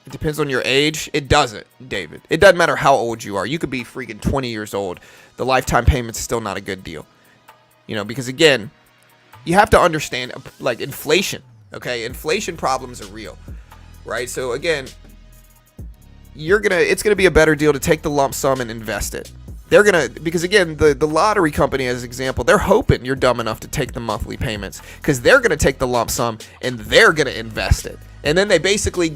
A: It depends on your age. It doesn't, David. It doesn't matter how old you are. You could be freaking 20 years old. The lifetime payment's still not a good deal. You know, because again, you have to understand, like, inflation. Okay, inflation problems are real, right? So again, it's gonna be a better deal to take the lump sum and invest it. Because again, the lottery company, as an example, they're hoping you're dumb enough to take the monthly payments, because they're gonna take the lump sum and they're gonna invest it. And then they basically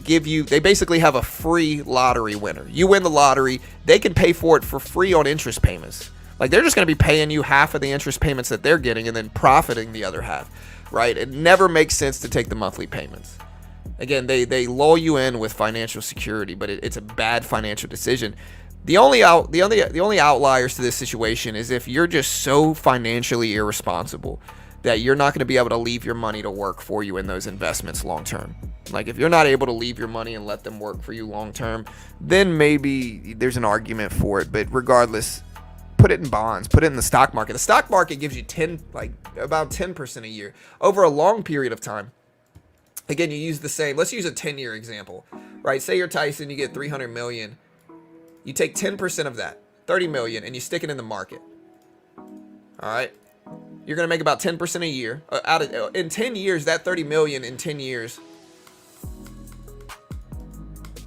A: have a free lottery winner. You win the lottery, they can pay for it for free on interest payments. Like, they're just going to be paying you half of the interest payments that they're getting and then profiting the other half, right? It never makes sense to take the monthly payments. Again, they lull you in with financial security, but it's a bad financial decision. The only outliers to this situation is if you're just so financially irresponsible that you're not going to be able to leave your money to work for you in those investments long term. Like, if you're not able to leave your money and let them work for you long term, then maybe there's an argument for it. But regardless, put it in bonds, put it in the stock market. The stock market gives you about 10% a year over a long period of time. Again, you use let's use a 10-year example, right? Say you're Tyson, you get 300 million. You take 10% of that, 30 million, and you stick it in the market. All right? You're going to make about 10% a year. In 10 years, that 30 million in 10 years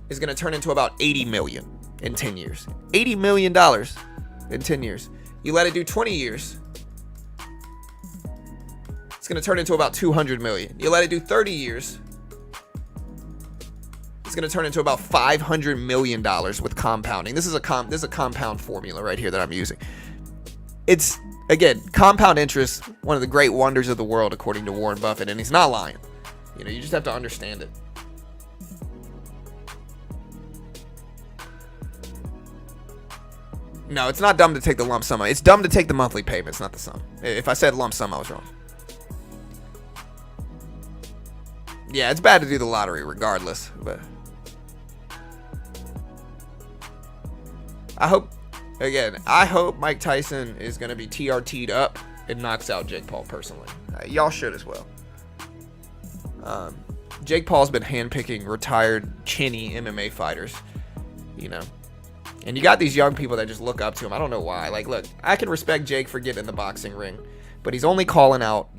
A: is going to turn into about 80 million in 10 years. $80 million in 10 years. You let it do 20 years, it's going to turn into about 200 million. You let it do 30 years, it's going to turn into about $500 million with compounding. This is a compound formula right here that I'm using. It's, again, compound interest, one of the great wonders of the world, according to Warren Buffett, and he's not lying. You know, you just have to understand it. No, it's not dumb to take the lump sum. It's dumb to take the monthly payments, not the sum. If I said lump sum, I was wrong. Yeah, it's bad to do the lottery regardless, but I hope Mike Tyson is going to be TRT'd up and knocks out Jake Paul personally. Y'all should as well. Jake Paul's been handpicking retired, chinny MMA fighters, you know. And you got these young people that just look up to him. I don't know why. Like, look, I can respect Jake for getting in the boxing ring, but he's only calling out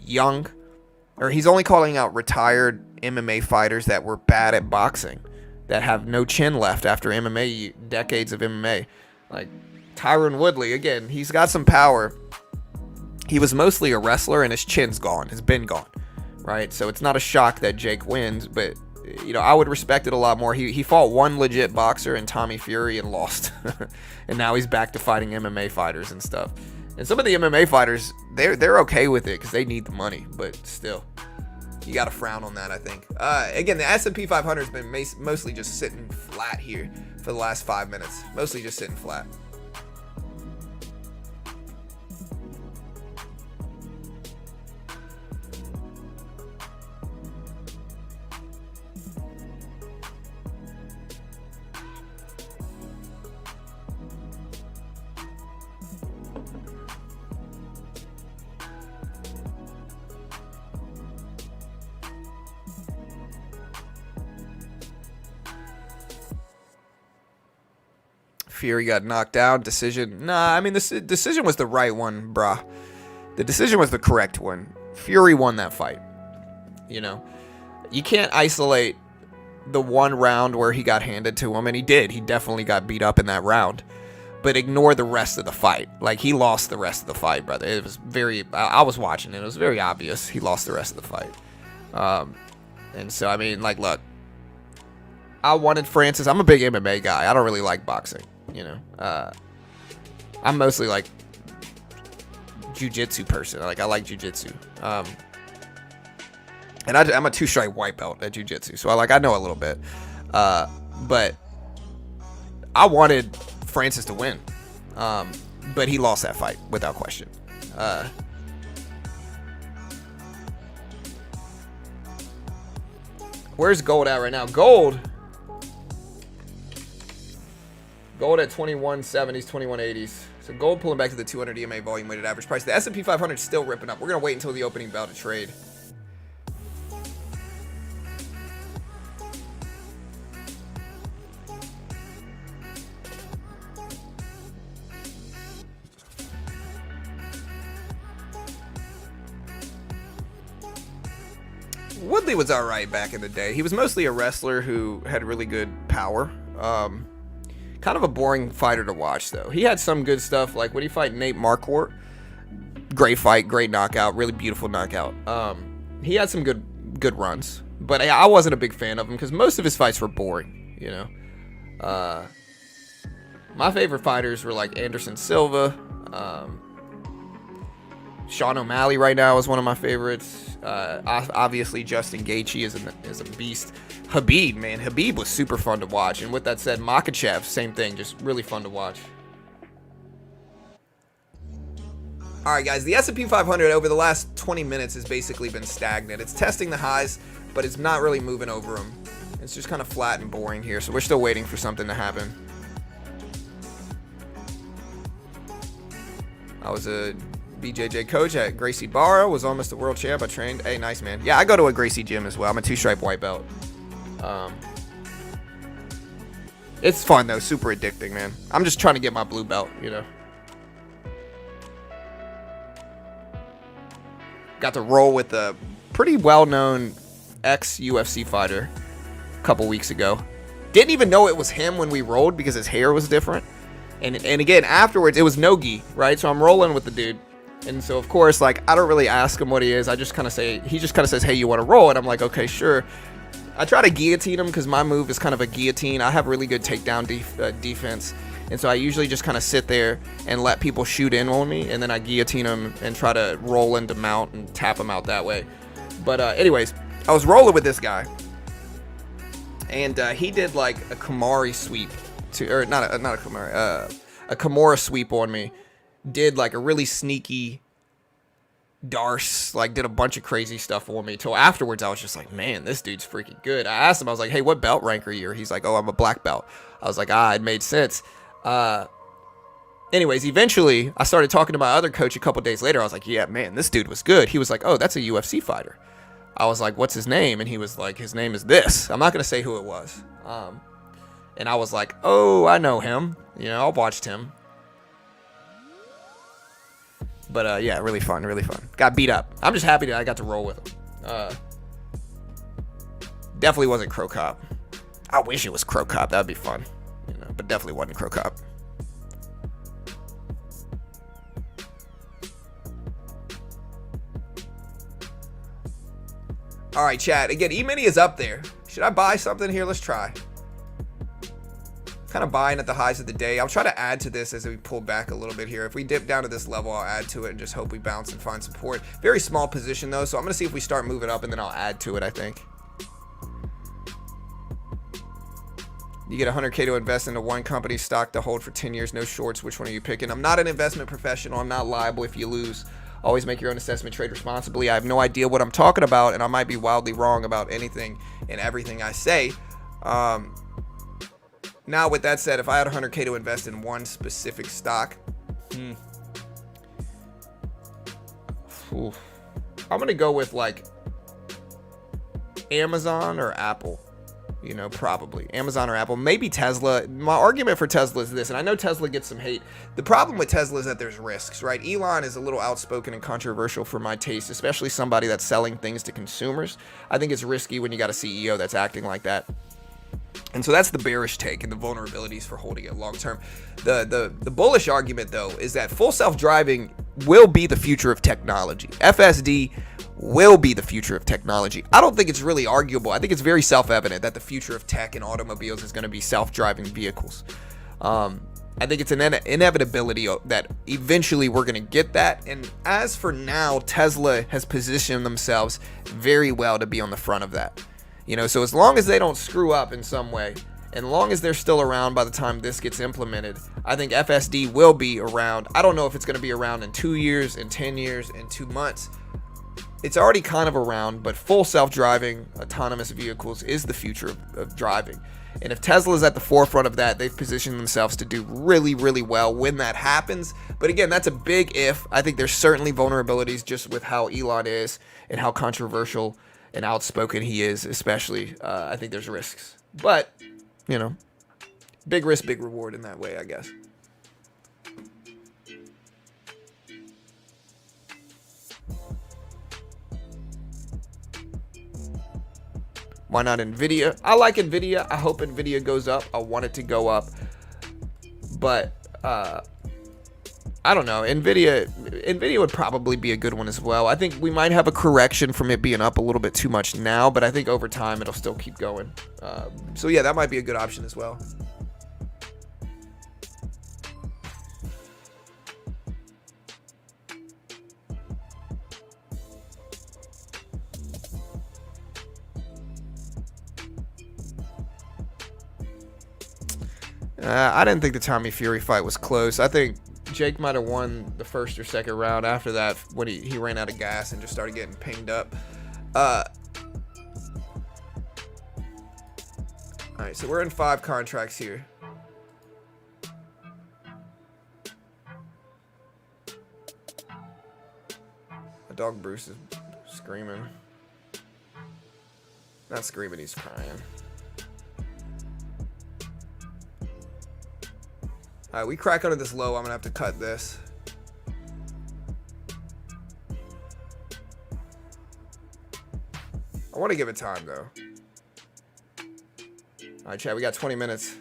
A: retired MMA fighters that were bad at boxing, that have no chin left after MMA, decades of MMA. Like Tyron Woodley, again, he's got some power. He was mostly a wrestler, and his chin's gone, has been gone, right? So it's not a shock that Jake wins, but you know, I would respect it a lot more. He fought one legit boxer in Tommy Fury and lost. And now he's back to fighting MMA fighters and stuff. And some of the MMA fighters, they're okay with it because they need the money, but still, you got to frown on that, I think. Again, the S&P 500 has been mostly just sitting flat here for the last 5 minutes. Mostly just sitting flat. Fury got knocked down. Decision. Nah, I mean, this decision was the right one, brah. The decision was the correct one. Fury won that fight. You know, you can't isolate the one round where he got handed to him, and he did. He definitely got beat up in that round. But ignore the rest of the fight. Like, he lost the rest of the fight, brother. It was I was watching it. It was very obvious he lost the rest of the fight. And so, I mean, like, look. I wanted Francis. I'm a big MMA guy. I don't really like boxing. You know, I'm mostly like jiu-jitsu person. Like, I like jiu-jitsu. And I'm a 2-stripe white belt at jiu-jitsu, so I know a little bit. But I wanted Francis to win. But he lost that fight without question. Where's gold at right now? Gold at 2170s, 2180s. So gold pulling back to the 200 EMA volume weighted average price. The S&P 500 is still ripping up. We're going to wait until the opening bell to trade. Woodley was all right back in the day. He was mostly a wrestler who had really good power. Kind of a boring fighter to watch, though. He had some good stuff, like when he fight Nate Marquardt. Great fight, great knockout, really beautiful knockout. He had some good runs, but I wasn't a big fan of him because most of his fights were boring, you know. My favorite fighters were like Anderson Silva. Sean O'Malley right now is one of my favorites. Obviously, Justin Gaethje is a beast. Habib was super fun to watch. And with that said, Makhachev, same thing, just really fun to watch. All right, guys, the S&P 500 over the last 20 minutes has basically been stagnant. It's testing the highs, but it's not really moving over them. It's just kind of flat and boring here, so we're still waiting for something to happen. I was a BJJ coach at Gracie Barra, was almost a world champ. I trained. Hey, nice, man. Yeah, I go to a Gracie gym as well. I'm a 2-stripe white belt. It's fun, though. Super addicting, man. I'm just trying to get my blue belt, you know. Got to roll with a pretty well-known ex-UFC fighter a couple weeks ago. Didn't even know it was him when we rolled because his hair was different. And again, afterwards, it was no-gi, right? So I'm rolling with the dude. And so, of course, like, I don't really ask him what he is. I just kind of say, he just kind of says, hey, you want to roll? And I'm like, okay, sure. I try to guillotine him because my move is kind of a guillotine. I have really good takedown defense. And so I usually just kind of sit there and let people shoot in on me. And then I guillotine them and try to roll into mount and tap them out that way. But anyways, I was rolling with this guy. And he did like a Kamari sweep. Not a Kamari. A Kimura sweep on me. Did like a really sneaky Darce, like did a bunch of crazy stuff for me. Till afterwards, I was just like, man, this dude's freaking good. I asked him, I was like, hey, what belt rank are you? He's like, oh, I'm a black belt. I was like, it made sense. Anyways, eventually, I started talking to my other coach a couple days later. I was like, yeah, man, this dude was good. He was like, oh, that's a UFC fighter. I was like, what's his name? And he was like, his name is this. I'm not going to say who it was. And I was like, oh, I know him. You know, I watched him. But, yeah, really fun, really fun. Got beat up. I'm just happy that I got to roll with him. Definitely wasn't Crow Cop. I wish it was Crow Cop. That would be fun. You know, but definitely wasn't Crow Cop. All right, chat. Again, E-mini is up there. Should I buy something here? Let's try. Kind of buying at the highs of the day. I'll try to add to this as we pull back a little bit here. If we dip down to this level, I'll add to it and just hope we bounce and find support. Very small position, though, so I'm going to see if we start moving up, and then I'll add to it, I think. You get $100K to invest into one company stock to hold for 10 years, no shorts. Which one are you picking? I'm not an investment professional. I'm not liable if you lose. Always make your own assessment, trade responsibly. I have no idea what I'm talking about, and I might be wildly wrong about anything and everything I say. Now, with that said, if I had $100K to invest in one specific stock, I'm going to go with, like, Amazon or Apple. You know, probably Amazon or Apple, maybe Tesla. My argument for Tesla is this, and I know Tesla gets some hate. The problem with Tesla is that there's risks, right? Elon is a little outspoken and controversial for my taste, especially somebody that's selling things to consumers. I think it's risky when you got a CEO that's acting like that. And so that's the bearish take and the vulnerabilities for holding it long term. The bullish argument, though, is that full self-driving will be the future of technology. FSD will be the future of technology. I don't think it's really arguable. I think it's very self-evident that the future of tech and automobiles is going to be self-driving vehicles. And I think it's an inevitability that eventually we're going to get that. And as for now, Tesla has positioned themselves very well to be on the front of that. You know, so as long as they don't screw up in some way, and long as they're still around by the time this gets implemented, I think FSD will be around. I don't know if it's going to be around in 2 years, in 10 years, in 2 months. It's already kind of around, but full self-driving, autonomous vehicles is the future of driving. And if Tesla's at the forefront of that, they've positioned themselves to do really, really well when that happens. But again, that's a big if. I think there's certainly vulnerabilities just with how Elon is and how controversial and outspoken he is, especially. I think there's risks. But, you know, big risk, big reward in that way, I guess. Why not Nvidia? I like Nvidia. I hope Nvidia goes up. I want it to go up. But I don't know. Nvidia would probably be a good one as well. I think we might have a correction from it being up a little bit too much now, but I think over time it'll still keep going. So yeah, that might be a good option as well. I didn't think the Tommy Fury fight was close. I think Jake might have won the first or second round. After that, when he ran out of gas and just started getting pinged up. All right, so we're in 5 contracts here. My dog Bruce is screaming. Not screaming, he's crying. Alright, we crack under this low. I'm gonna have to cut this. I want to give it time though. Alright, chat, we got 20 minutes.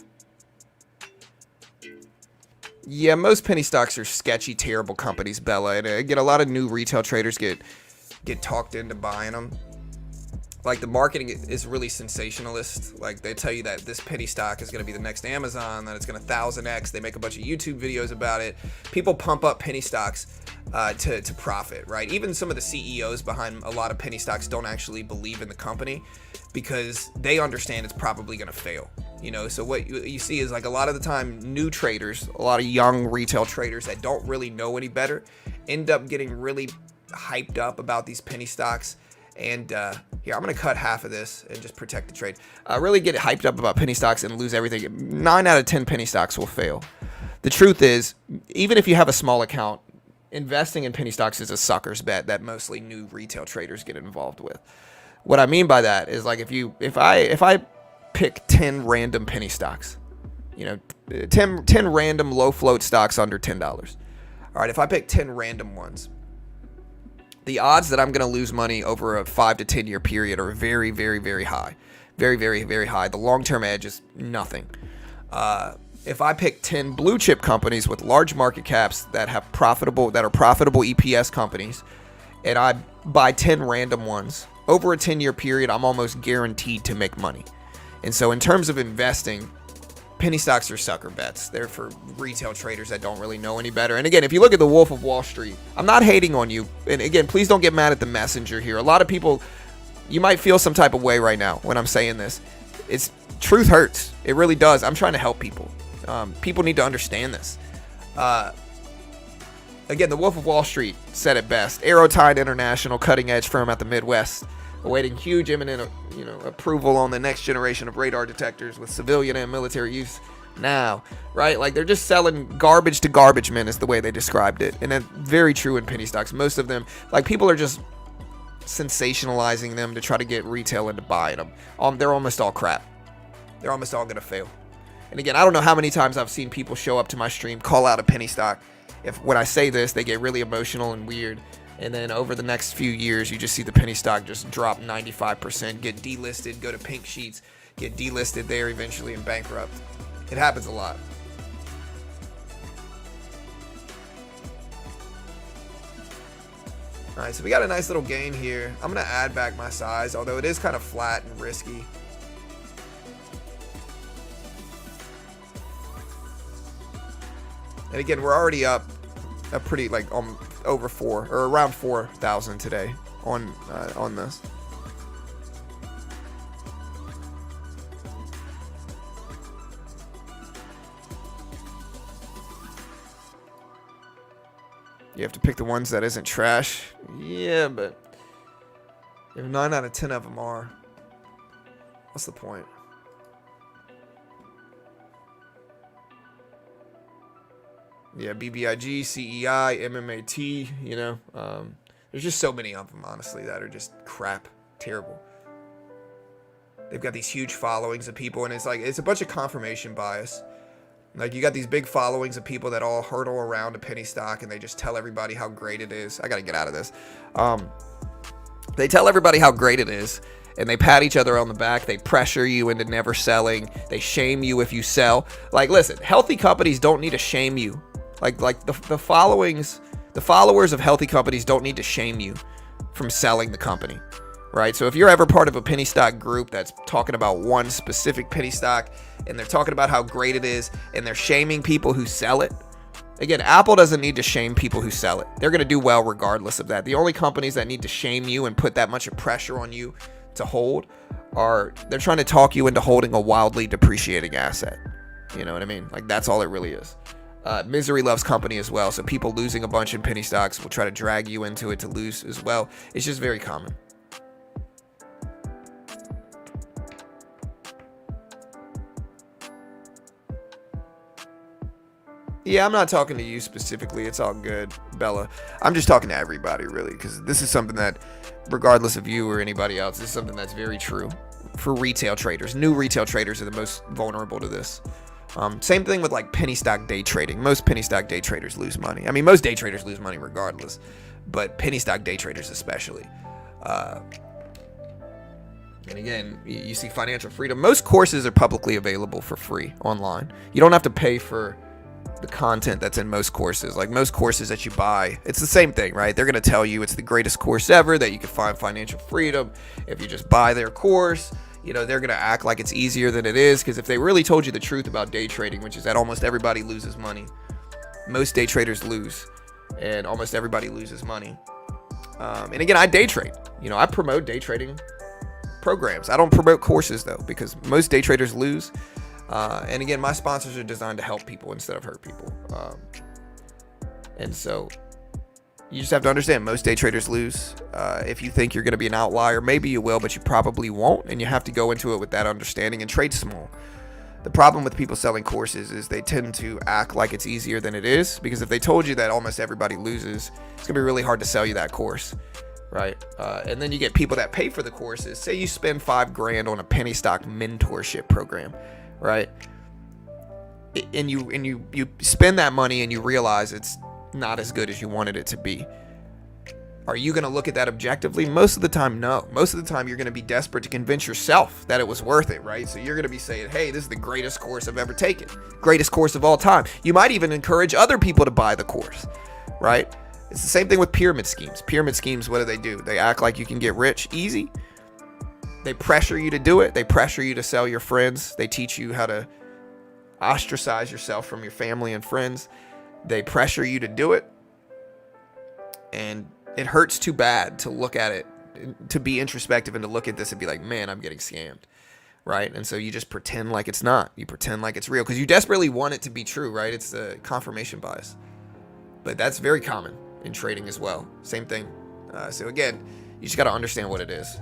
A: Yeah, most penny stocks are sketchy, terrible companies, Bella. And again, a lot of new retail traders get talked into buying them. Like, the marketing is really sensationalist. Like, they tell you that this penny stock is going to be the next Amazon, that it's going to 1000x. They make a bunch of YouTube videos about it. People pump up penny stocks to profit, right? Even some of the CEOs behind a lot of penny stocks don't actually believe in the company because they understand it's probably going to fail. You know, so what you see is, like, a lot of the time, new traders, a lot of young retail traders that don't really know any better end up getting really hyped up about these penny stocks. And here, I'm going to cut half of this and just protect the trade. Really get hyped up about penny stocks and lose everything. 9 out of 10 penny stocks will fail. The truth is, even if you have a small account, investing in penny stocks is a sucker's bet that mostly new retail traders get involved with. What I mean by that is, like, if I pick 10 random penny stocks, you know, 10 random low float stocks under $10. All right, if I pick 10 random ones, the odds that I'm going to lose money over a 5 to 10 year period are very, very, very high. Very, very, very high. The long-term edge is nothing. If I pick 10 blue chip companies with large market caps that are profitable EPS companies, and I buy 10 random ones, over a 10-year period, I'm almost guaranteed to make money. And so in terms of investing, penny stocks are sucker bets. They're for retail traders that don't really know any better. And again, if you look at the Wolf of Wall Street, I'm not hating on you. And again, please don't get mad at the messenger here. A lot of people, you might feel some type of way right now when I'm saying this. Truth hurts. It really does. I'm trying to help people. People need to understand this. Again, the Wolf of Wall Street said it best. Aerotide International, cutting edge firm out the Midwest, awaiting huge imminent, approval on the next generation of radar detectors with civilian and military use now, right? Like, they're just selling garbage to garbage men is the way they described it. And that's very true in penny stocks. Most of them, like, people are just sensationalizing them to try to get retail into buying them. They're almost all crap. They're almost all going to fail. And again, I don't know how many times I've seen people show up to my stream, call out a penny stock. When I say this, they get really emotional and weird. And then over the next few years, you just see the penny stock just drop 95%, get delisted, go to pink sheets, get delisted there eventually and bankrupt. It happens a lot. All right, so we got a nice little gain here. I'm going to add back my size, although it is kind of flat and risky. And again, we're already up a pretty like over 4 or around 4,000 today on this. You have to pick the ones that isn't trash. Yeah, but if 9 out of 10 of them are, what's the point? Yeah, BBIG, CEI, MMAT, you know. There's just so many of them, honestly, that are just crap. Terrible. They've got these huge followings of people, and it's like, it's a bunch of confirmation bias. Like, you got these big followings of people that all hurdle around a penny stock, and they just tell everybody how great it is. I gotta get out of this. They tell everybody how great it is, and they pat each other on the back. They pressure you into never selling. They shame you if you sell. Like, listen, healthy companies don't need to shame you. Like the followers of healthy companies don't need to shame you from selling the company, right? So if you're ever part of a penny stock group that's talking about one specific penny stock, and they're talking about how great it is, and they're shaming people who sell it, again, Apple doesn't need to shame people who sell it. They're going to do well regardless of that. The only companies that need to shame you and put that much of pressure on you to hold they're trying to talk you into holding a wildly depreciating asset. You know what I mean? Like, that's all it really is. Misery loves company as well. So people losing a bunch in penny stocks will try to drag you into it to lose as well. It's just very common. Yeah, I'm not talking to you specifically. It's all good, Bella. I'm just talking to everybody, really, because this is something that, regardless of you or anybody else, this is something that's very true for retail traders. New retail traders are the most vulnerable to this. Same thing with like penny stock day trading. Most penny stock day traders lose money. I mean, most day traders lose money regardless, but penny stock day traders especially. And again, you see financial freedom. Most courses are publicly available for free online. You don't have to pay for the content that's in most courses. Like most courses that you buy, it's the same thing, right? They're going to tell you it's the greatest course ever, that you can find financial freedom if you just buy their course. You know, they're going to act like it's easier than it is, because if they really told you the truth about day trading, which is that almost everybody loses money, most day traders lose, and almost everybody loses money. And again, I day trade. You know, I promote day trading programs. I don't promote courses though, because most day traders lose. And again, my sponsors are designed to help people instead of hurt people. And so you just have to understand, most day traders lose. If you think you're going to be an outlier, maybe you will, but you probably won't. And you have to go into it with that understanding and trade small. The problem with people selling courses is they tend to act like it's easier than it is, because if they told you that almost everybody loses, it's going to be really hard to sell you that course, right? And then you get people that pay for the courses. Say you spend $5,000 on a penny stock mentorship program, right? And you spend that money and you realize it's not as good as you wanted it to be. Are you going to look at that objectively? Most of the time, no. Most of the time, you're going to be desperate to convince yourself that it was worth it, right? So you're going to be saying, hey, this is the greatest course I've ever taken. Greatest course of all time. You might even encourage other people to buy the course, right? It's the same thing with pyramid schemes. Pyramid schemes, what do? They act like you can get rich easy. They pressure you to do it. They pressure you to sell your friends. They teach you how to ostracize yourself from your family and friends. They pressure you to do it. And it hurts too bad to look at it, to be introspective and to look at this and be like, man, I'm getting scammed, right? And so you just pretend like it's not. You pretend like it's real because you desperately want it to be true, right? It's the confirmation bias. But that's very common in trading as well. Same thing. So again, you just got to understand what it is.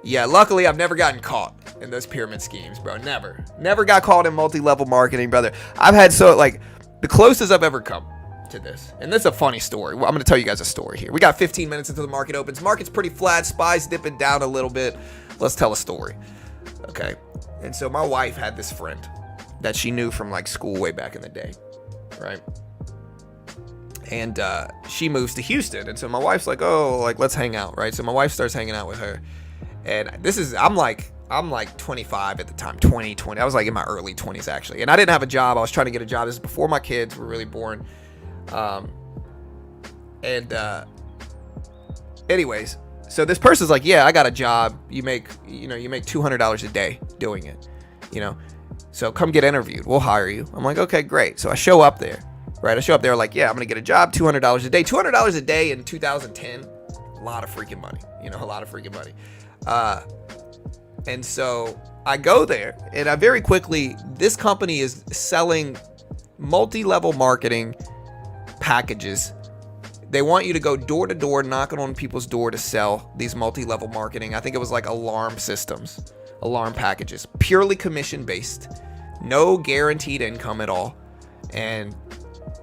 A: Yeah, luckily I've never gotten caught in those pyramid schemes, bro. Never got caught in multi-level marketing, brother. I've had the closest I've ever come to this. And this is a funny story. Well, I'm going to tell you guys a story here. We got 15 minutes until the market opens. Market's pretty flat. SPY's dipping down a little bit. Let's tell a story. Okay. And so my wife had this friend that she knew from like school way back in the day, right? And she moves to Houston. And so my wife's like, oh, like, let's hang out, right? So my wife starts hanging out with her. And I'm like 25 at the time, 20. I was like in my early 20s actually. And I didn't have a job. I was trying to get a job. This is before my kids were really born. And anyways, so this person's like, yeah, I got a job. You make $200 a day doing it, so come get interviewed. We'll hire you. I'm like, okay, great. So I show up there, right? I show up there like, yeah, I'm going to get a job, $200 a day. $200 a day in 2010, a lot of freaking money, a lot of freaking money. And so I go there, and I very quickly, this company is selling multi-level marketing packages. They want you to go door to door, knocking on people's door to sell these multi-level marketing. I think it was like alarm systems, alarm packages, purely commission based, no guaranteed income at all. And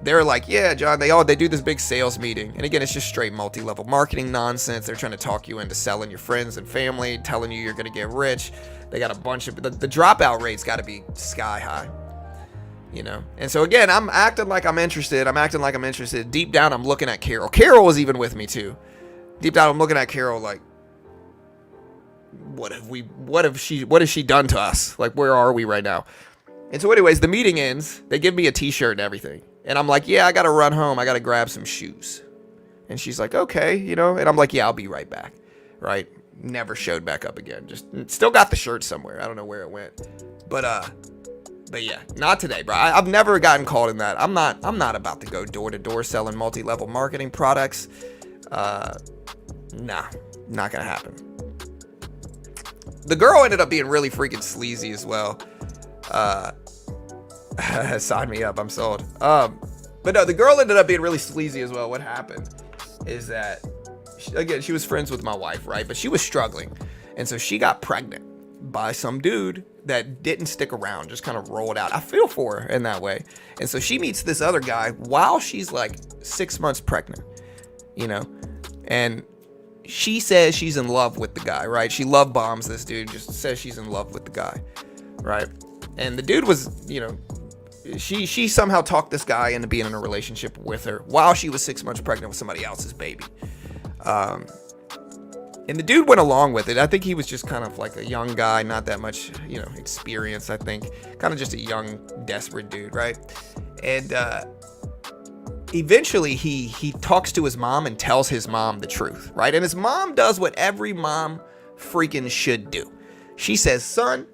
A: they're like, yeah, John, they do this big sales meeting. And again, it's just straight multi-level marketing nonsense. They're trying to talk you into selling your friends and family, telling you you're going to get rich. They got a bunch of, the dropout rate's got to be sky high. And so again, I'm acting like I'm interested. Deep down, I'm looking at Carol. Carol was even with me too. Deep down, I'm looking at Carol like, what has she done to us? Like, where are we right now? And so anyways, the meeting ends. They give me a t-shirt and everything. And I'm like, yeah, I got to run home. I got to grab some shoes. And she's like, okay, and I'm like, yeah, I'll be right back. Right. Never showed back up again. Just still got the shirt somewhere. I don't know where it went, but yeah, not today, bro. I've never gotten caught in that. I'm not about to go door to door selling multi-level marketing products. Nah, not gonna happen. The girl ended up being really freaking sleazy as well. Sign me up, I'm sold. But no, the girl ended up being really sleazy as well. What happened is that, she was friends with my wife, right? But she was struggling, and so she got pregnant by some dude that didn't stick around, just kind of rolled out. I feel for her in that way. And so she meets this other guy while she's like 6 months pregnant, and she says she's in love with the guy, right? She love bombs this dude, just says she's in love with the guy, right? And the dude was, she somehow talked this guy into being in a relationship with her while she was 6 months pregnant with somebody else's baby. And the dude went along with it. I think he was just kind of like a young guy, not that much, experience, I think. Kind of just a young, desperate dude, right? And eventually he talks to his mom and tells his mom the truth, right? And his mom does what every mom freaking should do. She says, son,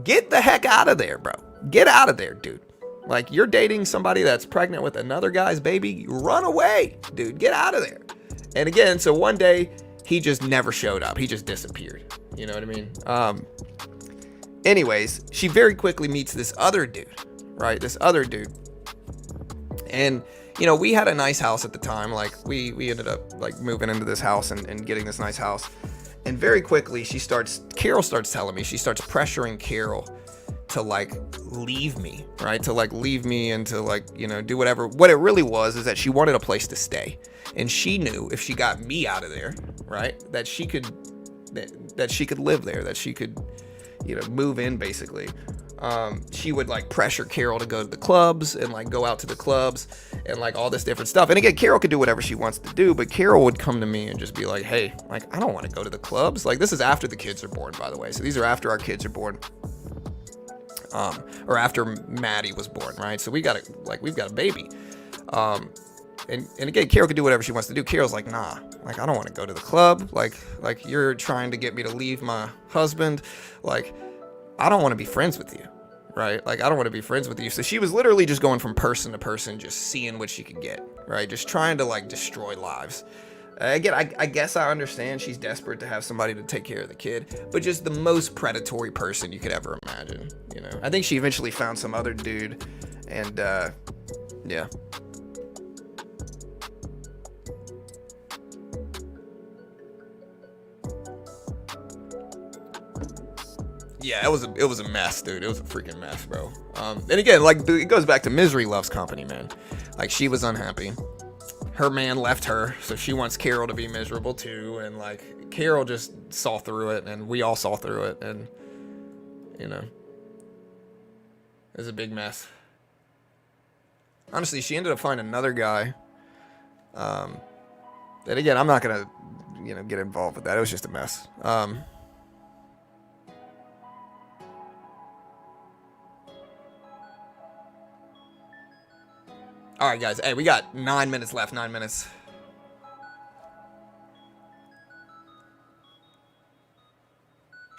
A: get the heck out of there, bro. Get out of there, dude. Like, you're dating somebody that's pregnant with another guy's baby. Run away, dude. Get out of there. And again, so one day, he just never showed up. He just disappeared. You know what I mean? Anyways, she very quickly meets this other dude, right? This other dude. And, we had a nice house at the time. Like, we ended up, like, moving into this house and getting this nice house. And very quickly, Carol starts telling me, she starts pressuring Carol to, like, leave me, right? To, like, leave me and to, like, do whatever. What it really was is that she wanted a place to stay. And she knew if she got me out of there, right, that she could live there, that she could, move in basically. She would like pressure Carol to go to the clubs and like go out to the clubs and like all this different stuff. And again, Carol could do whatever she wants to do, but Carol would come to me and just be like, hey, like, I don't want to go to the clubs. Like, this is after the kids are born, by the way. So these are after our kids are born. Or after Maddie was born, right? So we've got a baby. And again, Carol could do whatever she wants to do. Carol's like, nah, like, I don't want to go to the club. Like you're trying to get me to leave my husband. Like, I don't want to be friends with you, right? Like, I don't want to be friends with you. So she was literally just going from person to person, just seeing what she could get, right? Just trying to like destroy lives. Again, I guess I understand she's desperate to have somebody to take care of the kid, but just the most predatory person you could ever imagine, I think she eventually found some other dude, and yeah. Yeah, it was a mess, dude. It was a freaking mess, bro. And again, like, it goes back to misery loves company, man. Like, she was unhappy. Her man left her, so she wants Carol to be miserable too. And like, Carol just saw through it, and we all saw through it, and it was a big mess. Honestly, she ended up finding another guy. And again, I'm not gonna, get involved with that. It was just a mess. All right, guys. Hey, we got 9 minutes left. 9 minutes.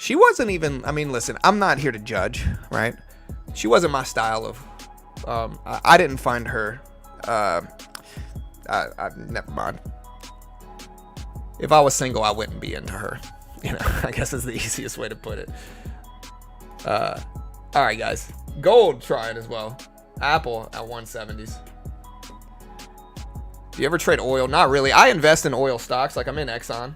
A: She wasn't even, I mean, listen, I'm not here to judge, right? She wasn't my style of, I didn't find her, never mind. If I was single, I wouldn't be into her. You know, I guess is the easiest way to put it. All right, guys. Gold trying as well. Apple at 170s. Do you ever trade oil? Not really. I invest in oil stocks. Like I'm in Exxon.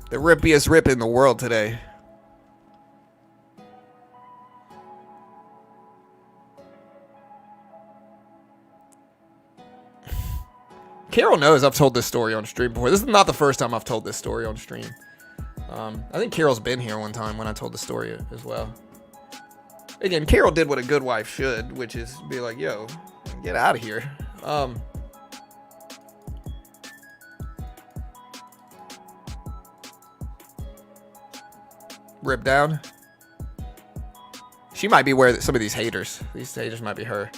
A: The rippiest rip in the world today. Carol knows I've told this story on stream before. This is not the first time I've told this story on stream. I think Carol's been here one time when I told the story as well. Again, Carol did what a good wife should, which is be like, yo, get out of here. Rip down. She might be where some of these haters might be her.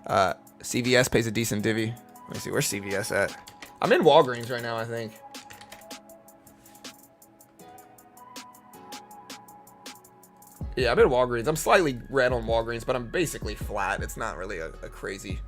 A: CVS pays a decent divvy. Let me see, where's CVS at? I'm in Walgreens right now, I think. Yeah, I'm in Walgreens. I'm slightly red on Walgreens, but I'm basically flat. It's not really a crazy.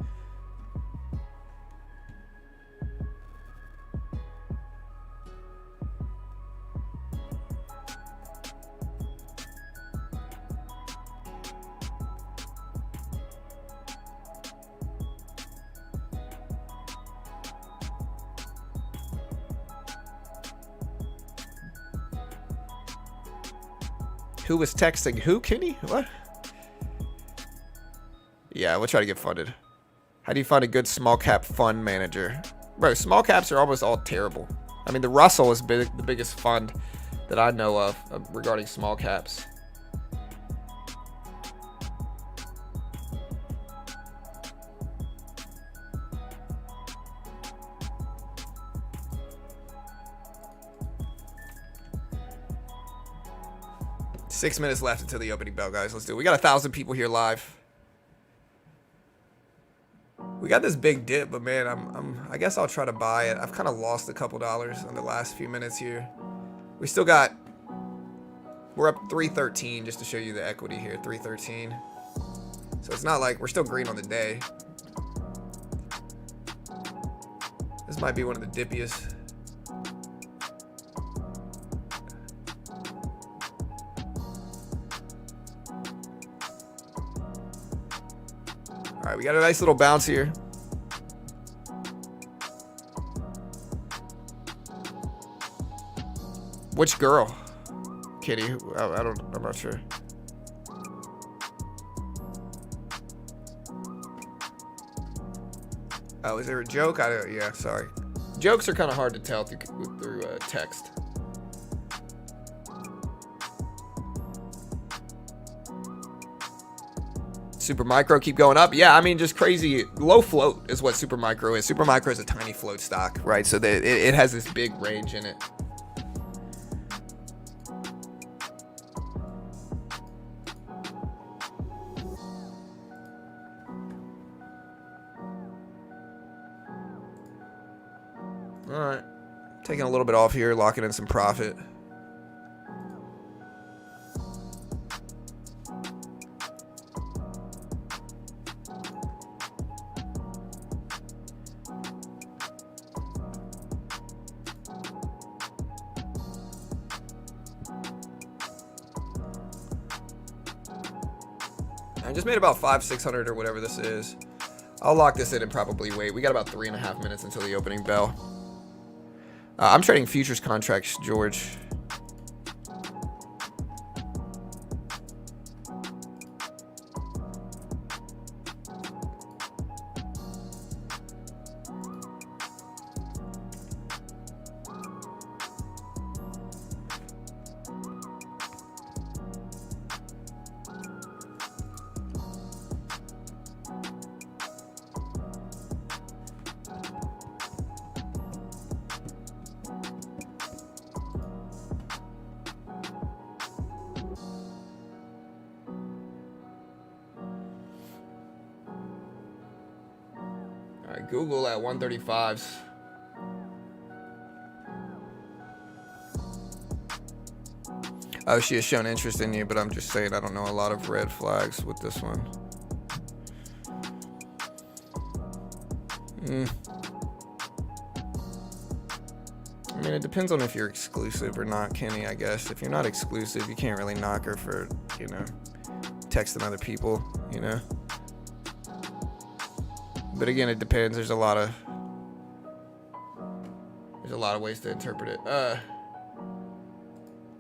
A: Who was texting who, Kenny? What? Yeah, we'll try to get funded. How do you find a good small cap fund manager? Bro, small caps are almost all terrible. I mean, the Russell is the biggest fund that I know of regarding small caps. Six minutes left until the opening bell, guys. Let's do it. We got 1,000 people here live. We got this big dip, but man, I guess I'll try to buy it. I've kind of lost a couple dollars in the last few minutes here. We still got, we're up 313 just to show you the equity here, 313. So it's not like we're still green on the day. This might be one of the dippiest. All right, we got a nice little bounce here. Which girl? Kitty? I'm not sure. Oh, is there a joke? Yeah, sorry. Jokes are kind of hard to tell through text. Super micro keep going up. Yeah, I mean, just crazy. Low float is what super micro is. Super micro is a tiny float stock, right? So it has this big range in it. All right, taking a little bit off here, locking in some profit. I just made about 500-600 or whatever this is. I'll lock this in and probably wait. We got about 3.5 minutes until the opening bell. I'm trading futures contracts, George. Alright, Google at 135s. Oh, she has shown interest in you, but I'm just saying I don't know a lot of red flags with this one. I mean, it depends on if you're exclusive or not, Kenny, I guess. If you're not exclusive, you can't really knock her for, you know, texting other people, you know. But again, it depends. There's a lot of ways to interpret it.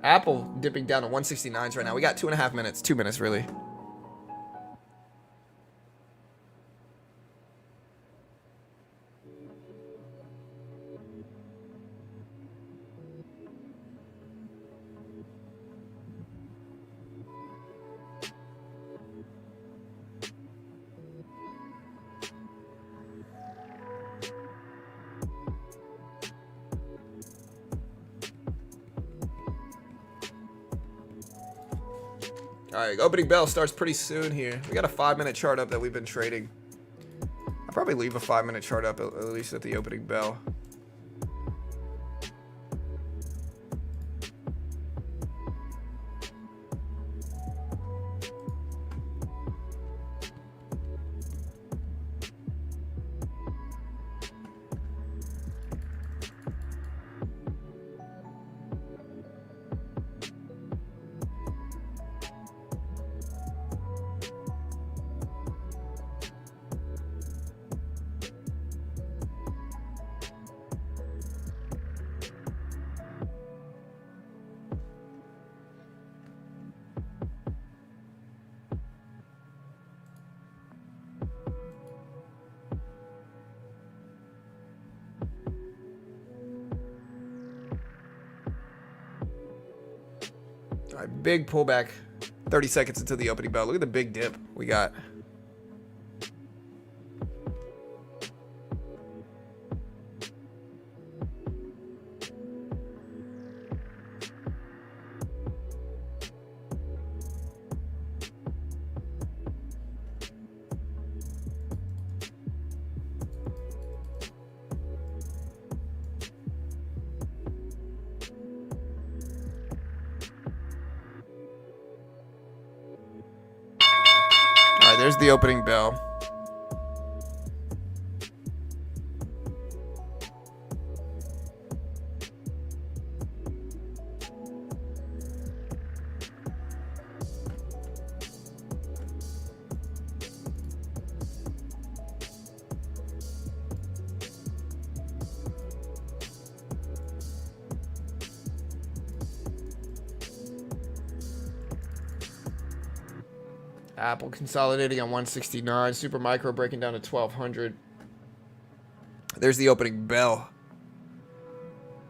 A: Apple dipping down to 169s right now. We got 2.5 minutes. 2 minutes, really. All right, opening bell starts pretty soon here. We got a 5-minute chart up that we've been trading. I'll probably leave a 5-minute chart up at least at the opening bell. All right, big pullback. 30 seconds until the opening bell. Look at the big dip we got. There's the opening bell. Apple consolidating on 169. Super Micro breaking down to 1200. There's the opening bell.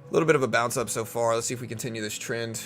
A: A little bit of a bounce up so far. Let's see if we continue this trend.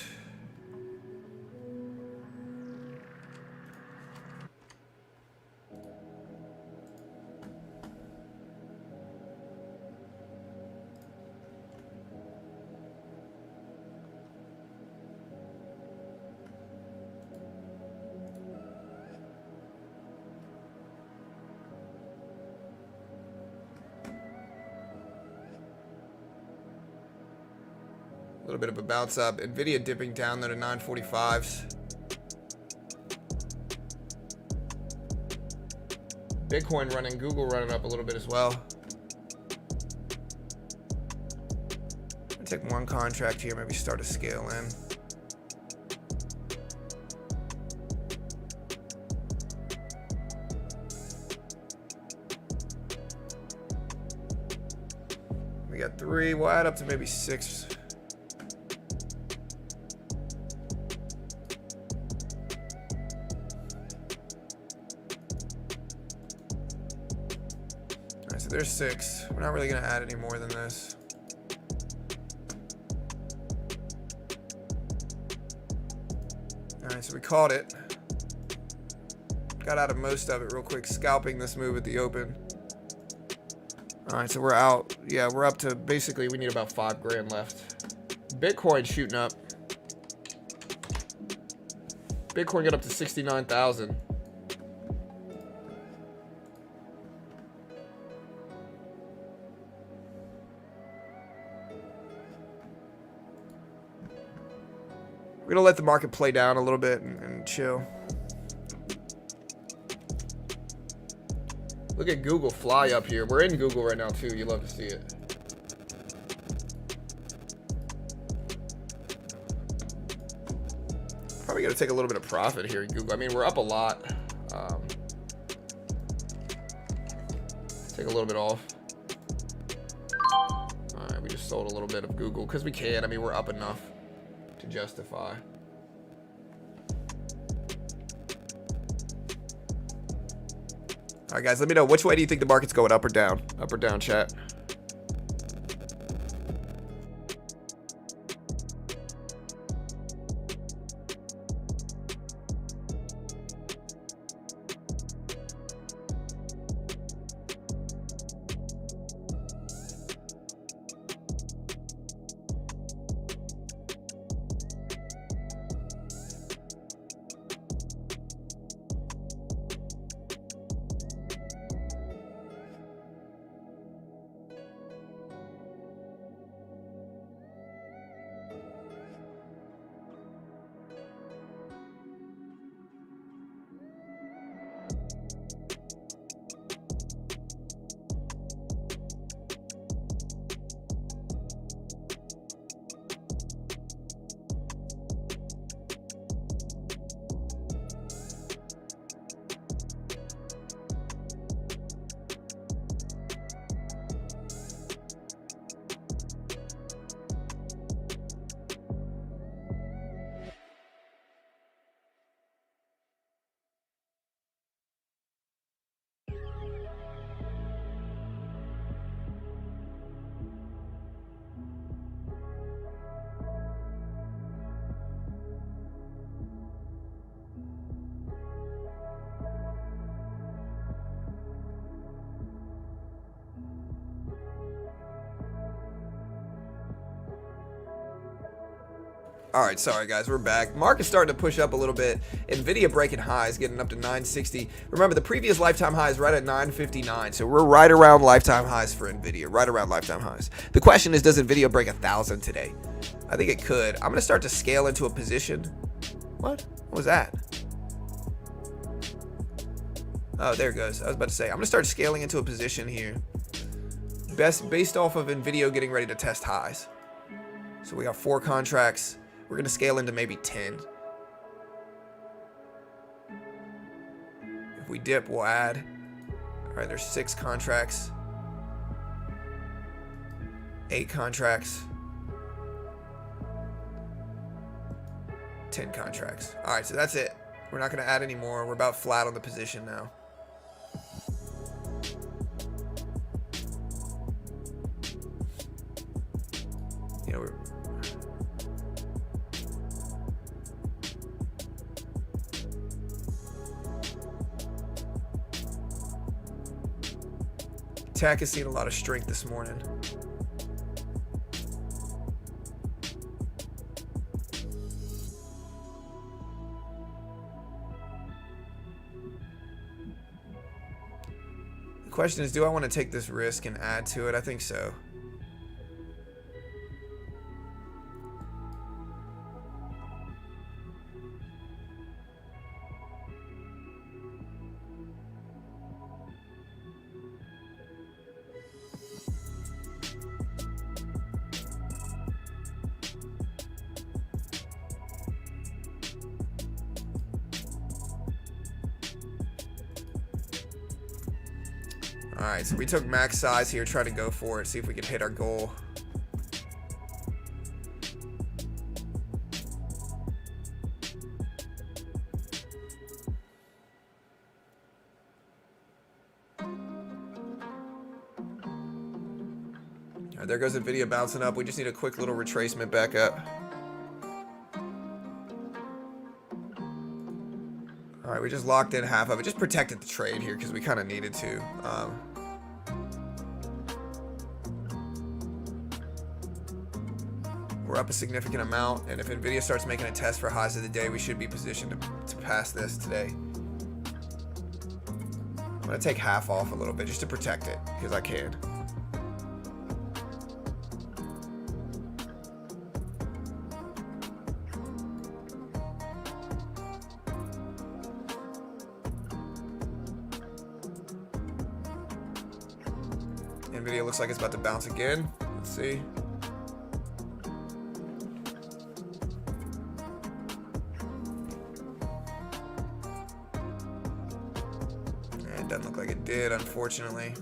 A: A little bit of a bounce up. Nvidia dipping down there to 945s. Bitcoin running, Google running up a little bit as well. I'll take one contract here, maybe start to scale in. We got 3, we'll add up to maybe 6. There's 6. We're not really going to add any more than this. Alright, so we caught it. Got out of most of it real quick, scalping this move at the open. Alright, so we're out. Yeah, we're up to basically we need about 5 grand left. Bitcoin shooting up. Bitcoin got up to 69,000. We're gonna let the market play down a little bit and chill. Look at Google fly up here. We're in Google right now too. You love to see it. Probably gonna take a little bit of profit here in Google. I mean, we're up a lot. Take a little bit off. All right, we just sold a little bit of Google because we can. I mean, we're up enough to justify. All right, guys, let me know which way do you think the market's going, up or down? Up or down, chat? All right, sorry guys, we're back. Market's starting to push up a little bit. Nvidia breaking highs, getting up to 960. Remember, the previous lifetime high is right at 959, so we're right around lifetime highs for Nvidia, right around lifetime highs. The question is, does Nvidia break 1,000 today? I think it could. I'm gonna start to scale into a position. What was that? Oh, there it goes. I was about to say, I'm gonna start scaling into a position here. Based off of Nvidia getting ready to test highs. So we got 4 contracts. We're going to scale into maybe 10. If we dip, we'll add. All right, there's 6 contracts. 8 contracts. 10 contracts. All right, so that's it. We're not going to add any more. We're about flat on the position now. You know, Tech has seen a lot of strength this morning. The question is, do I want to take this risk and add to it? I think so. Alright, so we took max size here, try to go for it, see if we can hit our goal. Alright, there goes Nvidia bouncing up. We just need a quick little retracement back up. Alright, we just locked in half of it. Just protected the trade here because we kind of needed to. We're up a significant amount, and if Nvidia starts making a test for highs of the day, we should be positioned to pass this today. I'm going to take half off a little bit just to protect it because I can. Nvidia looks like it's about to bounce again. Let's see. It doesn't look like it did, unfortunately.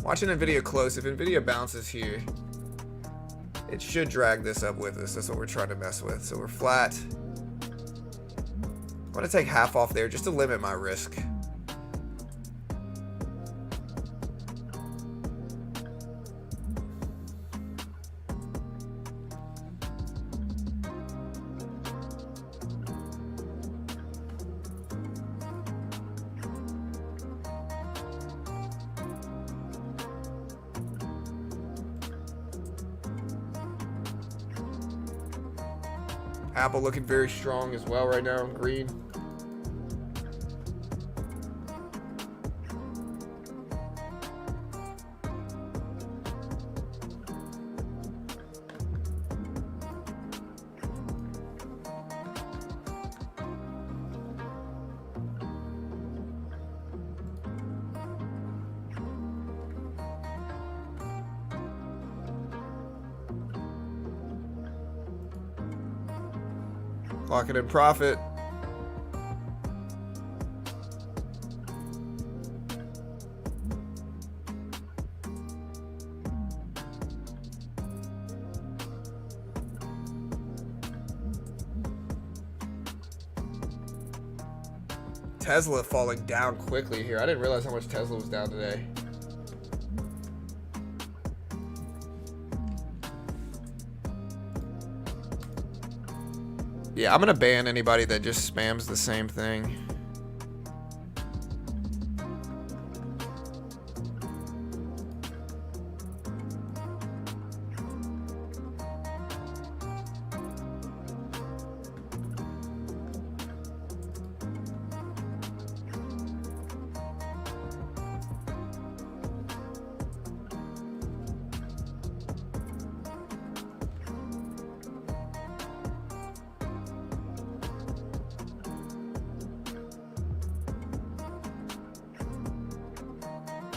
A: Watching Nvidia close, if Nvidia bounces here, it should drag this up with us. That's what we're trying to mess with. So we're flat. I'm gonna take half off there just to limit my risk. Apple looking very strong as well right now, green. Lock it in profit. Tesla falling down quickly here. I didn't realize how much Tesla was down today. Yeah, I'm gonna ban anybody that just spams the same thing.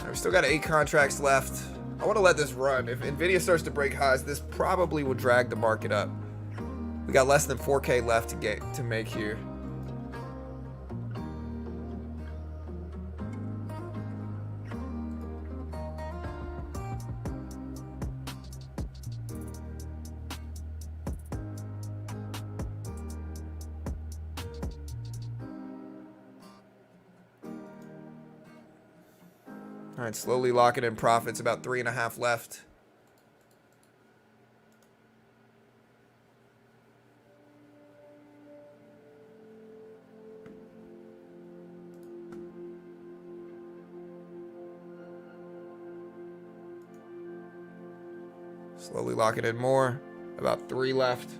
A: We still got 8 contracts left. I want to let this run. If Nvidia starts to break highs, this probably will drag the market up. We got less than 4K left to make here. All right, slowly locking in profits. About 3.5 left. Slowly locking in more. About 3 left.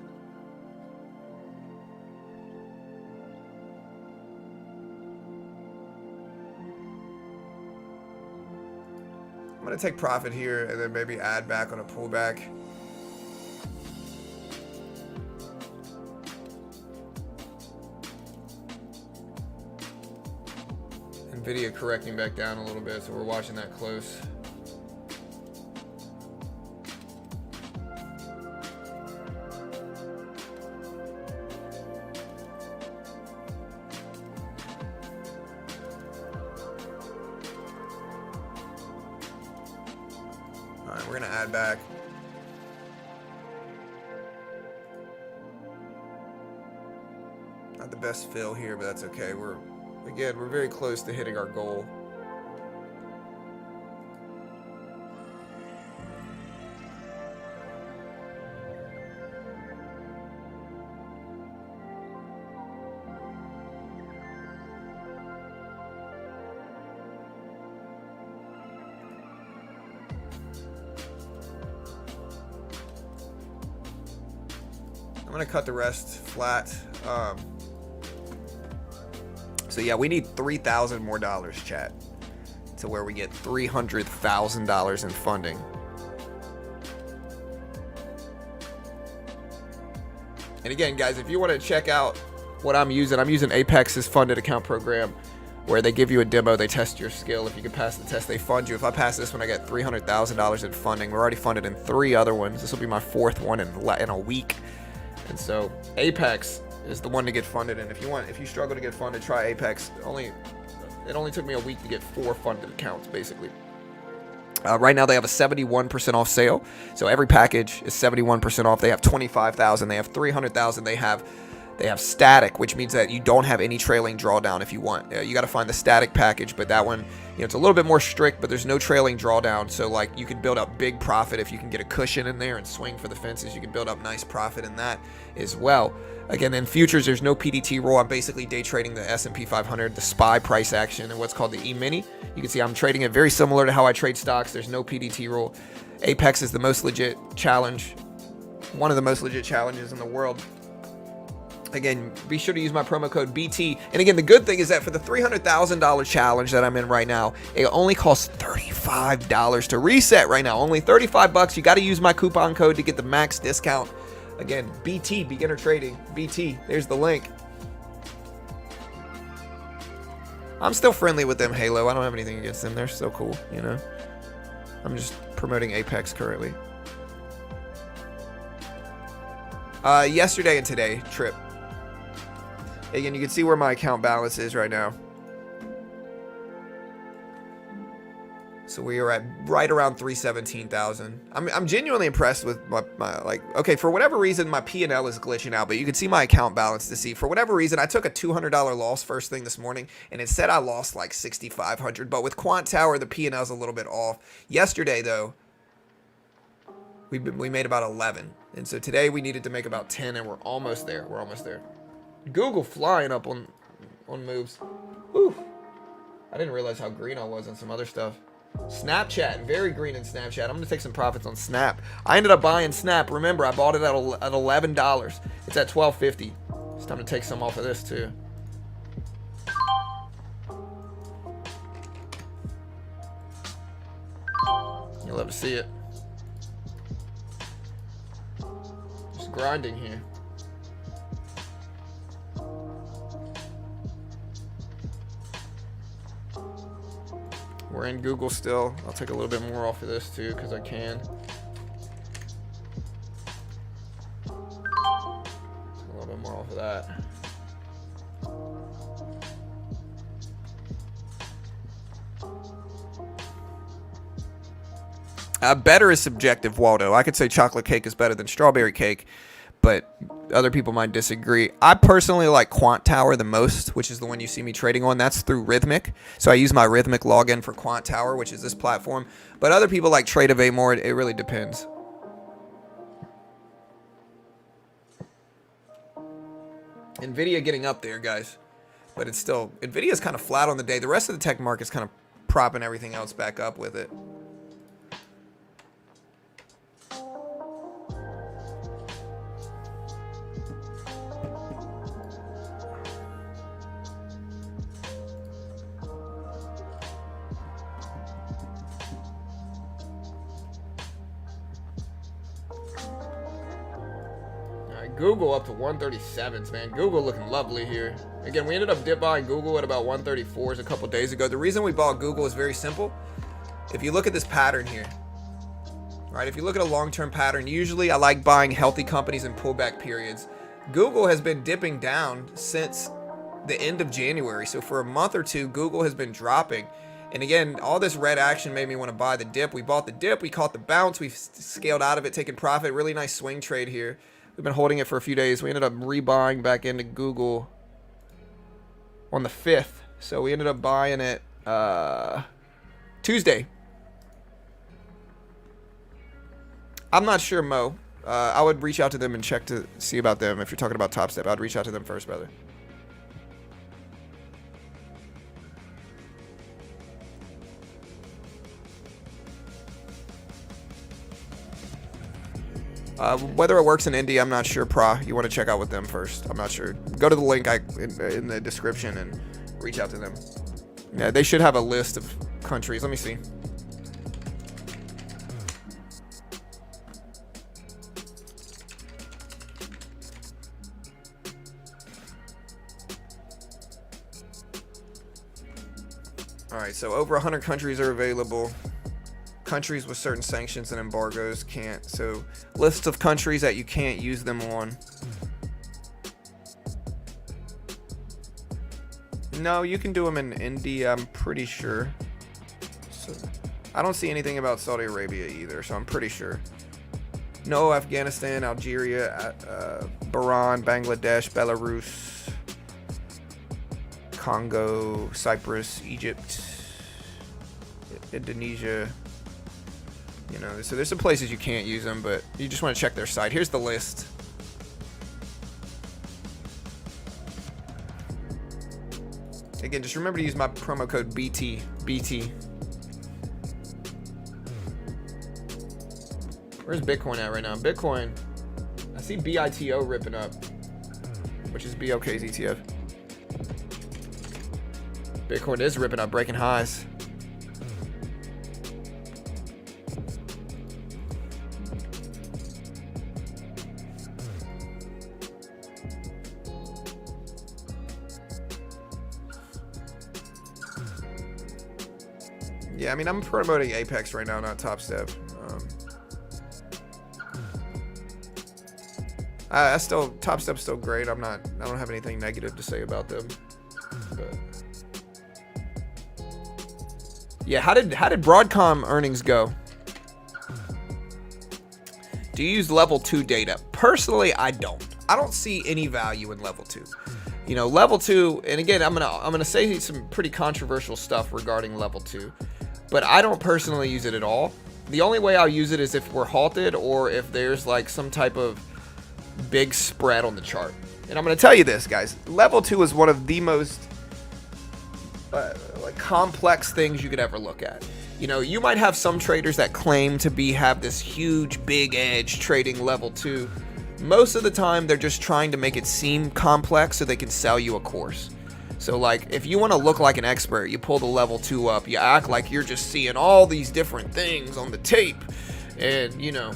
A: I'm going to take profit here and then maybe add back on a pullback. Nvidia correcting back down a little bit, so we're watching that close. Alright, we're gonna add back. Not the best fill here, but that's okay. We're very close to hitting our goal. I'm gonna cut the rest flat. So yeah, we need $3,000 more, chat. to where we get $300,000 in funding. And again, guys, if you want to check out what I'm using Apex's funded account program, where they give you a demo, they test your skill. If you can pass the test, they fund you. If I pass this one, I get $300,000 in funding. We're already funded in 3 other ones. This will be my 4th one in a week. And so Apex is the one to get funded. And if you struggle to get funded, try Apex. It only took me a week to get 4 funded accounts, basically. Right now they have a 71% off sale. So every package is 71% off. They have 25,000. They have 300,000. They have static, which means that you don't have any trailing drawdown if you want. You got to find the static package, but that one, it's a little bit more strict, but there's no trailing drawdown. So like you can build up big profit if you can get a cushion in there and swing for the fences. You can build up nice profit in that as well. Again, in futures, there's no PDT rule. I'm basically day trading the S&P 500, the SPY price action, and what's called the E-mini. You can see I'm trading it very similar to how I trade stocks. There's no PDT rule. Apex is the most legit challenge, one of the most legit challenges in the world. Again, be sure to use my promo code BT. And again, the good thing is that for the $300,000 challenge that I'm in right now, it only costs $35 to reset right now. Only $35. You got to use my coupon code to get the max discount. Again, BT, beginner trading, BT. There's the link. I'm still friendly with them, Halo. I don't have anything against them. They're so cool, you know. I'm just promoting Apex currently. Yesterday and today, trip. Again, you can see where my account balance is right now. So we are at right around 317,000. I'm genuinely impressed with my okay, for whatever reason, my P&L is glitching out, but you can see my account balance to see. For whatever reason, I took a $200 loss first thing this morning, and it said I lost like 6,500. But with Quant Tower, the P&L is a little bit off. Yesterday, though, we made about 11. And so today we needed to make about 10, and we're almost there. We're almost there. Google flying up on moves. Whew. I didn't realize how green I was on some other stuff. Snapchat, very green in Snapchat. I'm going to take some profits on Snap. I ended up buying Snap. Remember, I bought it at $11. It's at $12.50. It's time to take some off of this, too. You'll love to see it. Just grinding here. We're in Google still. I'll take a little bit more off of this too, because I can. Take a little bit more off of that. Better is subjective, Waldo. I could say chocolate cake is better than strawberry cake, but other people might disagree. I personally like Quant Tower the most, which is the one you see me trading on. That's through Rhythmic. So I use my Rhythmic login for Quant Tower, which is this platform. But other people like Tradeaway more. It really depends. Nvidia getting up there, guys. But it's still, Nvidia's kind of flat on the day. The rest of the tech market's kind of propping everything else back up with it. Google up to 137s, man. Google looking lovely here. Again, we ended up dip buying Google at about 134s a couple days ago. The reason we bought Google is very simple. If you look at this pattern here, right? If you look at a long-term pattern, usually I like buying healthy companies in pullback periods. Google has been dipping down since the end of January. So for a month or two, Google has been dropping. And again, all this red action made me want to buy the dip. We bought the dip. We caught the bounce. We've scaled out of it, taking profit. Really nice swing trade here. We've been holding it for a few days. We ended up rebuying back into Google on the 5th. So we ended up buying it Tuesday. I'm not sure, Mo. I would reach out to them and check to see about them. If you're talking about Top Step, I'd reach out to them first, brother. Whether it works in India, I'm not sure. You want to check out with them first. I'm not sure. Go to the link in the description and reach out to them. Yeah, they should have a list of countries. Let me see. All right, so over 100 countries are available. Countries with certain sanctions and embargoes can't. So lists of countries that you can't use them on. No, you can do them in India, I'm pretty sure. So I don't see anything about Saudi Arabia either, so I'm pretty sure. No, Afghanistan, Algeria, Bahrain, Bangladesh, Belarus, Congo, Cyprus, Egypt, Indonesia. You know, so there's some places you can't use them, but you just want to check their site. Here's the list. Again, just remember to use my promo code BT. Where's Bitcoin at right now? Bitcoin, I see BITO ripping up, which is BOK's ETF. Bitcoin is ripping up, breaking highs. Yeah, I mean, I'm promoting Apex right now, not Top Step. Top Step's still great. I don't have anything negative to say about them. But yeah, how did Broadcom earnings go? Do you use level 2 data? Personally, I don't. I don't see any value in level 2. You know, level 2, and again, I'm gonna say some pretty controversial stuff regarding level 2. But I don't personally use it at all. The only way I'll use it is if we're halted or if there's like some type of big spread on the chart. And I'm going to tell you this, guys. Level 2 is one of the most like complex things you could ever look at. You know, you might have some traders that claim to have this huge big edge trading level 2. Most of the time, they're just trying to make it seem complex so they can sell you a course. So like, if you want to look like an expert, you pull the level 2 up, you act like you're just seeing all these different things on the tape, and you know,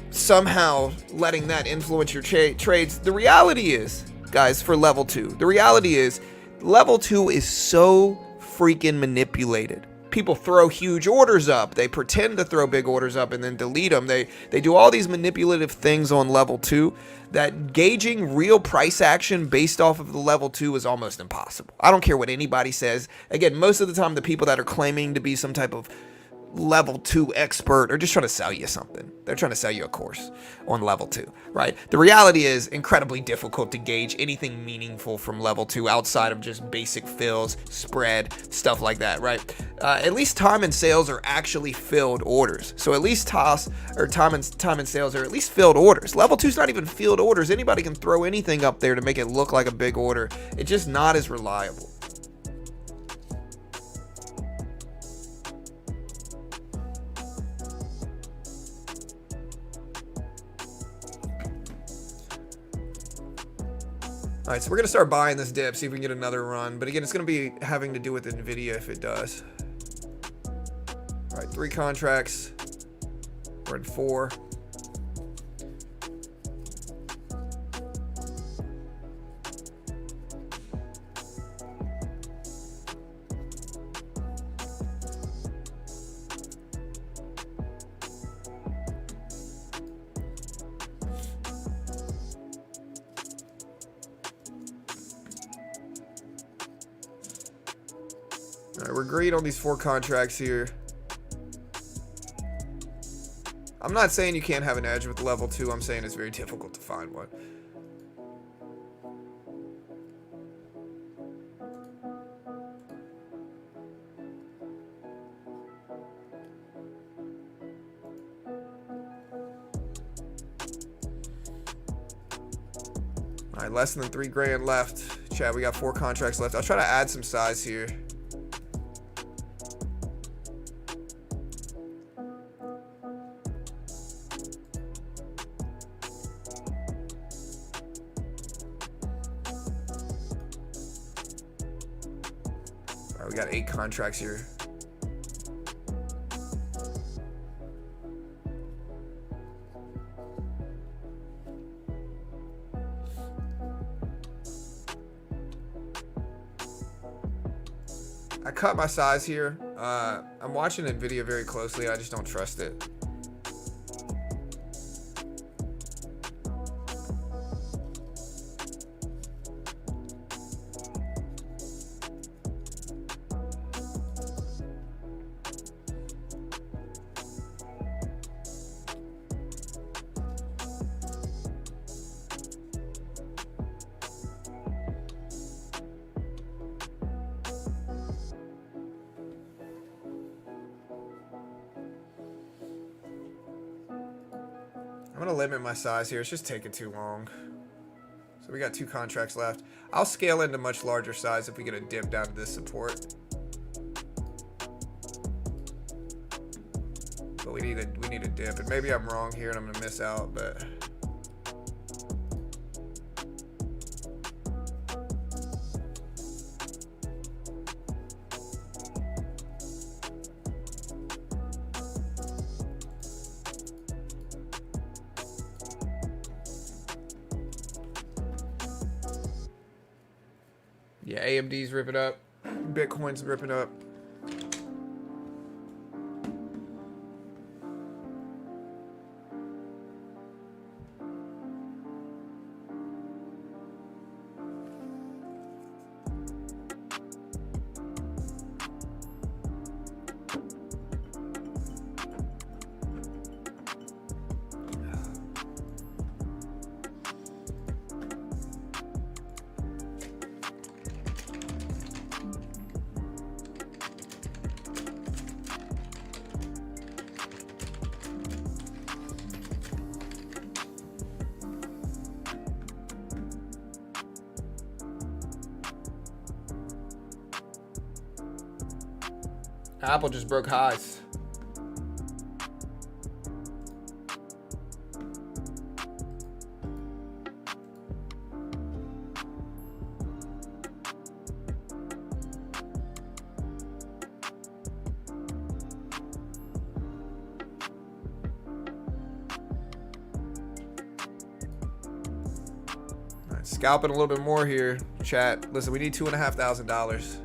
A: somehow letting that influence your trades. The reality is, guys, for level 2, the reality is level 2 is so freaking manipulated. People throw huge orders up, they pretend to throw big orders up and then delete them. They do all these manipulative things on level 2 that gauging real price action based off of the level 2 is almost impossible. I don't care what anybody says. Again, most of the time the people that are claiming to be some type of level 2 expert are just trying to sell you something. They're trying to sell you a course on level 2, right? The reality is incredibly difficult to gauge anything meaningful from level 2 outside of just basic fills, spread, stuff like that, right? At least time and sales are actually filled orders. So at least time and sales are at least filled orders. Level 2 is not even filled orders. Anybody can throw anything up there to make it look like a big order. It's just not as reliable. All right, so we're going to start buying this dip, see if we can get another run. But again, it's going to be having to do with NVIDIA if it does. All right, 3 contracts. We're in 4. All right, we're agreed on these 4 contracts here. I'm not saying you can't have an edge with level 2. I'm saying it's very difficult to find one. All right, less than 3 grand left. Chat, we got 4 contracts left. I'll try to add some size here. We got 8 contracts here. I cut my size here. I'm watching NVIDIA very closely. I just don't trust it. I'm gonna limit my size here. It's just taking too long. So we got 2 contracts left. I'll scale into much larger size if we get a dip down to this support. But we need a dip, and maybe I'm wrong here and I'm gonna miss out, but yeah, AMD's ripping up. Bitcoin's ripping up. Apple just broke highs. All right, scalping a little bit more here, chat. Listen, we need $2,500.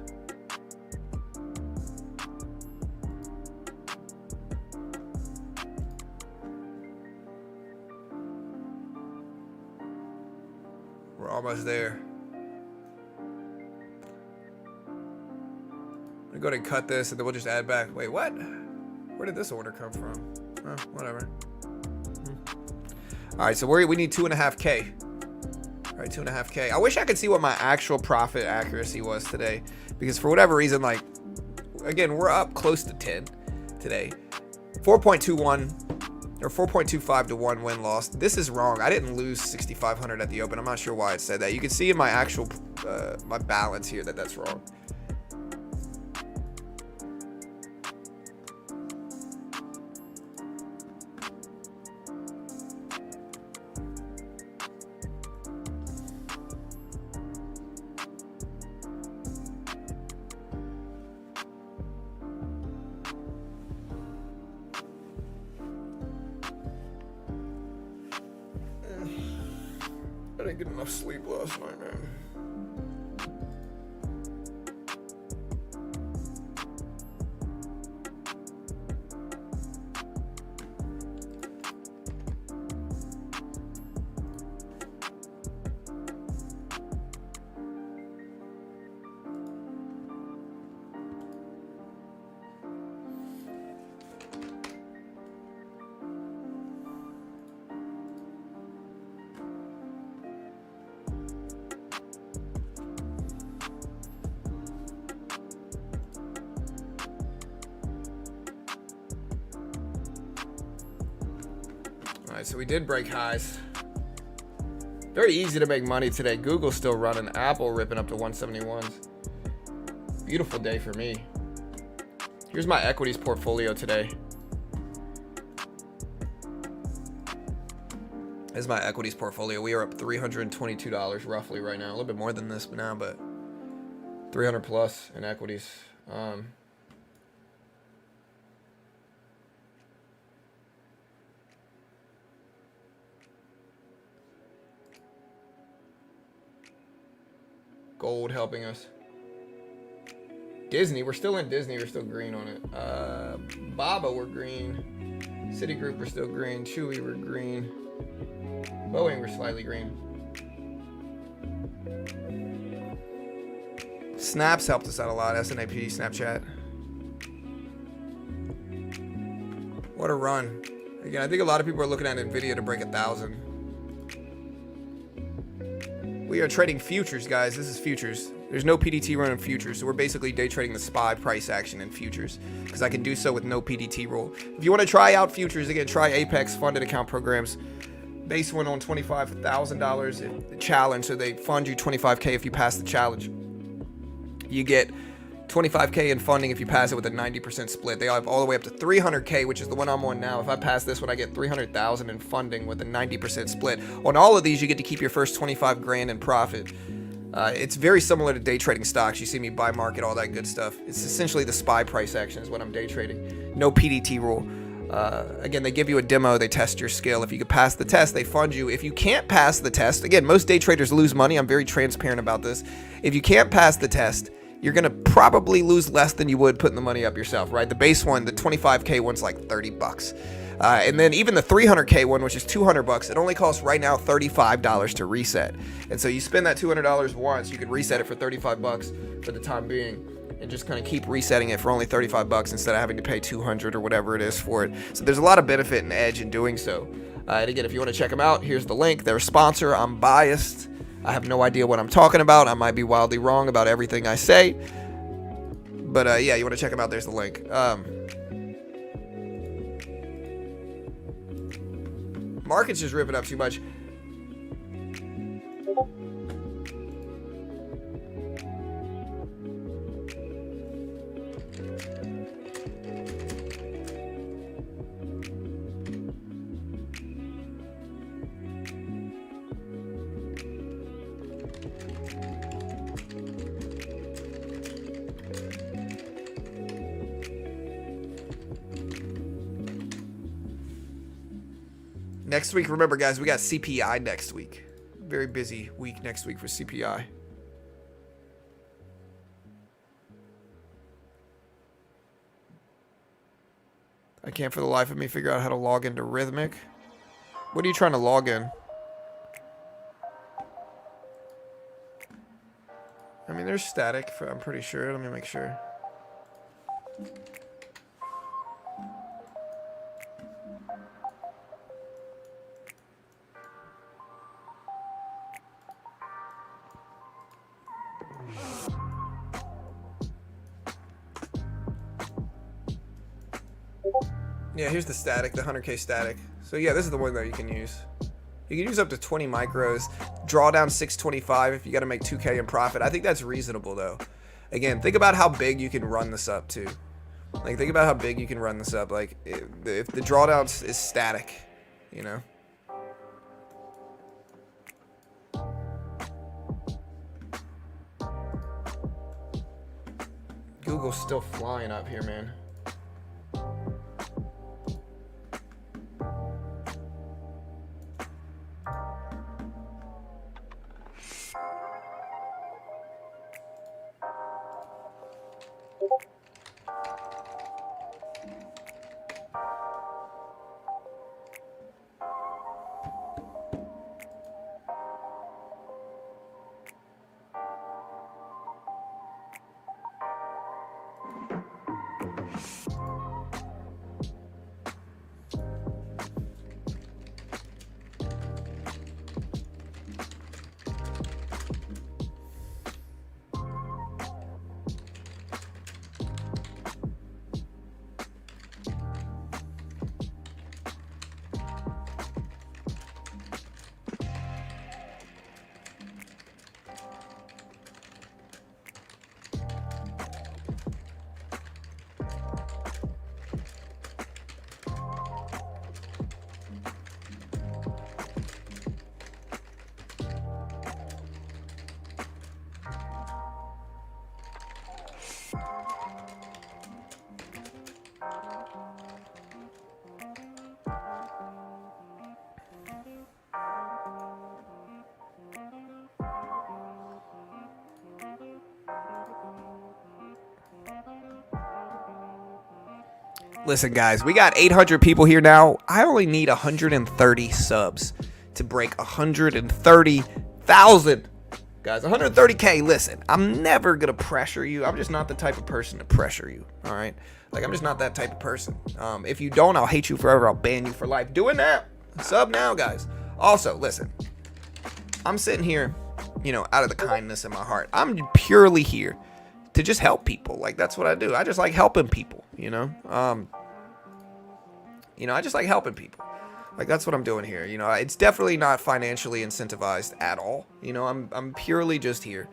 A: We're almost there. I'm gonna go ahead and cut this and then we'll just add back. Wait, what? Where did this order come from? Oh, whatever. All right, so we need 2.5K. All right, 2.5K. I wish I could see what my actual profit accuracy was today, because for whatever reason, like, again, we're up close to 10 today. 4.21 or 4.25 to 1 win loss. This is wrong. I didn't lose 6,500 at the open. I'm not sure why it said that. You can see in my actual my balance here that that's wrong. I didn't get enough sleep last night, man. Alright, so we did break highs. Very easy to make money today. Google's still running. Apple ripping up to 171s. Beautiful day for me. Here's my equities portfolio today. This is my equities portfolio. We are up $322 roughly right now. A little bit more than this now, but 300 plus in equities. Gold helping us. Disney, we're still in Disney. We're still green on it. Baba, we're green. Citigroup, we're still green. Chewy, we're green. Boeing, we're slightly green. Snaps helped us out a lot. SNAP, Snapchat. What a run. Again, I think a lot of people are looking at Nvidia to break 1,000. We are trading futures, guys. This is futures. There's no PDT run in futures, so we're basically day trading the SPY price action in futures because I can do so with no PDT rule. If you want to try out futures, again, try Apex funded account programs. Base one on $25,000 the challenge, so they fund you $25K if you pass the challenge. You get $25K in funding if you pass it with a 90% split. They have all the way up to $300K, which is the one I'm on now. If I pass this one, I get $300,000 in funding with a 90% split. On all of these, you get to keep your first 25 grand in profit. It's very similar to day trading stocks. You see me buy market, all that good stuff. It's essentially the SPY price action is what I'm day trading. No PDT rule. Again, they give you a demo. They test your skill. If you can pass the test, they fund you. If you can't pass the test, again, most day traders lose money. I'm very transparent about this. If you can't pass the test, you're going to probably lose less than you would putting the money up yourself, right? The base one, the 25K one's like $30. And then even the 300K one, which is $200, it only costs right now $35 to reset. And so you spend that $200 once, you could reset it for $35 for the time being, and just kind of keep resetting it for only $35 instead of having to pay $200 or whatever it is for it. So there's a lot of benefit and edge in doing so. And again, if you want to check them out, here's the link. They're a sponsor. I'm biased. I have no idea what I'm talking about. I might be wildly wrong about everything I say. But yeah, you want to check them out, there's the link. Market's just ripping up too much. Next week, remember, guys, we got CPI next week. Very busy week next week for CPI. I can't for the life of me figure out how to log into Rhythmic. What are you trying to log in? I mean, there's static, I'm pretty sure. Let me make sure. Yeah, here's the static, the 100K static. So yeah, this is the one that you can use. You can use up to 20 micros. Drawdown 625 if you got to make 2K in profit. I think that's reasonable though. Again, think about how big you can run this up to. Like, think about how big you can run this up. Like, if the drawdown is static, you know. Google's still flying up here, man. Listen, guys, we got 800 people here now. I only need 130 subs to break 130,000. Guys, 130K. Listen, I'm never going to pressure you. I'm just not the type of person to pressure you. All right? Like, I'm just not that type of person. If you don't, I'll hate you forever. I'll ban you for life. Do it now. Sub now, guys. Also, listen, I'm sitting here, out of the kindness in my heart. I'm purely here to just help people. Like, that's what I do. I just like helping people, I just like helping people. Like, that's what I'm doing here. It's definitely not financially incentivized at all. I'm purely just here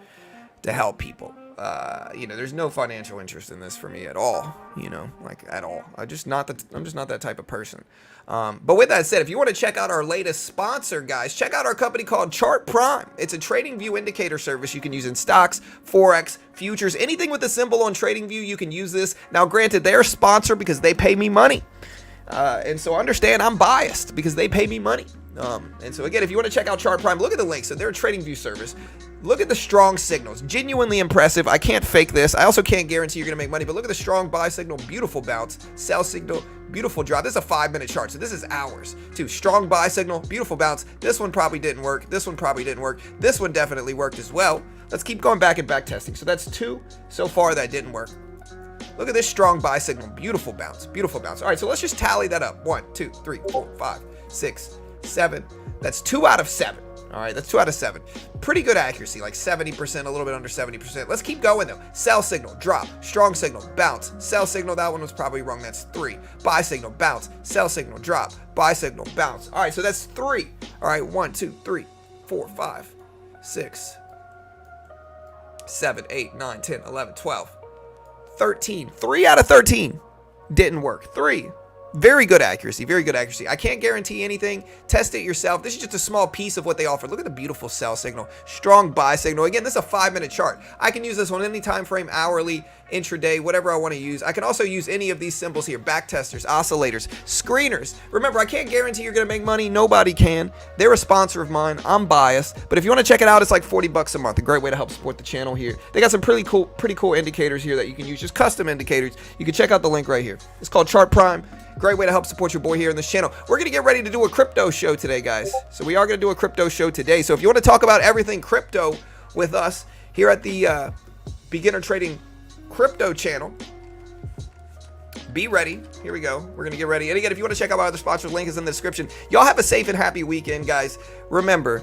A: to help people. There's no financial interest in this for me at all, like at all. I'm just not that type of person. But with that said, if you want to check out our latest sponsor, guys, check out our company called Chart Prime. It's a trading view indicator service you can use in stocks, Forex, futures, anything with a symbol on TradingView, you can use this. Now, granted, they're a sponsor because they pay me money. And so understand I'm biased because they pay me money. And so again, if you want to check out Chart Prime, look at the link. So they're a trading view service. Look at the strong signals. Genuinely impressive. I can't fake this. I also can't guarantee you're going to make money, but look at the strong buy signal, beautiful bounce, sell signal, beautiful drop. This is a 5-minute chart, so this is hours. Too. Strong buy signal, beautiful bounce. This one probably didn't work. This one probably didn't work. This one definitely worked as well. Let's keep going back and back testing. So that's 2 so far that didn't work. Look at this strong buy signal. Beautiful bounce. Beautiful bounce. All right, so let's just tally that up. 1, 2, 3, 4, 5, 6, 7. That's 2 out of 7. All right, that's 2 out of 7. Pretty good accuracy, like 70%, a little bit under 70%. Let's keep going, though. Sell signal, drop. Strong signal, bounce. Sell signal, that one was probably wrong. That's 3. Buy signal, bounce. Sell signal, drop. Buy signal, bounce. All right, so that's 3. All right, 1, 2, 3, 4, 5, 6, 7, 8, 9, 10, 11, 12. 13. 3 out of 13 didn't work. 3. Very good accuracy. Very good accuracy. I can't guarantee anything. Test it yourself. This is just a small piece of what they offer. Look at the beautiful sell signal. Strong buy signal. Again, this is a 5-minute chart. I can use this on any time frame, hourly, intraday, whatever I want to use. I can also use any of these symbols here. Back testers, oscillators, screeners. Remember, I can't guarantee you're going to make money. Nobody can. They're a sponsor of mine. I'm biased. But if you want to check it out, it's like $40 a month. A great way to help support the channel here. They got some pretty cool indicators here that you can use. Just custom indicators. You can check out the link right here. It's called Chart Prime. Great way to help support your boy here in this channel. We're going to get ready to do a crypto show today, guys. So we are going to do a crypto show today. So if you want to talk about everything crypto with us here at the Beginner Trading Crypto channel, be ready. Here we go. We're going to get ready. And again, if you want to check out my other sponsors, link is in the description. Y'all have a safe and happy weekend, guys. Remember,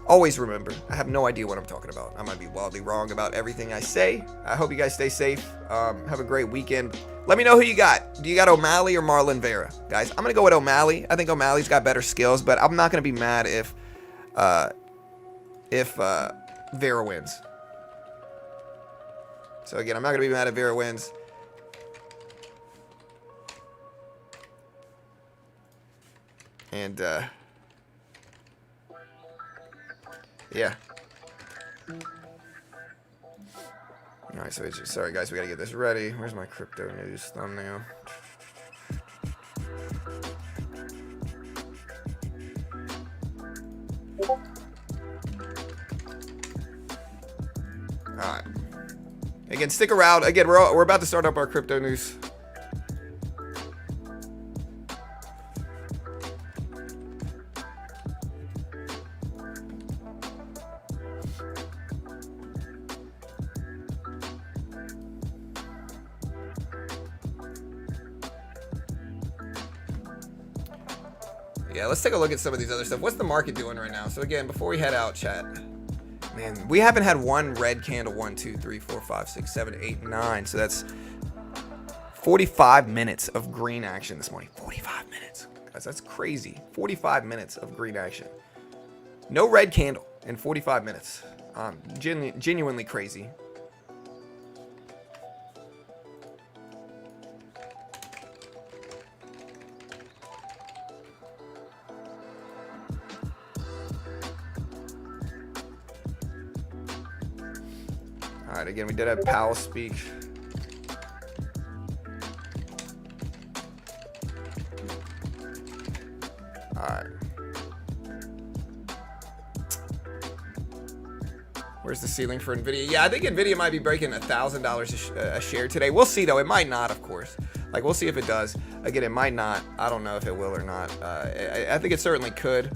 A: always remember, I have no idea what I'm talking about. I might be wildly wrong about everything I say. I hope you guys stay safe. Have a great weekend. Let me know who you got. Do you got O'Malley or Marlon Vera? Guys, I'm going to go with O'Malley. I think O'Malley's got better skills, but I'm not going to be mad if Vera wins. So again, I'm not going to be mad if Vera wins. And, yeah. All right, so sorry guys, we gotta get this ready. Where's my crypto news thumbnail? All right. Again, stick around. Again, we're about to start up our crypto news. Yeah, let's take a look at some of these other stuff. What's the market doing right now? So again, before we head out, chat, man, we haven't had one red candle. 1, 2, 3, 4, 5, 6, 7, 8, 9. So that's 45 minutes of green action this morning. 45 minutes. Guys, that's crazy. 45 minutes of green action. No red candle in 45 minutes. Genuinely crazy. All right, again, we did have Powell speak. All right. Where's the ceiling for NVIDIA? Yeah, I think NVIDIA might be breaking $1,000 a share today. We'll see, though. It might not, of course. Like, we'll see if it does. Again, it might not. I don't know if it will or not. I think it certainly could.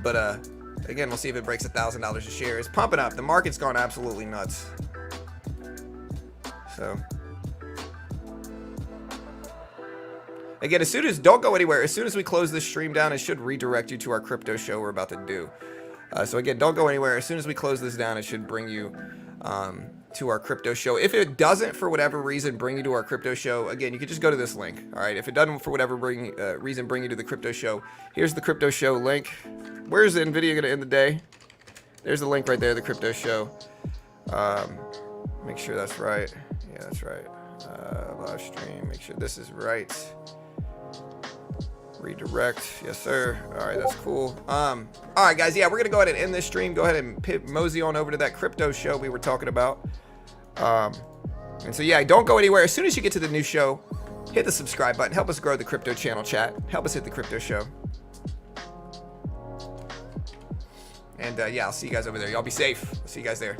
A: But again, we'll see if it breaks $1,000 a share. It's pumping up. The market's gone absolutely nuts. So, again, don't go anywhere. As soon as we close this stream down, it should redirect you to our crypto show we're about to do. So again, don't go anywhere. As soon as we close this down, it should bring you to our crypto show. If it doesn't, for whatever reason, bring you to our crypto show, again, you can just go to this link. All right. If it doesn't, for whatever reason, bring you to the crypto show, here's the crypto show link. Where's the NVIDIA going to end the day? There's the link right there, the crypto show. Make sure that's right. Yeah, that's right. Live stream. Make sure this is right. Redirect. Yes, sir. All right, that's cool. All right, guys. Yeah, we're going to go ahead and end this stream. Go ahead and mosey on over to that crypto show we were talking about. And so, yeah, don't go anywhere. As soon as you get to the new show, hit the subscribe button. Help us grow the crypto channel, chat. Help us hit the crypto show. And, yeah, I'll see you guys over there. Y'all be safe. I'll see you guys there.